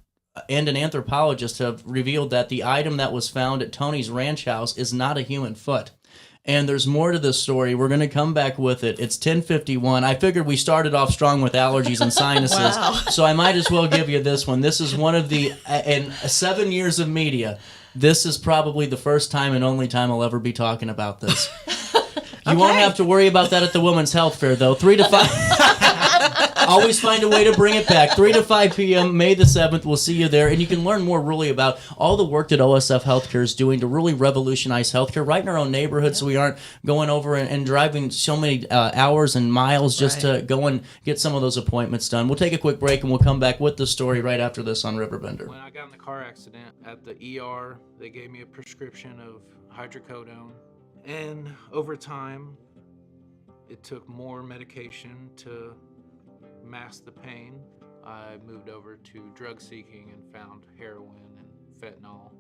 an anthropologist have revealed that the item that was found at Tony's ranch house is not a human foot. And there's more to this story. We're going to come back with it. It's 10:51. I figured we started off strong with allergies and sinuses, so I might as well give you this one. This is one of the, in 7 years of media, this is probably the first time and only time I'll ever be talking about this. You won't have to worry about that at the Women's Health Fair, though. 3 to 5. Always find a way to bring it back. 3 to 5 p.m., May the 7th. We'll see you there. And you can learn more really about all the work that OSF Healthcare is doing to really revolutionize healthcare right in our own neighborhood, so we aren't going over and driving so many hours and miles just to go and get some of those appointments done. We'll take a quick break and we'll come back with the story right after this on Riverbender. When I got in the car accident at the ER, they gave me a prescription of hydrocodone. And over time, it took more medication to mask the pain. I moved over to drug seeking and found heroin and fentanyl.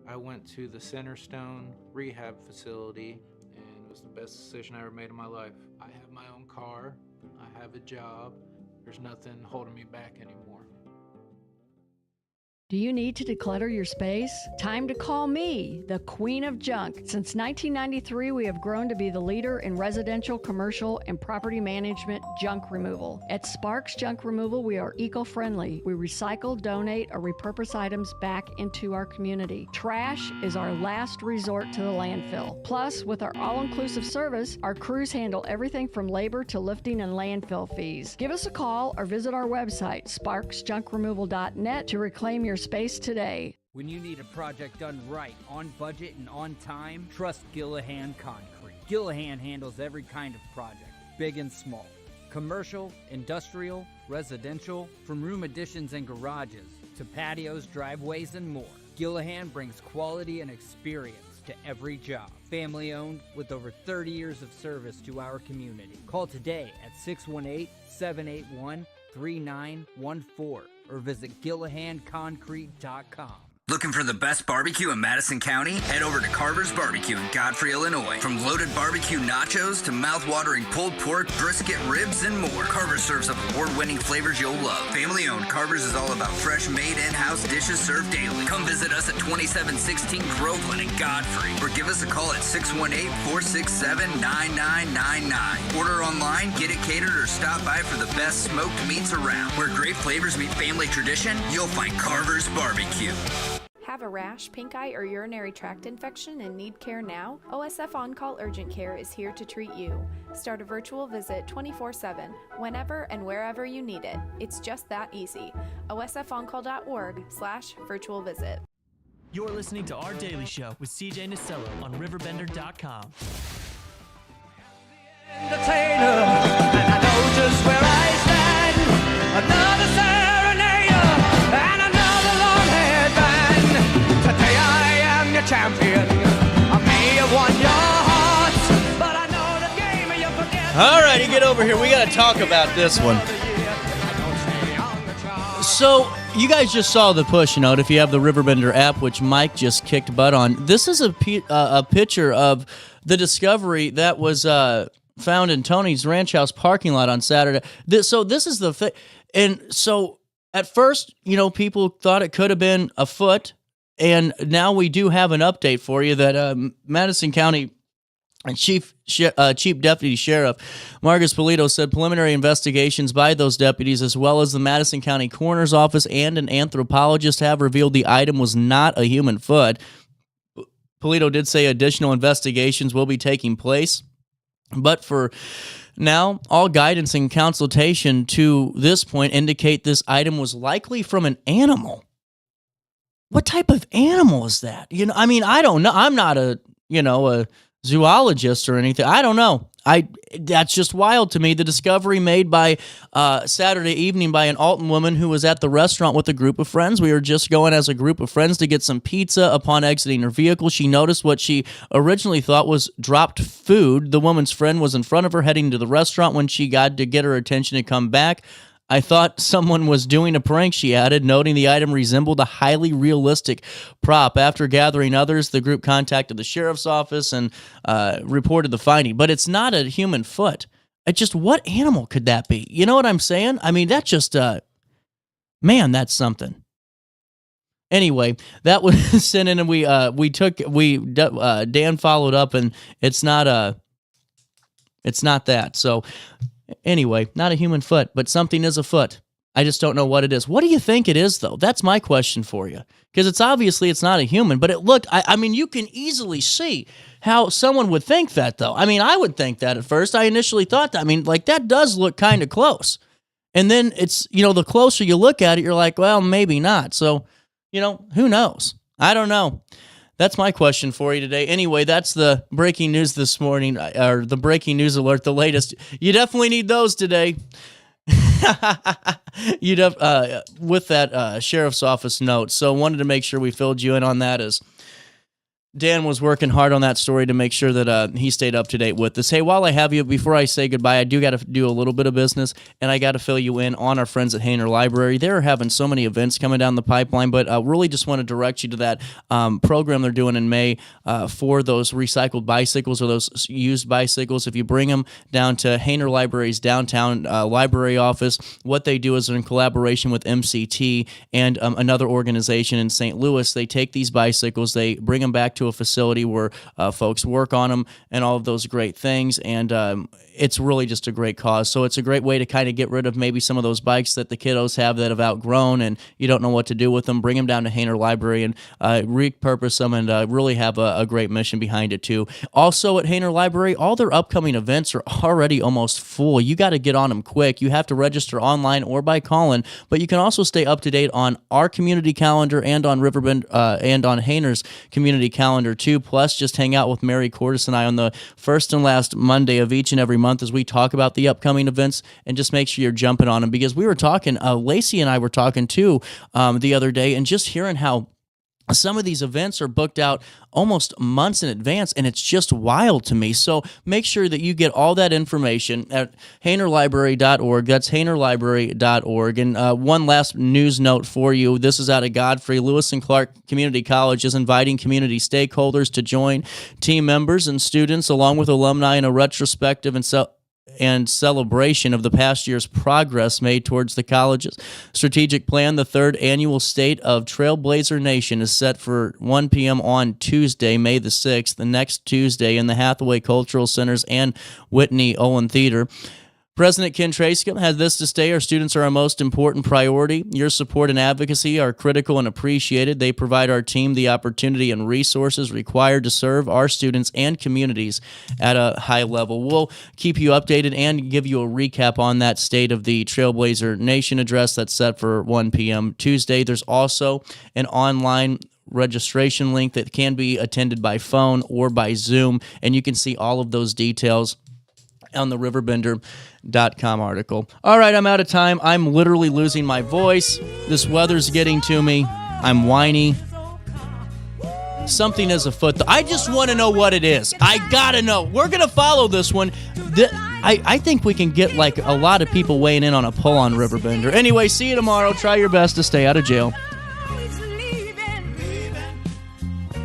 I went to the Centerstone rehab facility, and it was the best decision I ever made in my life. I have my own car, I have a job, there's nothing holding me back anymore. Do you need to declutter your space? Time to call me, the Queen of Junk. Since 1993, we have grown to be the leader in residential, commercial, and property management junk removal. At Sparks Junk Removal, we are eco-friendly. We recycle, donate, or repurpose items back into our community. Trash is our last resort to the landfill. Plus, with our all-inclusive service, our crews handle everything from labor to lifting and landfill fees. Give us a call or visit our website, sparksjunkremoval.net, to reclaim your space today. When you need a project done right, on budget and on time, trust Gillahan Concrete. Gillahan handles every kind of project, big and small. Commercial, industrial, residential, from room additions and garages to patios, driveways, and more. Gillahan brings quality and experience to every job. Family owned with over 30 years of service to our community. Call today at 618-781-3914 or visit GillahanConcrete.com. Looking for the best barbecue in Madison County? Head over to Carver's Barbecue in Godfrey, Illinois. From loaded barbecue nachos to mouth-watering pulled pork, brisket, ribs, and more, Carver's serves up award-winning flavors you'll love. Family-owned, Carver's is all about fresh, made in-house dishes served daily. Come visit us at 2716 Groveland in Godfrey, or give us a call at 618-467-9999. Order online, get it catered, or stop by for the best smoked meats around. Where great flavors meet family tradition, you'll find Carver's Barbecue. Have a rash, pink eye, or urinary tract infection and need care now? OSF On-Call Urgent Care is here to treat you. Start a virtual visit 24/7, whenever and wherever you need it. It's just that easy. OSFOnCall.org/virtual visit. You're listening to Our Daily Show with CJ Nasello on RiverBender.com. Entertainer, and I know just where I stand. Another serenader and another long-haired band. Today I am your champion. I may have won your hearts, but I know the game and you forget. All righty, get over here. We got to talk about this one. So, you guys just saw the push note if you have the Riverbender app, which Mike just kicked butt on. This is a picture of the discovery that was found in Tony's Ranch House parking lot on Saturday. This is the thing. And so, at first, people thought it could have been a foot, and now we do have an update for you that Madison County Chief Deputy Sheriff Marcus Polito said preliminary investigations by those deputies, as well as the Madison County Coroner's Office and an anthropologist, have revealed the item was not a human foot. Polito did say additional investigations will be taking place, but for now, all guidance and consultation to this point indicate this item was likely from an animal. What type of animal is that? I don't know. I'm not a zoologist or anything. I don't know. That's just wild to me. The discovery made by Saturday evening by an Alton woman who was at the restaurant with a group of friends. We were just going as a group of friends to get some pizza. Upon exiting her vehicle, she noticed what she originally thought was dropped food. The woman's friend was in front of her heading to the restaurant when she got to get her attention to come back. I thought someone was doing a prank, she added, noting the item resembled a highly realistic prop. After gathering others, the group contacted the sheriff's office and reported the finding. But it's not a human foot. What animal could that be? You know what I'm saying? That just, man, that's something. Anyway, that was sent in, and Dan followed up, and it's not that. So, anyway, not a human foot, but something is a foot. I just don't know what it is. What do you think it is, though? That's my question for you. Because it's not a human, but it looked, you can easily see how someone would think that, though. I would think that at first. I initially thought that. That does look kind of close. And then it's, the closer you look at it, you're like, well, maybe not. So, who knows? I don't know. That's my question for you today. Anyway, that's the breaking news this morning, or the breaking news alert, the latest. You definitely need those today. With that sheriff's office note. So wanted to make sure we filled you in on that, as Dan was working hard on that story to make sure that he stayed up to date with this. Hey, while I have you, before I say goodbye, I do got to do a little bit of business, and I got to fill you in on our friends at Hainer Library. They're having so many events coming down the pipeline, but I really just want to direct you to that program they're doing in May for those recycled bicycles or those used bicycles. If you bring them down to Hainer Library's downtown library office, what they do is in collaboration with MCT and another organization in St. Louis, they take these bicycles, they bring them back to a facility where folks work on them and all of those great things, and it's really just a great cause. So it's a great way to kind of get rid of maybe some of those bikes that the kiddos have that have outgrown and you don't know what to do with them. Bring them down to Hainer Library and repurpose them, and really have a great mission behind it too. Also at Hainer Library, all their upcoming events are already almost full. You got to get on them quick. You have to register online or by calling, but you can also stay up to date on our community calendar and on Riverbend and on Hainer's community calendar too. Plus, just hang out with Mary Cordes and I on the first and last Monday of each and every month as we talk about the upcoming events, and just make sure you're jumping on them, because we were talking, Lacey and I were talking too the other day, and just hearing how some of these events are booked out almost months in advance, and it's just wild to me. So make sure that you get all that information at HainerLibrary.org. That's HainerLibrary.org. And one last news note for you. This is out of Godfrey. Lewis and Clark Community College is inviting community stakeholders to join team members and students, along with alumni, in a retrospective and celebration of the past year's progress made towards the college's strategic plan. The third annual State of Trailblazer Nation is set for 1 p.m. on Tuesday, May the 6th, the next Tuesday, in the Hathaway Cultural Centers and Whitney Owen Theater. President Ken Tracicum had this to say: our students are our most important priority. Your support and advocacy are critical and appreciated. They provide our team the opportunity and resources required to serve our students and communities at a high level. We'll keep you updated and give you a recap on that State of the Trailblazer Nation address that's set for 1 p.m. Tuesday. There's also an online registration link that can be attended by phone or by Zoom, and you can see all of those details on the RiverBender.com article. All right, I'm out of time. I'm literally losing my voice. This weather's getting to me. I'm whiny. Something is afoot. I just want to know what it is. I gotta know. We're gonna follow this one. I think we can get like a lot of people weighing in on a poll on RiverBender. Anyway, see you tomorrow. Try your best to stay out of jail.